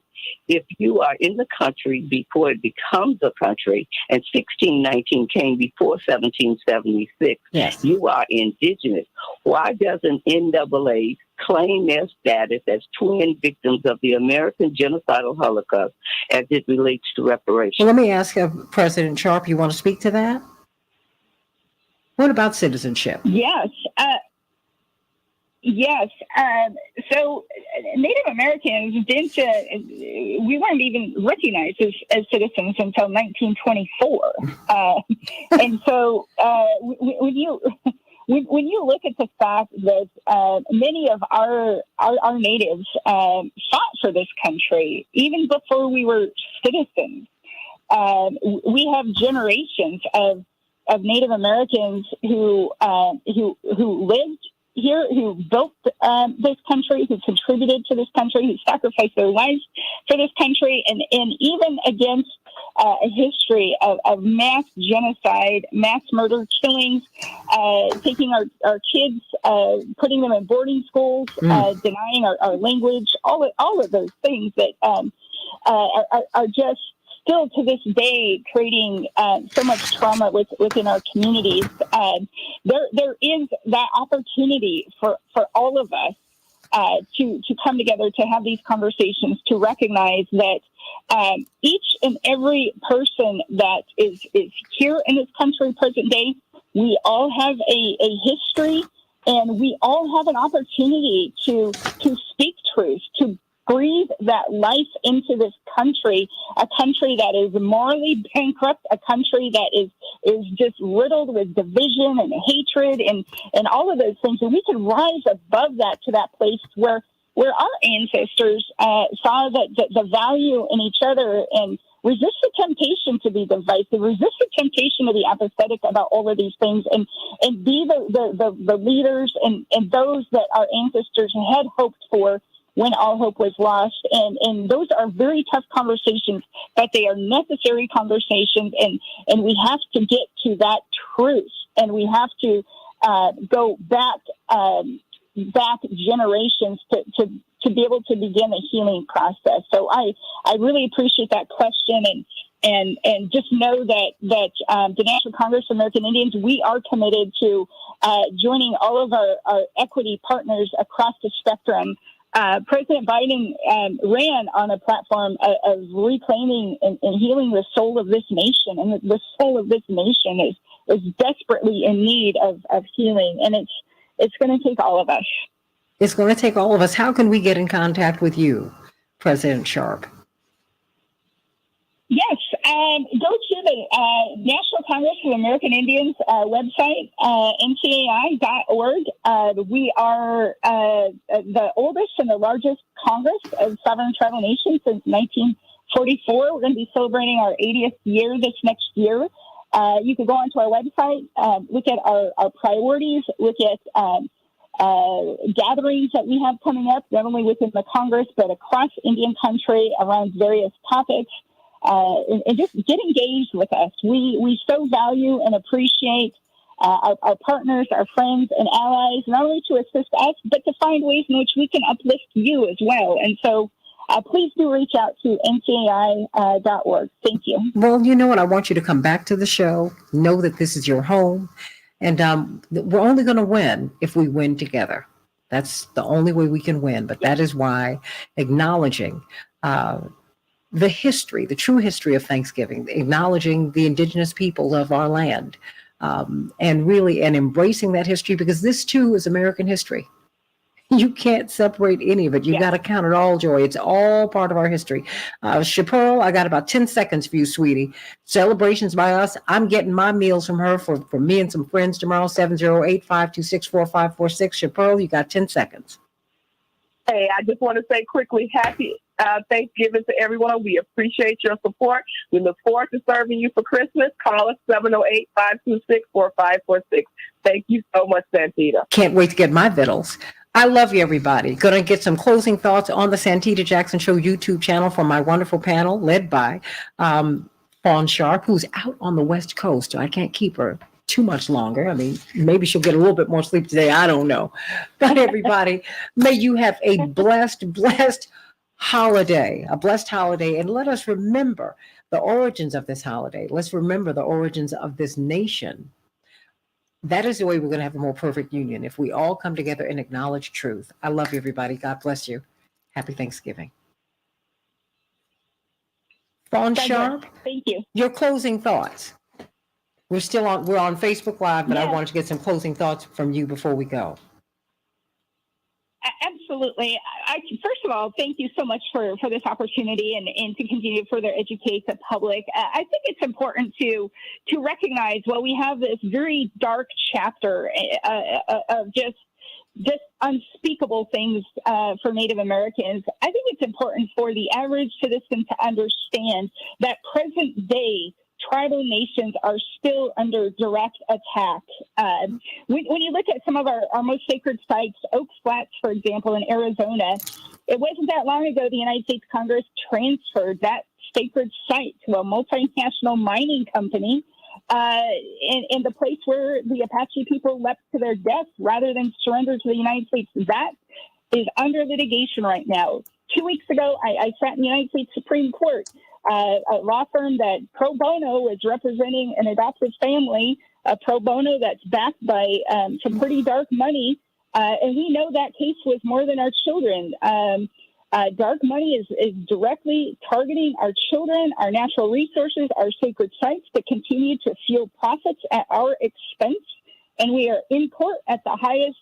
if you are in the country before it becomes a country, and 1619 came before 1776, yes, you are indigenous, why doesn't NAA claim their status as twin victims of the American genocidal Holocaust as it relates to reparations? Well, let me ask President Sharp, you want to speak to that? What about citizenship? Yes. Yes. So Native Americans didn't, we weren't even recognized as citizens until 1924. And so when you look at the fact that many of our natives fought for this country, even before we were citizens, we have generations of Native Americans who lived here, who built this country, who contributed to this country, who sacrificed their lives for this country, and even against a history of mass genocide, mass murder, killings, taking our kids, putting them in boarding schools, denying our language, all of those things that are just still to this day creating so much trauma within our communities. There is that opportunity for all of us to come together, to have these conversations, to recognize that each and every person that is here in this country present day, we all have a history, and we all have an opportunity to speak truth, to breathe that life into this country, a country that is morally bankrupt, a country that is just riddled with division and hatred and all of those things. And we can rise above that to that place where our ancestors saw the value in each other and resist the temptation to be divisive, resist the temptation to be apathetic about all of these things, and be the leaders and those that our ancestors had hoped for when all hope was lost. And those are very tough conversations, but they are necessary conversations, and we have to get to that truth, and we have to go back generations to be able to begin a healing process. So I really appreciate that question, and just know that the National Congress of American Indians, we are committed to joining all of our equity partners across the spectrum. President Biden ran on a platform of reclaiming and healing the soul of this nation, and the soul of this nation is desperately in need of healing, and it's going to take all of us. It's going to take all of us. How can we get in contact with you, President Sharp? Yes, go to the National Congress of American Indians website, ncai.org. We are the oldest and the largest Congress of sovereign tribal nations since 1944. We're going to be celebrating our 80th year this next year. You can go onto our website, look at our priorities, look at gatherings that we have coming up, not only within the Congress, but across Indian country around various topics, and just get engaged with us. We so value and appreciate our partners, our friends, and allies, not only to assist us, but to find ways in which we can uplift you as well. And so please do reach out to ncai.org. Thank you. Well, you know what? I want you to come back to the show. Know that this is your home. And we're only going to win if we win together. That's the only way we can win. But that is why acknowledging the history, the true history of Thanksgiving, acknowledging the indigenous people of our land, and embracing that history, because this too is American history. You can't separate any of it. You got to count it all, Joy. It's all part of our history. Chapeau, I got about 10 seconds for you, sweetie. Celebrations by us. I'm getting my meals from her for me and some friends tomorrow, 708-526-4546. Chapeau, you got 10 seconds. Hey, I just want to say quickly, happy Thanksgiving to everyone. We appreciate your support. We look forward to serving you for Christmas. Call us 708-526-4546. Thank you so much, Santita. Can't wait to get my vittles. I love you, everybody. Going to get some closing thoughts on the Santita Jackson Show YouTube channel from my wonderful panel led by Fawn Sharp, who's out on the West Coast. So I can't keep her too much longer. I mean, maybe she'll get a little bit more sleep today. I don't know. But everybody, may you have a blessed holiday, a blessed holiday. And let us remember the origins of this holiday. Let's remember the origins of this nation. That is the way we're going to have a more perfect union, if we all come together and acknowledge truth. I love you, everybody. God bless you. Happy Thanksgiving. Fawn Sharp, thank you. Your closing thoughts. We're on Facebook Live, but I wanted to get some closing thoughts from you before we go. Absolutely. First of all, thank you so much for this opportunity and to continue to further educate the public. I think it's important to recognize while we have this very dark chapter of just unspeakable things for Native Americans, I think it's important for the average citizen to understand that present day tribal nations are still under direct attack. When you look at some of our most sacred sites, Oaks Flats, for example, in Arizona, it wasn't that long ago the United States Congress transferred that sacred site to a multinational mining company in the place where the Apache people leapt to their death rather than surrender to the United States. That is under litigation right now. 2 weeks ago, I sat in the United States Supreme Court. A law firm that pro bono is representing an adoptive family, a pro bono that's backed by some pretty dark money. And we know that case was more than our children. Dark money is directly targeting our children, our natural resources, our sacred sites to continue to fuel profits at our expense. And we are in court at the highest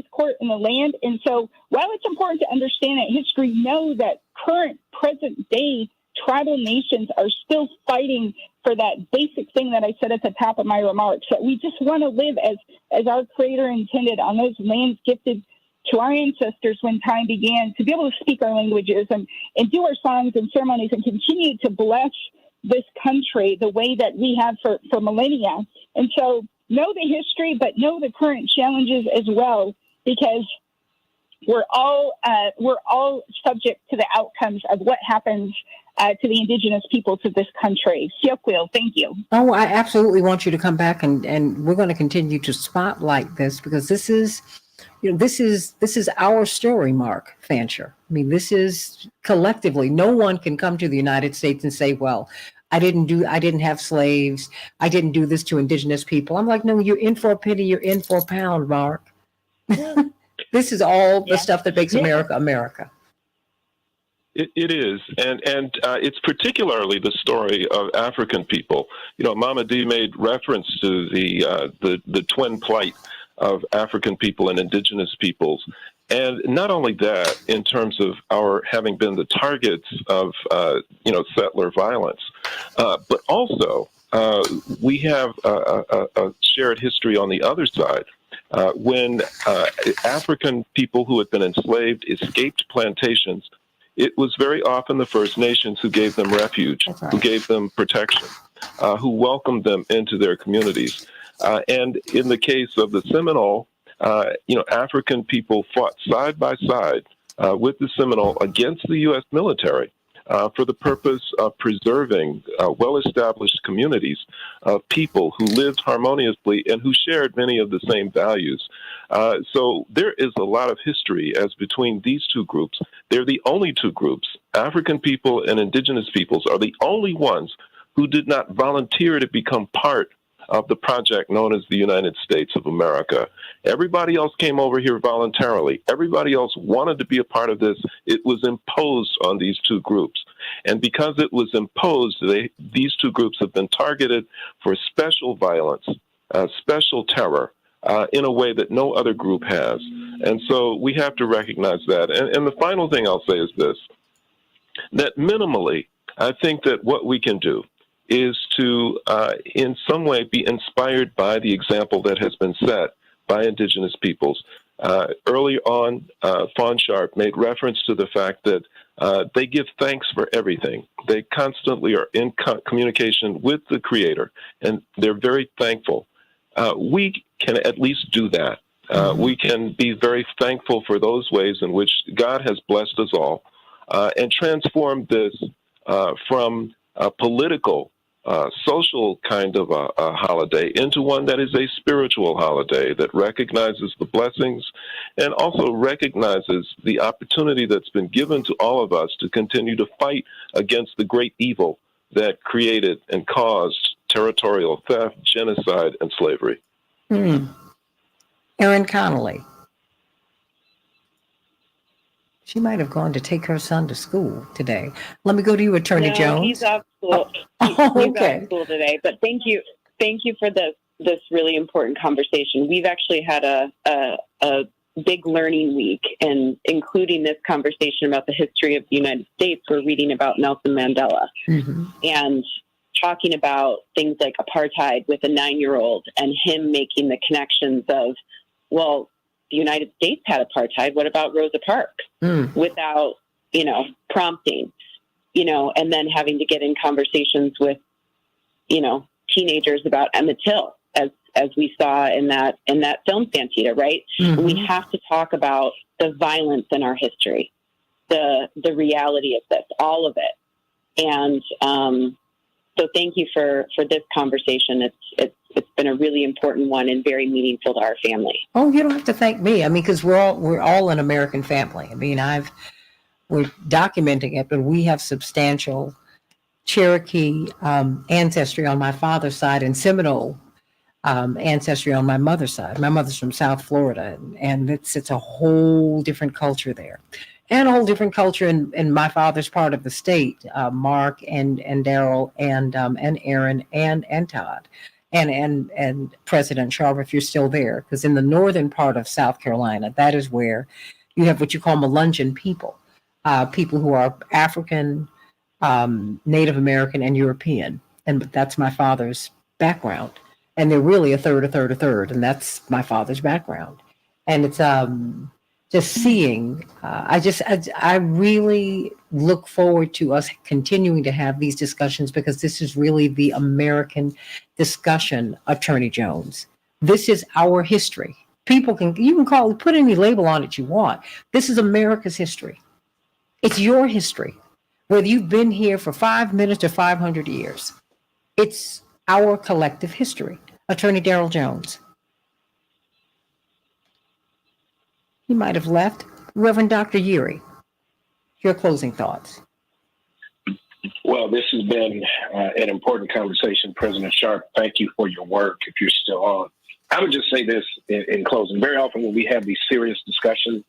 court in the land. And so while it's important to understand that history, know that current present day tribal nations are still fighting for that basic thing that I said at the top of my remarks, that we just want to live as our Creator intended on those lands gifted to our ancestors when time began, to be able to speak our languages and do our songs and ceremonies and continue to bless this country the way that we have for millennia. And so know the history, but know the current challenges as well, because we're all subject to the outcomes of what happens to the indigenous peoples of this country. Siokwill, thank you. Oh, I absolutely want you to come back, and we're going to continue to spotlight this, because this is our story, Mark Fancher. I mean, this is collectively. No one can come to the United States and say, well, I didn't have slaves. I didn't do this to indigenous people. I'm like, no, you're in for a penny, you're in for a pound, Mark. This is all the stuff that makes America, America. It is, and it's particularly the story of African people. You know, Mama D made reference to the twin plight of African people and indigenous peoples, and not only that, in terms of our having been the targets of settler violence, but also we have a shared history on the other side. When African people who had been enslaved escaped plantations, it was very often the First Nations who gave them refuge, who gave them protection. who welcomed them into their communities. And in the case of the Seminole, African people fought side by side with the Seminole against the U.S. military for the purpose of preserving well-established communities of people who lived harmoniously and who shared many of the same values. So there is a lot of history as between these two groups. They're the only two groups. African people and indigenous peoples are the only ones who did not volunteer to become part of the project known as the United States of America. Everybody else came over here voluntarily. Everybody else wanted to be a part of this. It was imposed on these two groups. And because it was imposed, these two groups have been targeted for special violence, special terror, in a way that no other group has. And so we have to recognize that. And the final thing I'll say is this, that minimally, I think that what we can do is to, in some way, be inspired by the example that has been set by indigenous peoples. Early on, Fawn Sharp made reference to the fact that they give thanks for everything. They constantly are in communication with the Creator, and they're very thankful. We can at least do that. We can be very thankful for those ways in which God has blessed us all, and transform this from a political, social kind of a holiday into one that is a spiritual holiday that recognizes the blessings and also recognizes the opportunity that's been given to all of us to continue to fight against the great evil that created and caused territorial theft, genocide, and slavery. Erin Connolly. She might have gone to take her son to school today. Let me go to you, Attorney Jones. He's off school. He's off school today. But thank you for this really important conversation. We've actually had a big learning week, and including this conversation about the history of the United States, we're reading about Nelson Mandela and talking about things like apartheid with a 9-year-old and him making the connections of, well, the United States had apartheid. What about Rosa Parks? Without, prompting, and then having to get in conversations with, teenagers about Emmett Till, as we saw in that film Santita, right? We have to talk about the violence in our history, the reality of this, all of it. And so thank you for this conversation. It's been a really important one and very meaningful to our family. Oh, you don't have to thank me. Because we're all an American family. We're documenting it, but we have substantial Cherokee ancestry on my father's side and Seminole ancestry on my mother's side. My mother's from South Florida, and it's a whole different culture there. And a whole different culture in my father's part of the state, Mark and Daryl and Aaron and Todd and President Sharp, if you're still there, because in the northern part of South Carolina, that is where you have what you call Melungeon people, people who are African, Native American, and European, and that's my father's background, and they're really a third, and that's my father's background, and it's just seeing, I really look forward to us continuing to have these discussions, because this is really the American discussion, Attorney Jones. This is our history. You can put any label on it you want. This is America's history. It's your history, whether you've been here for 5 minutes or 500 years. It's our collective history. Attorney Daryl Jones. He might have left. Reverend Dr. Yuri, your closing thoughts. Well, this has been an important conversation, President Sharp. Thank you for your work, if you're still on. I would just say this in closing. Very often when we have these serious discussions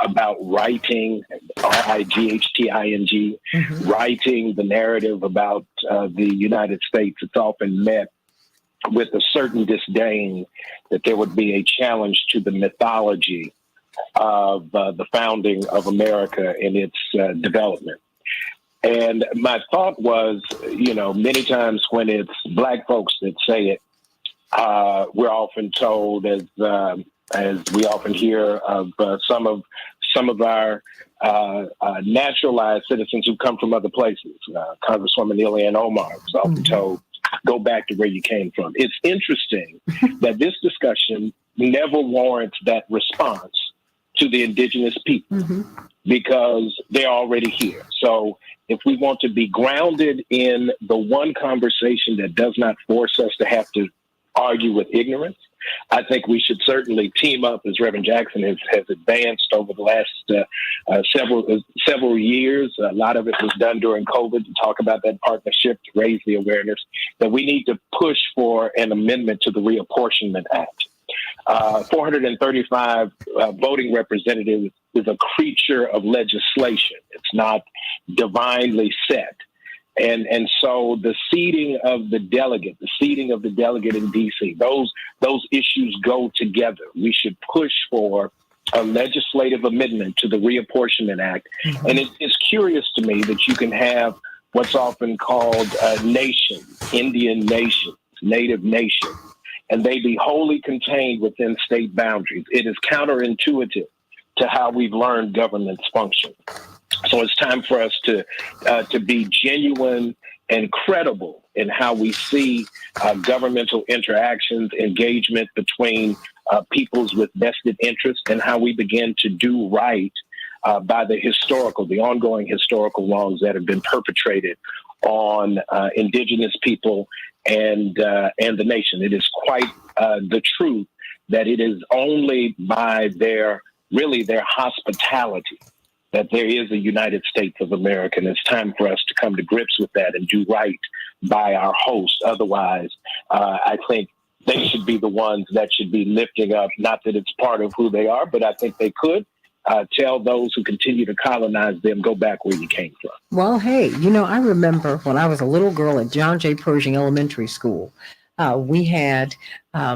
about writing, R-I-G-H-T-I-N-G, writing the narrative about the United States, it's often met with a certain disdain that there would be a challenge to the mythology of the founding of America and its development. And my thought was, many times when it's Black folks that say it, we're often told, as we often hear of some of our naturalized citizens who come from other places. Congresswoman Ilhan Omar was often told go back to where you came from. It's interesting that this discussion never warrants that response to the indigenous people because they're already here. So if we want to be grounded in the one conversation that does not force us to have to argue with ignorance, I think we should certainly team up, as Reverend Jackson has advanced over the last several years. A lot of it was done during COVID to talk about that partnership, to raise the awareness that we need to push for an amendment to the Reapportionment Act. 435 voting representatives is a creature of legislation. It's not divinely set. And so the seating of the delegate in D.C., those issues go together. We should push for a legislative amendment to the Reapportionment Act. And it's curious to me that you can have what's often called nations, Indian nations, Native nations, and they be wholly contained within state boundaries. It is counterintuitive to how we've learned governments function. So it's time for us to be genuine and credible in how we see governmental interactions, engagement between peoples with vested interests, and how we begin to do right by the ongoing historical wrongs that have been perpetrated on indigenous people and the nation. It is quite the truth that it is only by their hospitality that there is a United States of America. And it's time for us to come to grips with that and do right by our hosts. Otherwise, I think they should be the ones that should be lifting up, not that it's part of who they are, but I think they could tell those who continue to colonize them, go back where you came from. Well, hey, I remember when I was a little girl at John J. Pershing Elementary School, we had a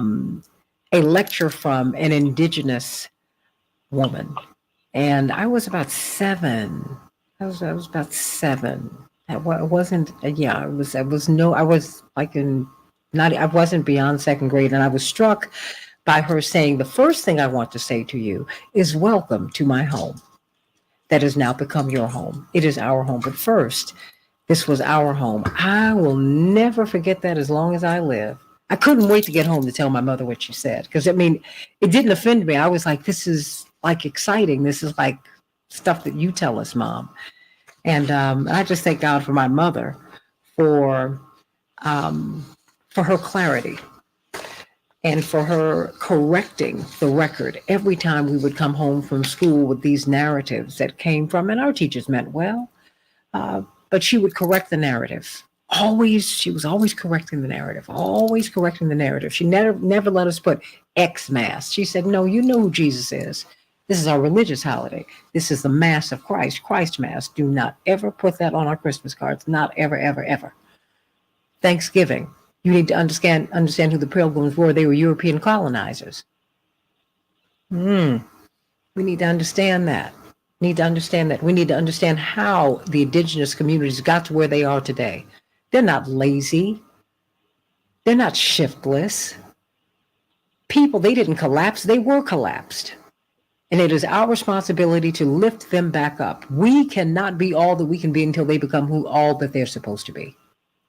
lecture from an indigenous woman. And I was about 7. I was about 7. I wasn't beyond second grade. And I was struck by her saying, the first thing I want to say to you is welcome to my home that has now become your home. It is our home. But first, this was our home. I will never forget that as long as I live. I couldn't wait to get home to tell my mother what she said. Because, it didn't offend me. I was like, this is like exciting. This is like stuff that you tell us, Mom. And I just thank God for my mother for her clarity and for her correcting the record every time we would come home from school with these narratives that came from, and our teachers meant well, but she would correct the narrative. She was always correcting the narrative, She never let us put Xmas. She said, no, you know who Jesus is. This is our religious holiday. This is the Mass of Christ, Christ Mass. Do not ever put that on our Christmas cards. Not ever, ever, ever. Thanksgiving. You need to understand who the Pilgrims were. They were European colonizers. We need to understand that. We need to understand how the indigenous communities got to where they are today. They're not lazy. They're not shiftless. People, they didn't collapse. They were collapsed. And it is our responsibility to lift them back up. We cannot be all that we can be until they become all that they're supposed to be.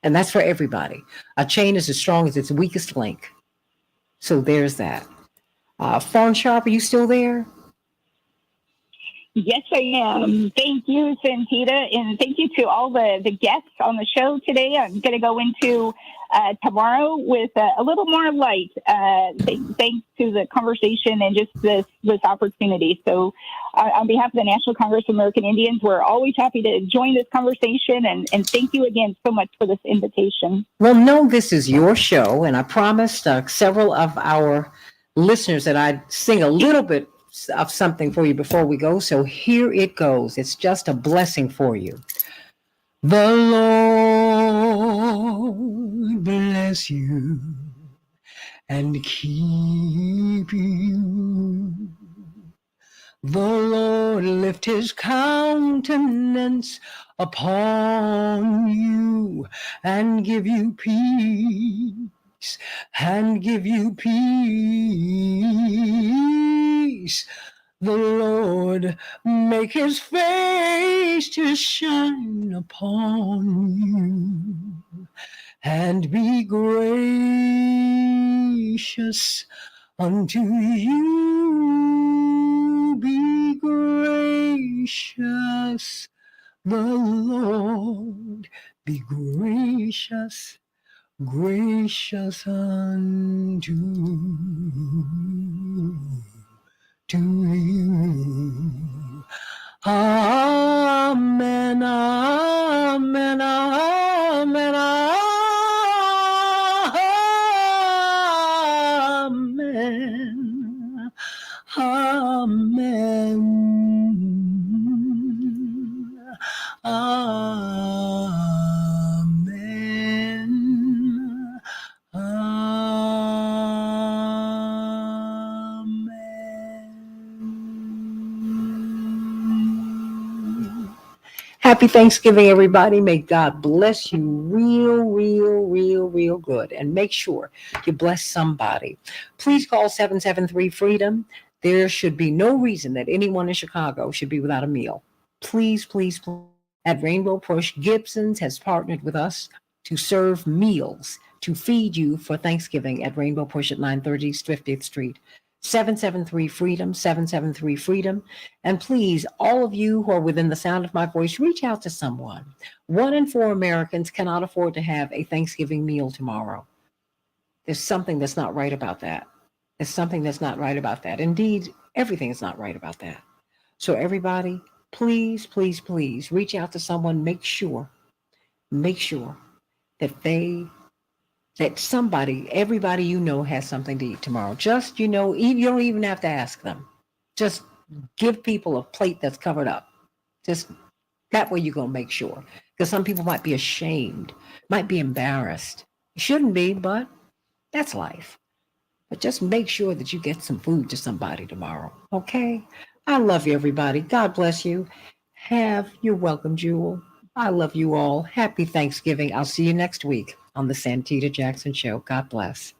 And that's for everybody. A chain is as strong as its weakest link. So there's that. Fawn Sharp, are you still there? Yes, I am. Thank you, Santita, and thank you to all the guests on the show today. I'm going to go into tomorrow with a little more light, thanks to the conversation and just this opportunity. So on behalf of the National Congress of American Indians, we're always happy to join this conversation, and thank you again so much for this invitation. Well, no, this is your show, and I promised several of our listeners that I'd sing a little bit of something for you before we go. So here it goes. It's just a blessing for you. The Lord bless you and keep you. The Lord lift his countenance upon you and give you peace. And give you peace. The Lord make his face to shine upon you and be gracious unto you. Be gracious, the Lord be gracious, gracious unto you. Amen, amen, amen, amen, amen, amen, Happy Thanksgiving, everybody. May God bless you real good. And make sure you bless somebody. Please call 773-FREEDOM. There should be no reason that anyone in Chicago should be without a meal. Please, please, please. At Rainbow Push, Gibson's has partnered with us to serve meals to feed you for Thanksgiving at Rainbow Push at 930 50th Street. 773-FREEDOM, 773-FREEDOM. And please, all of you who are within the sound of my voice, reach out to someone. 1 in 4 Americans cannot afford to have a Thanksgiving meal tomorrow. There's something that's not right about that. There's something that's not right about that. Indeed, everything is not right about that. So everybody, please, please, please reach out to someone. Make sure that somebody, everybody you know has something to eat tomorrow. Just, you don't even have to ask them. Just give people a plate that's covered up. Just that way you're going to make sure. Because some people might be ashamed, might be embarrassed. Shouldn't be, but that's life. But just make sure that you get some food to somebody tomorrow. Okay? I love you, everybody. God bless you. You're welcome, Jewel. I love you all. Happy Thanksgiving. I'll see you next week on the Santita Jackson Show. God bless.